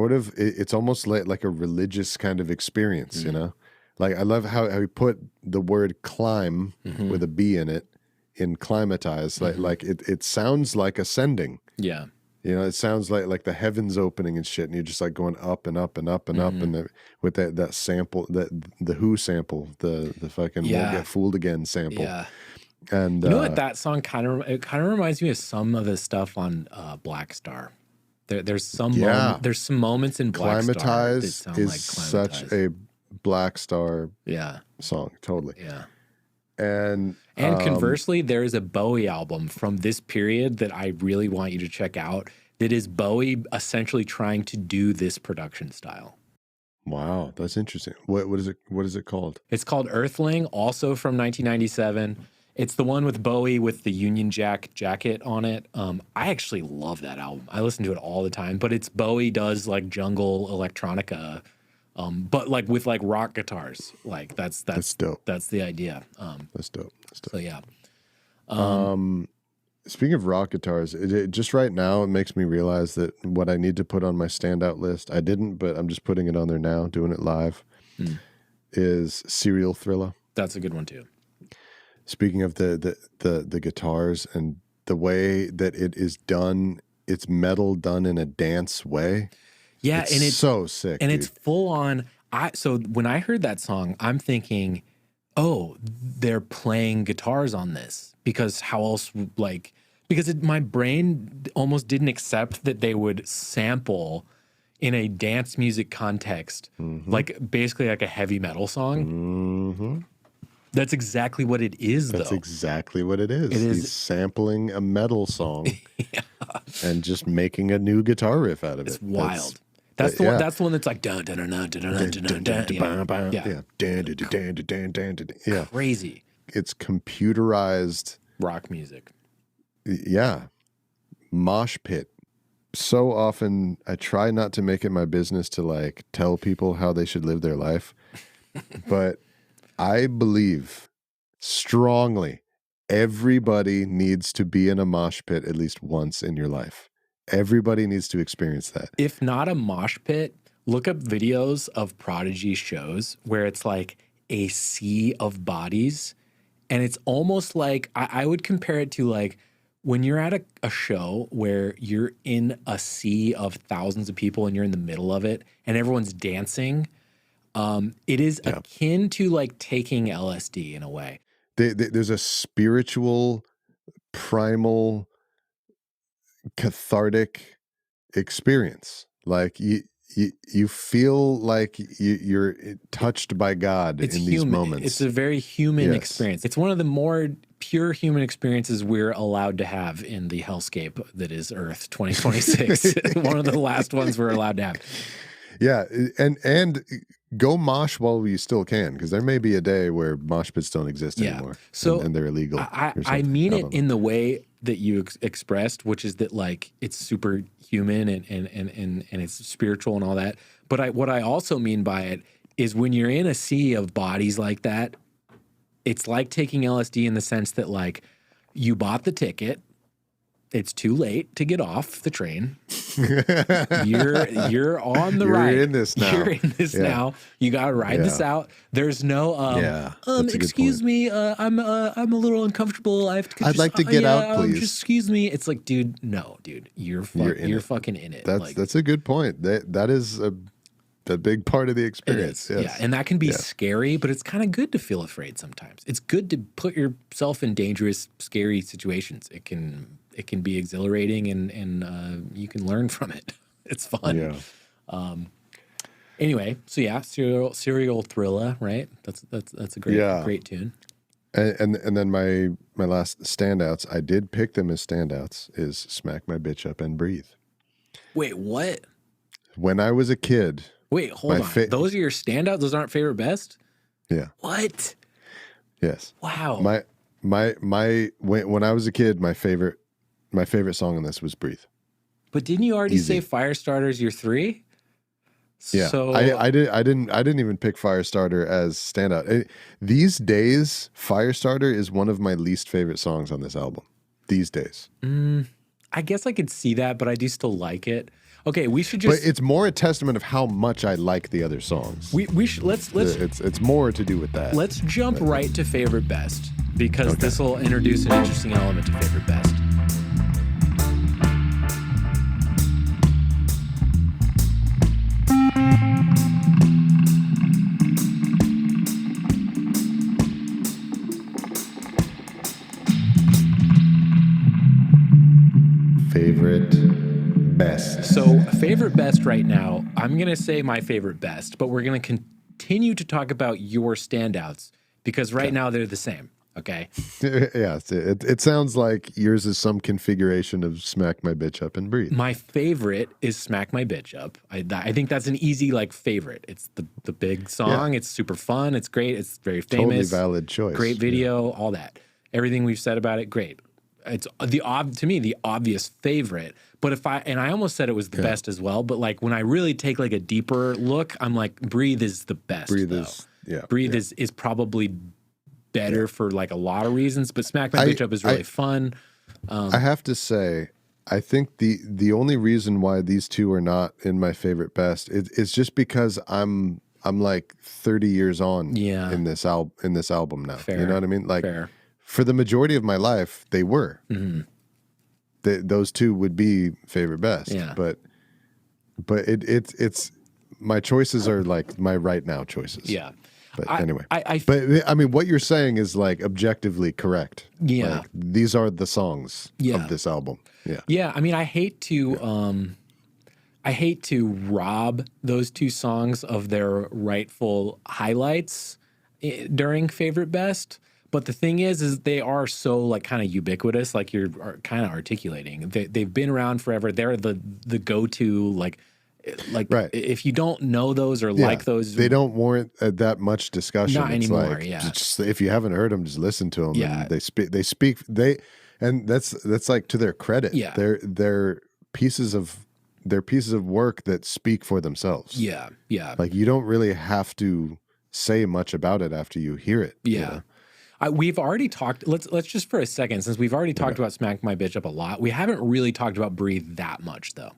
[SPEAKER 1] almost like a religious kind of experience, you know? Like I love how he put the word climb with a B in it in Climatize. Like it sounds like ascending. Yeah. You know, it sounds like the heavens opening and shit, and you're just like going up and up and up and up, and with that sample, the Who sample, the fucking Won't Get Fooled Again sample. Yeah. And
[SPEAKER 2] you know what, that song kind of reminds me of some of the stuff on Black Star. There's some moments in Black Star that sound like Climatize.
[SPEAKER 1] Such a Black Star song, totally.
[SPEAKER 2] Yeah.
[SPEAKER 1] And
[SPEAKER 2] conversely, there is a Bowie album from this period that I really want you to check out, that is Bowie essentially trying to do this production style.
[SPEAKER 1] Wow, that's interesting. What is it called?
[SPEAKER 2] It's called Earthling, also from 1997. It's the one with Bowie with the Union Jack jacket on it. I actually love that album. I listen to it all the time, but it's Bowie does like jungle electronica But like with like rock guitars, like that's
[SPEAKER 1] dope.
[SPEAKER 2] That's the idea.
[SPEAKER 1] That's dope.
[SPEAKER 2] So yeah.
[SPEAKER 1] Speaking of rock guitars, just right now, it makes me realize that what I need to put on my standout list, I didn't, but I'm just putting it on there now, doing it live, is Serial Thriller.
[SPEAKER 2] That's a good one too.
[SPEAKER 1] Speaking of the guitars and the way that it is done, it's metal done in a dance way.
[SPEAKER 2] Yeah,
[SPEAKER 1] and it's so sick,
[SPEAKER 2] and
[SPEAKER 1] dude.
[SPEAKER 2] it's full on. So when I heard that song, I'm thinking, oh, they're playing guitars on this, because how else? Like, because my brain almost didn't accept that they would sample in a dance music context, like basically like a heavy metal song. That's exactly what it is,
[SPEAKER 1] That's
[SPEAKER 2] though.
[SPEAKER 1] exactly what it is.
[SPEAKER 2] It is.
[SPEAKER 1] He's sampling a metal song and just making a new guitar riff out of it.
[SPEAKER 2] It's wild. That's the one. That's the one that's like dun dun dun dun dun dun dun dun.
[SPEAKER 1] Yeah.
[SPEAKER 2] Crazy.
[SPEAKER 1] It's computerized
[SPEAKER 2] Rock music.
[SPEAKER 1] Yeah. Mosh pit. So often I try not to make it my business to like tell people how they should live their life. But I believe strongly everybody needs to be in a mosh pit at least once in your life. Everybody needs to experience that.
[SPEAKER 2] If not a mosh pit, look up videos of Prodigy shows where it's like a sea of bodies. And it's almost like, I would compare it to like when you're at a show where you're in a sea of thousands of people and you're in the middle of it and everyone's dancing. It is akin to like taking LSD in a way.
[SPEAKER 1] There's a spiritual, primal, cathartic experience. Like you feel like you're touched by God in these moments.
[SPEAKER 2] It's a very human experience. It's one of the more pure human experiences we're allowed to have in the hellscape that is Earth 2026. One of the last ones we're allowed to have.
[SPEAKER 1] Yeah, and go mosh while you still can, because there may be a day where mosh pits don't exist anymore.
[SPEAKER 2] So
[SPEAKER 1] and they're illegal.
[SPEAKER 2] I mean it in the way that you expressed, which is that like it's super human and it's spiritual and all that. But what I also mean by it is when you're in a sea of bodies like that, it's like taking LSD in the sense that like you bought the ticket. It's too late to get off the train. You're on the ride.
[SPEAKER 1] You're in this now.
[SPEAKER 2] You're in this now. You got to ride this out. There's no excuse me, I'm a little uncomfortable.
[SPEAKER 1] I'd like to get out, please.
[SPEAKER 2] Just excuse me. It's like, dude, no, dude. You're fucking in it.
[SPEAKER 1] That's a good point. That is a big part of the experience. Yes.
[SPEAKER 2] Yeah, and that can be scary, but it's kind of good to feel afraid sometimes. It's good to put yourself in dangerous, scary situations. It can be exhilarating and you can learn from it. It's fun.
[SPEAKER 1] Yeah.
[SPEAKER 2] Anyway, so yeah, serial thriller, right? That's a great tune.
[SPEAKER 1] And then my last standouts, I did pick them as standouts, is Smack My Bitch Up and Breathe.
[SPEAKER 2] Wait, what?
[SPEAKER 1] When I was a kid.
[SPEAKER 2] Wait, hold on. Those are your standouts? Those aren't favorite best?
[SPEAKER 1] Yeah.
[SPEAKER 2] What?
[SPEAKER 1] Yes.
[SPEAKER 2] Wow.
[SPEAKER 1] When I was a kid, my favorite song on this was Breathe.
[SPEAKER 2] But didn't you already say Firestarter's your 3?
[SPEAKER 1] Yeah.
[SPEAKER 2] So
[SPEAKER 1] I didn't even pick Firestarter as standout. These days, Firestarter is one of my least favorite songs on this album. These days.
[SPEAKER 2] I guess I could see that, but I do still like it. Okay, we should just.
[SPEAKER 1] But it's more a testament of how much I like the other songs.
[SPEAKER 2] We should let's.
[SPEAKER 1] It's more to do with that.
[SPEAKER 2] Let's jump right to favorite best, because this will introduce an interesting element to favorite best.
[SPEAKER 1] Favorite best.
[SPEAKER 2] So favorite best right now, I'm going to say my favorite best, but we're going to continue to talk about your standouts because right now they're the same. Okay.
[SPEAKER 1] Yeah. It sounds like yours is some configuration of Smack My Bitch Up and Breathe.
[SPEAKER 2] My favorite is Smack My Bitch Up. I think that's an easy favorite. It's the big song. Yeah. It's super fun. It's great. It's very famous.
[SPEAKER 1] Totally valid choice.
[SPEAKER 2] Great video, all that. Everything we've said about it, great. it's to me the obvious favorite. But I almost said it was the best as well. But like when I really take like a deeper look, I'm like Breathe is the best. Breathe is probably better for like a lot of reasons. But Smack My Bitch Up is really fun.
[SPEAKER 1] I have to say, I think the only reason why these two are not in my favorite best is just because I'm like 30 years on in this album now.
[SPEAKER 2] Fair.
[SPEAKER 1] You know what I mean? Like
[SPEAKER 2] Fair.
[SPEAKER 1] For the majority of my life, they were. Mm-hmm. Those two would be favorite best.
[SPEAKER 2] Yeah.
[SPEAKER 1] But it's my choices are like my right now choices.
[SPEAKER 2] Yeah.
[SPEAKER 1] But anyway, but I mean, what you're saying is like objectively correct.
[SPEAKER 2] Yeah.
[SPEAKER 1] Like, these are the songs of this album. Yeah.
[SPEAKER 2] Yeah. I mean, I hate to rob those two songs of their rightful highlights during favorite best. But the thing is they are so like kind of ubiquitous, like you're kind of articulating. They've been around forever. They're the go-to like right. If you don't know those or like those,
[SPEAKER 1] they don't warrant that much discussion.
[SPEAKER 2] Not
[SPEAKER 1] it's
[SPEAKER 2] anymore.
[SPEAKER 1] Like,
[SPEAKER 2] yeah.
[SPEAKER 1] Just, if you haven't heard them, just listen to them.
[SPEAKER 2] Yeah.
[SPEAKER 1] And and that's like to their credit.
[SPEAKER 2] Yeah.
[SPEAKER 1] They're pieces of work that speak for themselves.
[SPEAKER 2] Yeah. Yeah.
[SPEAKER 1] Like you don't really have to say much about it after you hear it.
[SPEAKER 2] Yeah.
[SPEAKER 1] You know?
[SPEAKER 2] We've already talked. Let's just for a second, since we've already talked about Smack My Bitch Up a lot. We haven't really talked about Breathe that much, though.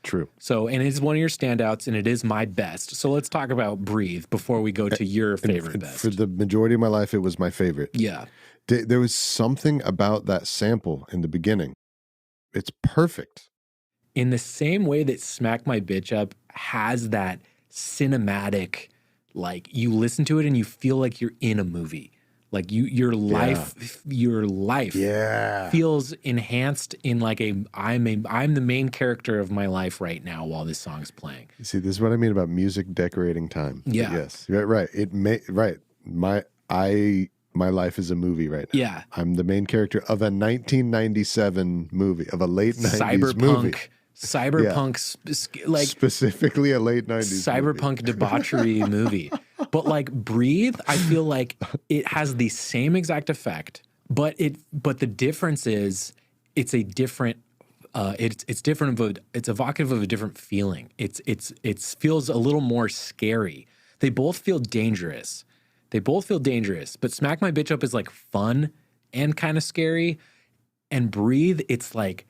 [SPEAKER 1] True.
[SPEAKER 2] So, and it's one of your standouts, and it is my best. So let's talk about Breathe before we go to your favorite best.
[SPEAKER 1] For the majority of my life, it was my favorite.
[SPEAKER 2] Yeah.
[SPEAKER 1] There was something about that sample in the beginning. It's perfect.
[SPEAKER 2] In the same way that Smack My Bitch Up has that cinematic, like you listen to it and you feel like you're in a movie. Like your life feels enhanced in like I'm the main character of my life right now while this song's playing.
[SPEAKER 1] You see, this is what I mean about music decorating time.
[SPEAKER 2] Yeah.
[SPEAKER 1] Yes. Right. My life is a movie right now.
[SPEAKER 2] Yeah.
[SPEAKER 1] I'm the main character of a 1997 movie, of a late 90s movie.
[SPEAKER 2] Cyberpunk, like
[SPEAKER 1] specifically a late 90s
[SPEAKER 2] cyberpunk debauchery movie. But like Breathe, I feel like it has the same exact effect, but the difference is it's a different it's different it's evocative of a different feeling. It feels a little more scary. They both feel dangerous. But Smack My Bitch Up is like fun and kind of scary, and Breathe, it's like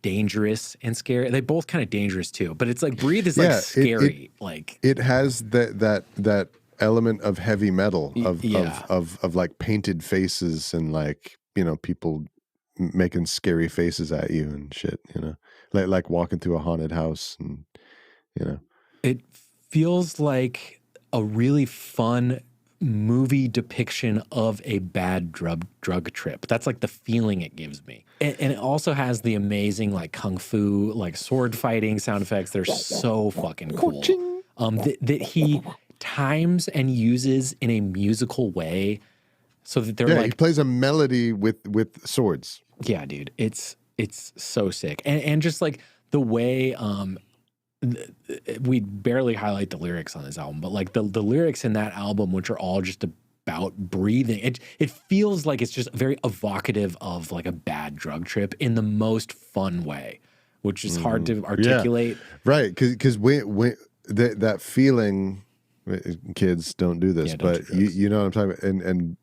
[SPEAKER 2] dangerous and scary. They both kind of dangerous too, but it's like Breathe is like scary.
[SPEAKER 1] It has that element of heavy metal of like painted faces and like, you know, people making scary faces at you and shit, you know, like walking through a haunted house, and you know,
[SPEAKER 2] it feels like a really fun movie depiction of a bad drug trip. That's like the feeling it gives me. And it also has the amazing like kung fu, like sword fighting sound effects. They're so fucking cool. That he times and uses in a musical way so that they're like...
[SPEAKER 1] he plays a melody with swords.
[SPEAKER 2] Yeah, dude. It's so sick. And just like the way... we barely highlight the lyrics on this album, but like the lyrics in that album, which are all just about breathing, it feels like it's just very evocative of like a bad drug trip in the most fun way, which is hard to articulate.
[SPEAKER 1] Yeah. Right, because that feeling, kids don't do this, but you know what I'm talking about, and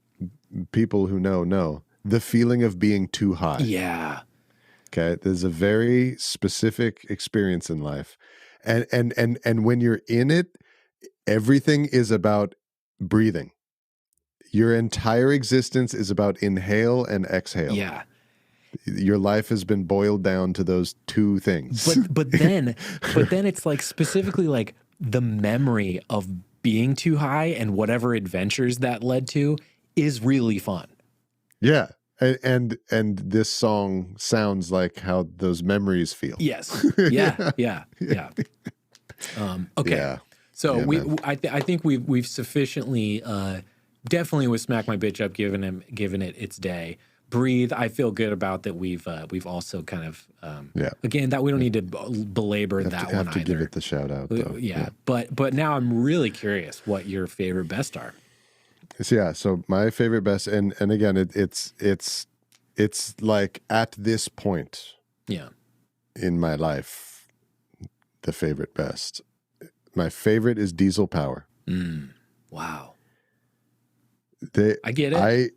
[SPEAKER 1] people who know the feeling of being too high.
[SPEAKER 2] Yeah.
[SPEAKER 1] Okay, there's a very specific experience in life. And when you're in it, everything is about breathing. Your entire existence is about inhale and exhale.
[SPEAKER 2] Yeah.
[SPEAKER 1] Your life has been boiled down to those two things.
[SPEAKER 2] But then it's like specifically like the memory of being too high and whatever adventures that led to is really fun.
[SPEAKER 1] Yeah. And this song sounds like how those memories feel.
[SPEAKER 2] Yes. Yeah. Okay.
[SPEAKER 1] Yeah.
[SPEAKER 2] So I think we've sufficiently definitely with Smack My Bitch Up given it its day. Breathe, I feel good about that. We've also kind of again that we don't need to belabor that one
[SPEAKER 1] have to
[SPEAKER 2] either.
[SPEAKER 1] give it the shout out though.
[SPEAKER 2] Yeah. But now I'm really curious what your favorite best are.
[SPEAKER 1] So my favorite best, and again, it's it's like at this point
[SPEAKER 2] Yeah.
[SPEAKER 1] in my life, the favorite best. My favorite is Diesel Power.
[SPEAKER 2] Wow.
[SPEAKER 1] They,
[SPEAKER 2] I get it.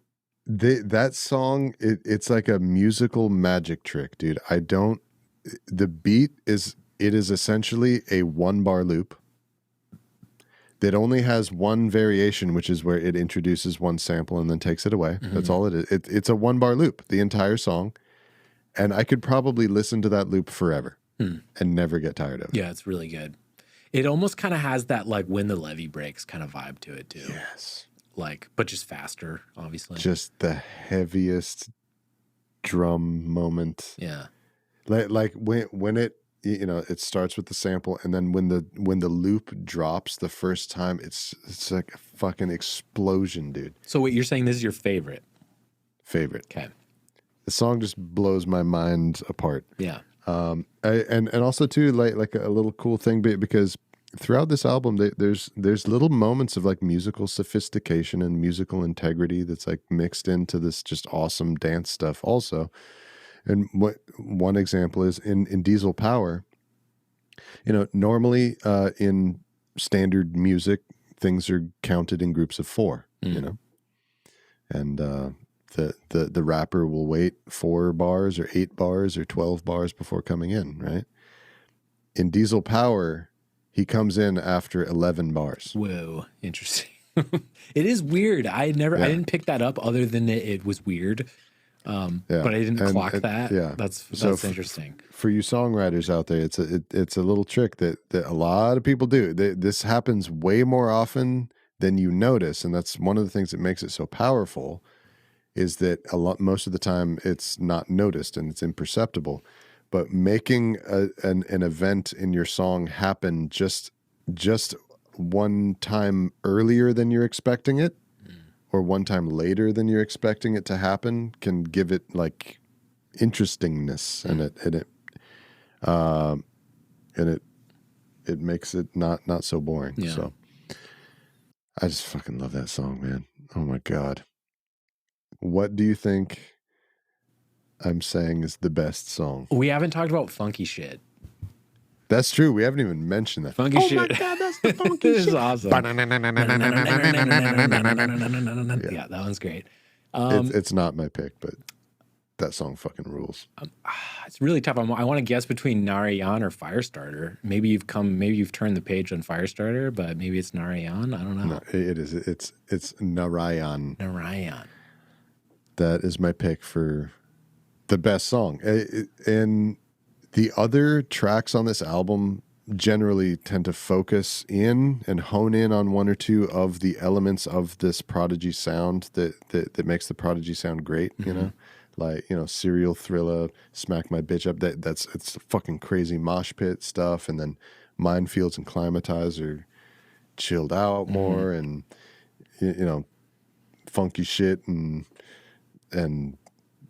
[SPEAKER 1] That song, it's like a musical magic trick, dude. The beat is essentially a 1-bar loop that only has one variation, which is where it introduces one sample and then takes it away. That's all it is. It's a 1-bar loop, the entire song. And I could probably listen to that loop forever and never get tired of it.
[SPEAKER 2] Yeah, it's really good. It almost kind of has that like When the Levee Breaks kind of vibe to it too.
[SPEAKER 1] Yes.
[SPEAKER 2] Like, but just faster, obviously.
[SPEAKER 1] Just the heaviest drum moment.
[SPEAKER 2] Yeah.
[SPEAKER 1] Like when it, you know, it starts with the sample, and then when the loop drops the first time, it's like a fucking explosion, dude.
[SPEAKER 2] So wait, you're saying this is your favorite?
[SPEAKER 1] Favorite.
[SPEAKER 2] Okay.
[SPEAKER 1] The song just blows my mind apart.
[SPEAKER 2] Yeah.
[SPEAKER 1] And also too, like a little cool thing, because throughout this album, there's little moments of like musical sophistication and musical integrity that's like mixed into this just awesome dance stuff also. And one example is in Diesel Power, you know, normally in standard music, things are counted in groups of 4, you know, and the rapper will wait 4 bars or 8 bars or 12 bars before coming in, right? In Diesel Power, he comes in after 11 bars.
[SPEAKER 2] Whoa, interesting. It is weird. I didn't pick that up other than it was weird. But I didn't clock that.
[SPEAKER 1] Yeah,
[SPEAKER 2] That's interesting.
[SPEAKER 1] For you songwriters out there, it's a little trick that a lot of people do. This happens way more often than you notice, and that's one of the things that makes it so powerful. Is that most of the time it's not noticed and it's imperceptible, but making an event in your song happen just one time earlier than you're expecting it, or one time later than you're expecting it to happen, can give it like interestingness, and it makes it not so boring.
[SPEAKER 2] Yeah.
[SPEAKER 1] So I just fucking love that song, man. Oh my God. What do you think I'm saying is the best song?
[SPEAKER 2] We haven't talked about Funky Shit.
[SPEAKER 1] That's true. We haven't even mentioned that.
[SPEAKER 2] Funky Shit.
[SPEAKER 1] Oh my God, that's the funky
[SPEAKER 2] This
[SPEAKER 1] shit.
[SPEAKER 2] is awesome. Yeah, that one's great.
[SPEAKER 1] It's not my pick, but that song fucking rules.
[SPEAKER 2] It's really tough. I want to guess between Narayan or Firestarter. Maybe you've turned the page on Firestarter, but maybe it's Narayan. I don't know.
[SPEAKER 1] No, it is. It's Narayan.
[SPEAKER 2] Narayan.
[SPEAKER 1] That is my pick for the best song. And the other tracks on this album generally tend to focus in and hone in on one or two of the elements of this Prodigy sound that makes the Prodigy sound great, you know? Like, you know, Serial Thriller, Smack My Bitch Up. It's fucking crazy mosh pit stuff. And then Minefields and Climatize are chilled out more, and, you know, Funky Shit and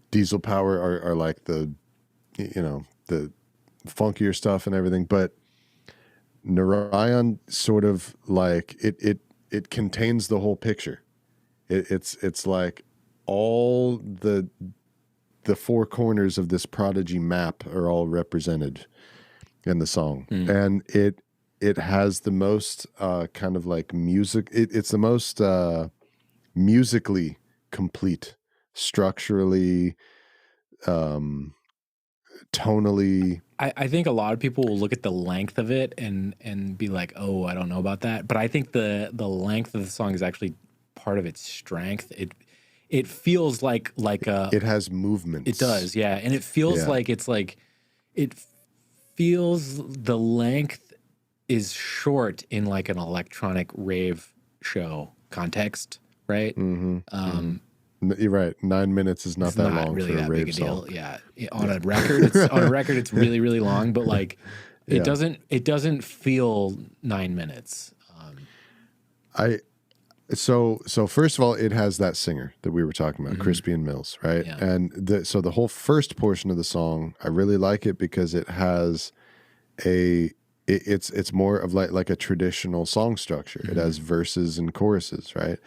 [SPEAKER 1] Diesel Power are like the, you know, the funkier stuff and everything. But Narayan sort of like it contains the whole picture. It's like all the 4 corners of this Prodigy map are all represented in the song, and it has the most kind of like music. It's the most musically complete, structurally, tonally.
[SPEAKER 2] I think a lot of people will look at the length of it and be like, oh, I don't know about that. But I think the length of the song is actually part of its strength. It feels like a...
[SPEAKER 1] It has movements.
[SPEAKER 2] It does, yeah. And it feels like it feels the length is short in like an electronic rave show context, right?
[SPEAKER 1] You're right. 9 minutes is not that long
[SPEAKER 2] really
[SPEAKER 1] for a
[SPEAKER 2] that
[SPEAKER 1] rave
[SPEAKER 2] big a
[SPEAKER 1] song.
[SPEAKER 2] deal. Yeah, on a record, it's really really long, but like it doesn't feel 9 minutes.
[SPEAKER 1] So first of all, it has that singer that we were talking about, Crispy and Mills, right?
[SPEAKER 2] Yeah.
[SPEAKER 1] And so the whole first portion of the song, I really like it because it has it's more of like a traditional song structure. It has verses and choruses, right?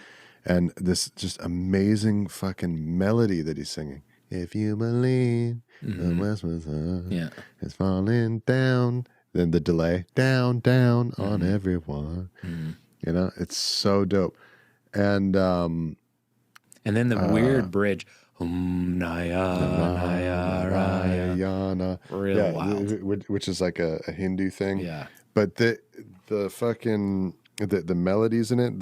[SPEAKER 1] And this just amazing fucking melody that he's singing. If you believe the Westward sun
[SPEAKER 2] Yeah.
[SPEAKER 1] is falling down, then the delay down, down on everyone. You know, it's so dope. And
[SPEAKER 2] then the weird bridge. Naya, Naya, Raya.
[SPEAKER 1] Rayana.
[SPEAKER 2] Real wild.
[SPEAKER 1] Which is like a Hindu thing.
[SPEAKER 2] Yeah.
[SPEAKER 1] But the fucking the melodies in it,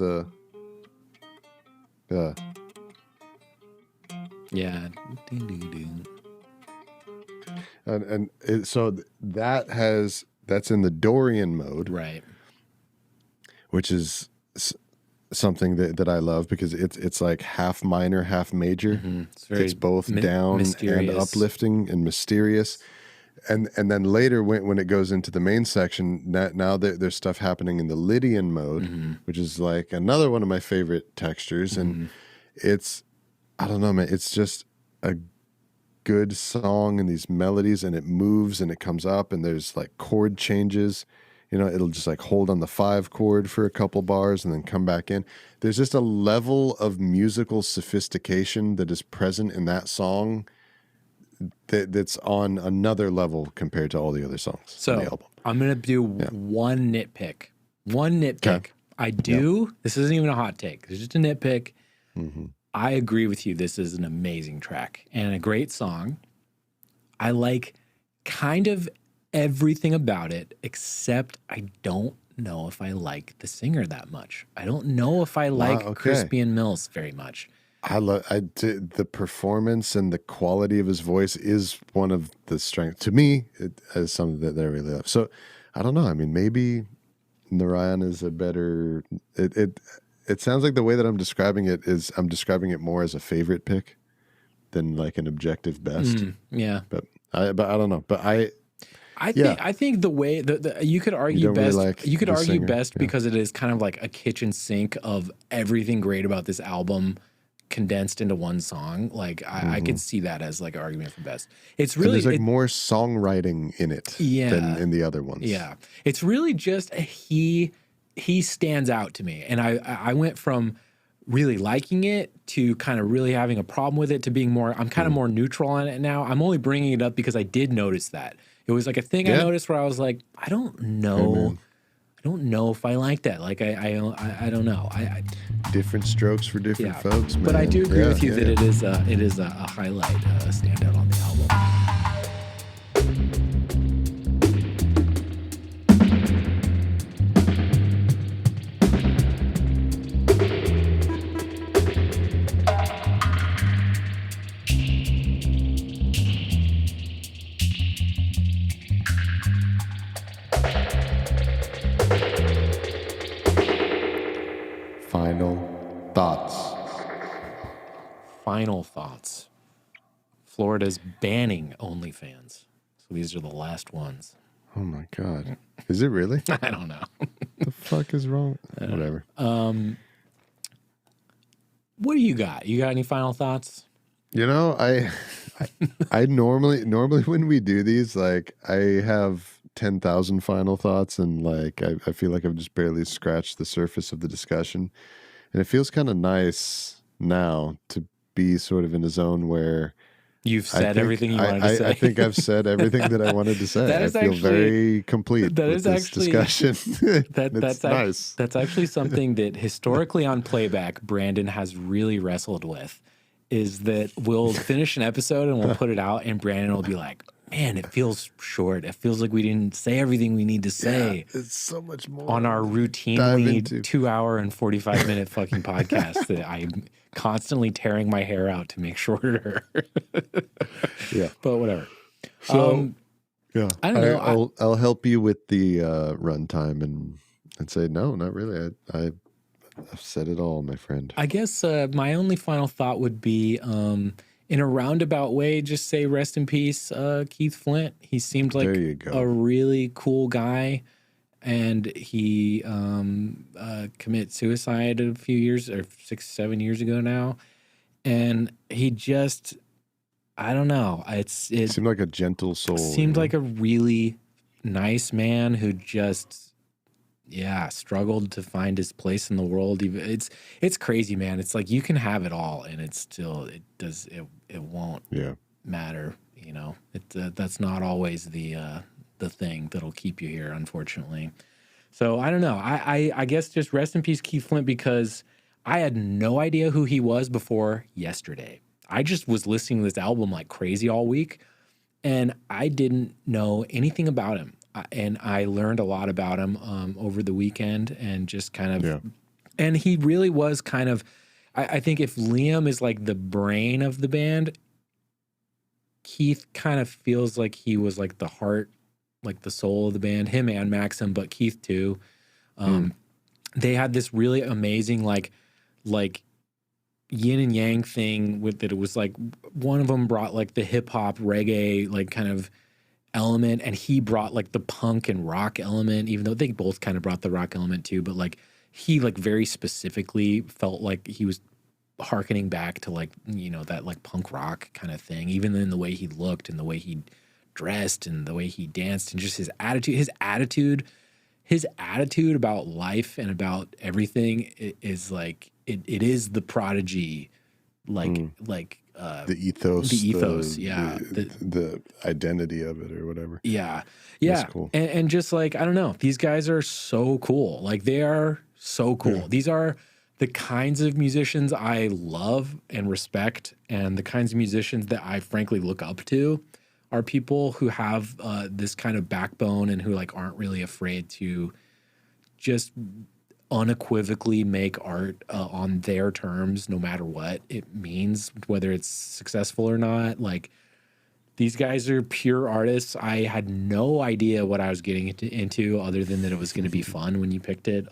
[SPEAKER 2] Yeah. Ding, ding, ding.
[SPEAKER 1] and so that's in the Dorian mode,
[SPEAKER 2] Right.
[SPEAKER 1] which is something that I love because it's like half minor, half major. It's both down
[SPEAKER 2] mysterious.
[SPEAKER 1] and uplifting and mysterious. And then later when it goes into the main section, now there's stuff happening in the Lydian mode, which is like another one of my favorite textures. And it's, I don't know, man, it's just a good song and these melodies, and it moves and it comes up and there's like chord changes. You know, it'll just like hold on the 5 chord for a couple bars and then come back in. There's just a level of musical sophistication that is present in that song that's on another level compared to all the other songs on the album.
[SPEAKER 2] I'm going to do one nitpick. One nitpick.
[SPEAKER 1] Okay.
[SPEAKER 2] I do. This isn't even a hot take. It's just a nitpick. I agree with you. This is an amazing track and a great song. I like kind of everything about it, except I don't know if I like the singer that much. I don't know if I like Crispian Mills very much.
[SPEAKER 1] The performance and the quality of his voice is one of the strengths. To me, it is something that I really love. So I don't know. I mean, maybe Narayan is a better. It sounds like the way that I'm describing it is I'm describing it more as a favorite pick than like an objective best.
[SPEAKER 2] Yeah,
[SPEAKER 1] but I don't know. But
[SPEAKER 2] I think the way that you could argue best,
[SPEAKER 1] really like
[SPEAKER 2] you could
[SPEAKER 1] the
[SPEAKER 2] argue
[SPEAKER 1] singer,
[SPEAKER 2] best because it is kind of like a kitchen sink of everything great about this album condensed into one song. Like I could see that as like an argument for best. It's really
[SPEAKER 1] there's like more songwriting in it than in the other ones.
[SPEAKER 2] Yeah, it's really just he stands out to me, and I went from really liking it to kind of really having a problem with it to being more. I'm kind of more neutral on it now. I'm only bringing it up because I did notice that it was like a thing I noticed where I was like, I don't know. I don't know if I like that. Like I don't know.
[SPEAKER 1] Different strokes for different folks, man.
[SPEAKER 2] But I do agree with you that it is a highlight, a standout on the album. Final thoughts. Florida's banning OnlyFans. So these are the last ones.
[SPEAKER 1] Oh my God. Is it really?
[SPEAKER 2] I don't know.
[SPEAKER 1] The fuck is wrong? Whatever.
[SPEAKER 2] What do you got? You got any final thoughts?
[SPEAKER 1] You know, I normally when we do these, like I have 10,000 final thoughts, and like I feel like I've just barely scratched the surface of the discussion. And it feels kind of nice now to be sort of in a zone where
[SPEAKER 2] you've said everything you wanted to say.
[SPEAKER 1] I think I've said everything that I wanted to say. I feel very complete with this discussion. That's nice.
[SPEAKER 2] That's actually something that historically on Playback, Brandon has really wrestled with, is that we'll finish an episode and we'll put it out and Brandon will be like, man, it feels short. It feels like we didn't say everything we need to say.
[SPEAKER 1] Yeah, it's so much more
[SPEAKER 2] on our routinely 2 hour and 45 minute fucking podcast that I'm constantly tearing my hair out to make shorter.
[SPEAKER 1] Yeah.
[SPEAKER 2] But whatever.
[SPEAKER 1] So, yeah.
[SPEAKER 2] I don't know.
[SPEAKER 1] I'll help you with the runtime and say, no, not really. I've said it all, my friend.
[SPEAKER 2] I guess my only final thought would be, in a roundabout way, just say rest in peace, Keith Flint. He seemed like a really cool guy, and he committed suicide a few years, or 6-7 years ago now. And he just, I don't know. It
[SPEAKER 1] seemed like a gentle soul.
[SPEAKER 2] Seemed like a really nice man who just struggled to find his place in the world. It's crazy, man. It's like you can have it all, and it won't matter. You know, that's not always the thing that'll keep you here, unfortunately. So I don't know. I guess just rest in peace, Keith Flint, because I had no idea who he was before yesterday. I just was listening to this album like crazy all week, and I didn't know anything about him. And I learned a lot about him over the weekend, and just kind of, and he really was kind of, I think if Liam is like the brain of the band, Keith kind of feels like he was like the heart, like the soul of the band, him and Maxim, but Keith too. They had this really amazing, like yin and yang thing with it. It was like one of them brought like the hip hop reggae, like kind of element, and he brought like the punk and rock element, even though they both kind of brought the rock element too, but like he like very specifically felt like he was hearkening back to like, you know, that like punk rock kind of thing, even in the way he looked and the way he dressed and the way he danced and just his attitude about life and about everything is like it is the Prodigy, like
[SPEAKER 1] the ethos,
[SPEAKER 2] the
[SPEAKER 1] identity of it or whatever.
[SPEAKER 2] That's
[SPEAKER 1] cool.
[SPEAKER 2] And just like, I don't know, these guys are so cool. Like they are so cool. These are the kinds of musicians I love and respect, and the kinds of musicians that I frankly look up to are people who have this kind of backbone and who like aren't really afraid to just unequivocally make art on their terms, no matter what it means, whether it's successful or not. Like these guys are pure artists. I had no idea what I was getting into other than that it was going to be fun when you picked it.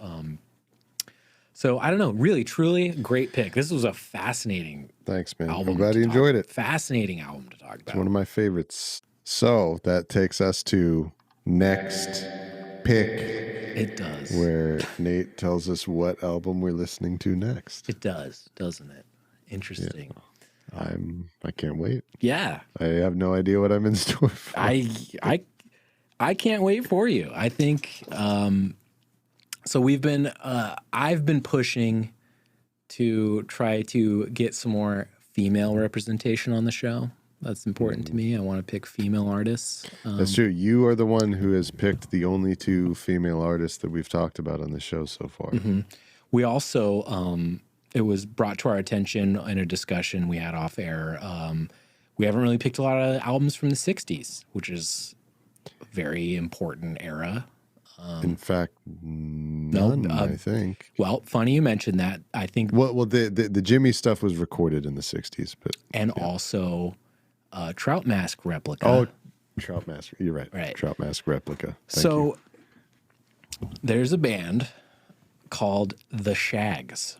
[SPEAKER 2] So I don't know, really, truly great pick. This was a fascinating
[SPEAKER 1] Thanks, man.
[SPEAKER 2] album.
[SPEAKER 1] I'm glad you enjoyed it.
[SPEAKER 2] Fascinating album to talk about.
[SPEAKER 1] It's one of my favorites. So that takes us to next pick.
[SPEAKER 2] It does.
[SPEAKER 1] Where Nate tells us what album we're listening to next.
[SPEAKER 2] It does, doesn't it? Interesting.
[SPEAKER 1] Yeah. I can't wait.
[SPEAKER 2] Yeah.
[SPEAKER 1] I have no idea what I'm in store for.
[SPEAKER 2] I can't wait for you. I think so I've been pushing to try to get some more female representation on the show. That's important to me. I want to pick female artists.
[SPEAKER 1] That's true. You are the one who has picked the only two female artists that we've talked about on the show so far.
[SPEAKER 2] Mm-hmm. We also, it was brought to our attention in a discussion we had off air. We haven't really picked a lot of albums from the 60s, which is a very important era.
[SPEAKER 1] In fact, none, I think.
[SPEAKER 2] Well, funny you mentioned that. I think.
[SPEAKER 1] Well, the Jimmy stuff was recorded in the 60s, but
[SPEAKER 2] also Trout Mask Replica.
[SPEAKER 1] Oh, Trout Mask. You're right.
[SPEAKER 2] Right.
[SPEAKER 1] Trout Mask Replica. Thank
[SPEAKER 2] you.
[SPEAKER 1] So
[SPEAKER 2] there's a band called The Shags.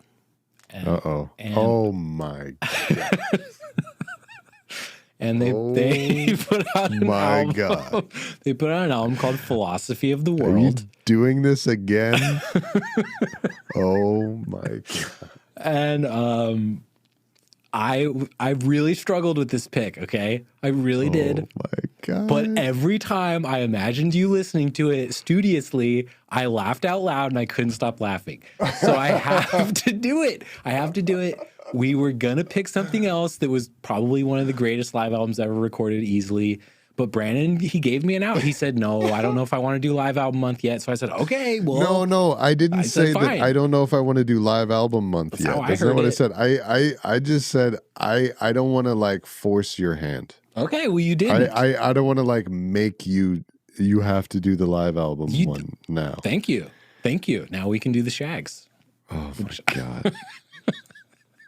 [SPEAKER 1] Oh my God.
[SPEAKER 2] And they put out an album.
[SPEAKER 1] God.
[SPEAKER 2] They put out an album called Philosophy of the World.
[SPEAKER 1] Are you doing this again? Oh my God.
[SPEAKER 2] And I really struggled with this pick, okay? I really did.
[SPEAKER 1] Oh my God.
[SPEAKER 2] But every time I imagined you listening to it studiously, I laughed out loud and I couldn't stop laughing. So I have to do it. We were going to pick something else that was probably one of the greatest live albums ever recorded easily. But Brandon, he gave me an out. He said, no, I don't know if I want to do live album month yet. So I said, okay, well.
[SPEAKER 1] No, I didn't say that.
[SPEAKER 2] Fine.
[SPEAKER 1] I don't know if I want to do live album month yet. That's not what I said. I just said, I don't want to like force your hand.
[SPEAKER 2] Okay, well, you didn't.
[SPEAKER 1] I don't want to like make you have to do the live album one now.
[SPEAKER 2] Thank you. Now we can do the Shags.
[SPEAKER 1] Oh my God.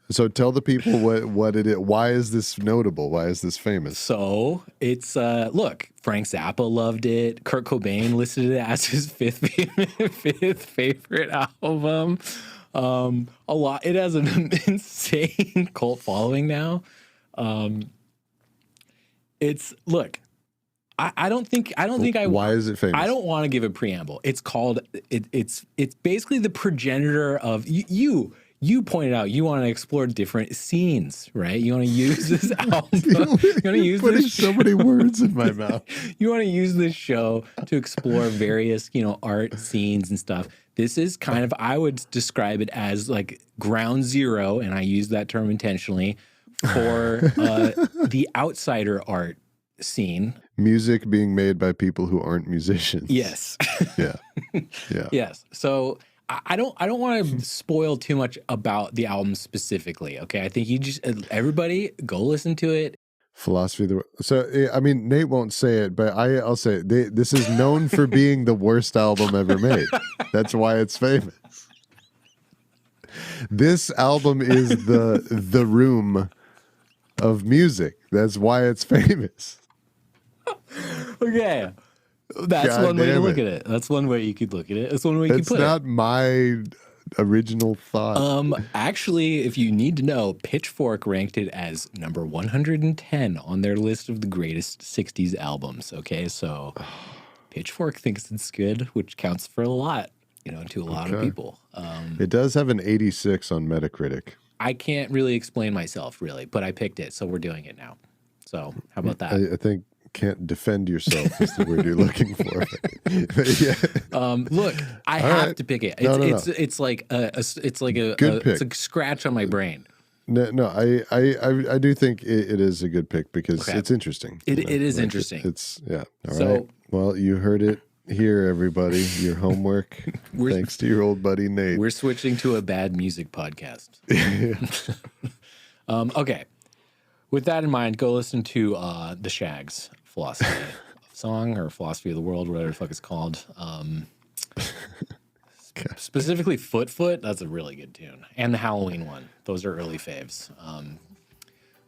[SPEAKER 1] So tell the people what it is. Why is this notable? Why is this famous?
[SPEAKER 2] So it's look, Frank Zappa loved it. Kurt Cobain listed it as his fifth favorite album. A lot. It has an insane cult following now. It's look. I don't think
[SPEAKER 1] Why is it famous?
[SPEAKER 2] I don't want to give a preamble. It's called it's basically the progenitor of you. you pointed out you want to explore different scenes, right? You want to use this album. You want to use
[SPEAKER 1] Putting
[SPEAKER 2] this.
[SPEAKER 1] so many words in my mouth.
[SPEAKER 2] You want to use this show to explore various, art scenes and stuff. This is kind of, I would describe it as like ground zero, and I use that term intentionally, for the outsider art scene.
[SPEAKER 1] Music being made by people who aren't musicians.
[SPEAKER 2] Yes.
[SPEAKER 1] Yeah. Yeah.
[SPEAKER 2] Yes. So I don't want to spoil too much about the album specifically. Okay. I think everybody go listen to it.
[SPEAKER 1] Philosophy of the World. So, I mean, Nate won't say it, but I'll say it. This is known for being the worst album ever made. That's why it's famous. This album is the room of music. That's why it's famous.
[SPEAKER 2] Okay. That's
[SPEAKER 1] God
[SPEAKER 2] one way to
[SPEAKER 1] damn
[SPEAKER 2] look
[SPEAKER 1] it.
[SPEAKER 2] at it. That's one way you could look at it. That's one way you could
[SPEAKER 1] It's
[SPEAKER 2] put
[SPEAKER 1] not my original thought.
[SPEAKER 2] Actually, if you need to know, Pitchfork ranked it as number 110 on their list of the greatest 60s albums. Okay, so Pitchfork thinks it's good, which counts for a lot, to a lot of people.
[SPEAKER 1] It does have an 86 on Metacritic.
[SPEAKER 2] I can't really explain myself, really, but I picked it, so we're doing it now. So how about that?
[SPEAKER 1] I think can't defend yourself is the word you're looking for. Yeah.
[SPEAKER 2] Look, I
[SPEAKER 1] All
[SPEAKER 2] have
[SPEAKER 1] right.
[SPEAKER 2] to pick it.
[SPEAKER 1] No.
[SPEAKER 2] It's like a
[SPEAKER 1] Good pick.
[SPEAKER 2] it's a scratch on my brain.
[SPEAKER 1] No, I do think it is a good pick because
[SPEAKER 2] Okay.
[SPEAKER 1] it's interesting.
[SPEAKER 2] It is interesting.
[SPEAKER 1] It's yeah. All
[SPEAKER 2] So-
[SPEAKER 1] right. Well, you heard it here, everybody. Your homework. Thanks to your old buddy Nate.
[SPEAKER 2] We're switching to a bad music podcast. Okay. With that in mind, go listen to The Shags' Philosophy of Song or Philosophy of the World, whatever the fuck it's called. Specifically Foot. That's a really good tune. And the Halloween one. Those are early faves.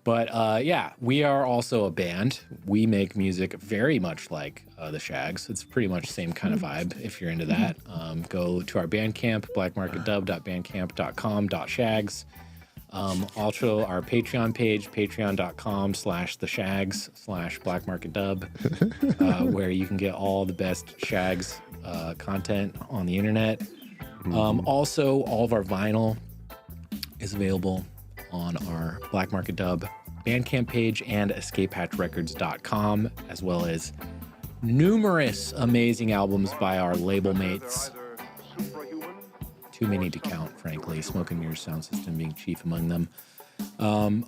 [SPEAKER 2] But yeah, we are also a band. We make music very much like The Shags. It's pretty much the same kind of vibe if you're into that. Go to our Bandcamp, blackmarketdub.bandcamp.com/shags. Also our Patreon page, patreon.com/theshags/blackmarketdub, where you can get all the best Shags content on the internet. Also, all of our vinyl is available on our Black Market Dub Bandcamp page and escapehatchrecords.com, as well as numerous amazing albums by our label mates. Too many to count, frankly. Smoking Mirrors Sound System being chief among them.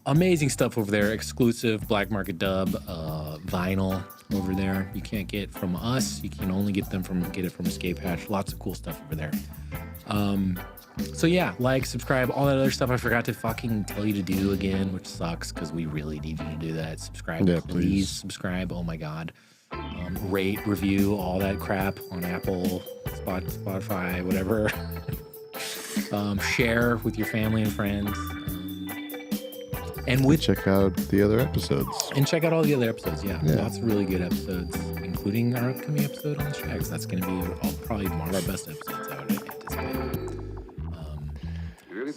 [SPEAKER 2] Amazing stuff over there. Exclusive Black Market Dub vinyl over there. You can't get from us. You can only get it from Escape Hatch. Lots of cool stuff over there. So yeah, like, subscribe, all that other stuff I forgot to fucking tell you to do again, which sucks because we really need you to do that. Subscribe,
[SPEAKER 1] Yeah,
[SPEAKER 2] please subscribe. Oh my God. Rate, review, all that crap on Apple, Spotify, whatever. Share with your family and friends. And
[SPEAKER 1] Check out the other episodes.
[SPEAKER 2] check out all the other episodes. Yeah,
[SPEAKER 1] Yeah.
[SPEAKER 2] lots of really good episodes, including our upcoming episode on the Shags. That's going to be probably one of our best episodes, I would anticipate.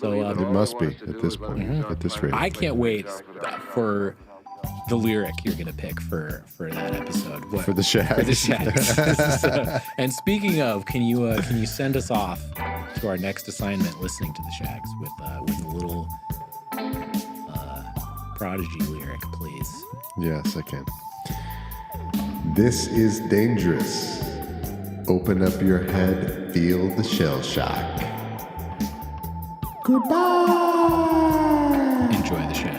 [SPEAKER 1] It must be at this point, at this rate.
[SPEAKER 2] I can't wait for the lyric you're going to pick for that episode. What?
[SPEAKER 1] For the Shags.
[SPEAKER 2] For the Shags. And speaking of, can you send us off to our next assignment listening to the Shags with a little Prodigy lyric, please?
[SPEAKER 1] Yes, I can. This is dangerous. Open up your head, feel the shell shock. Goodbye.
[SPEAKER 2] Enjoy the Shags.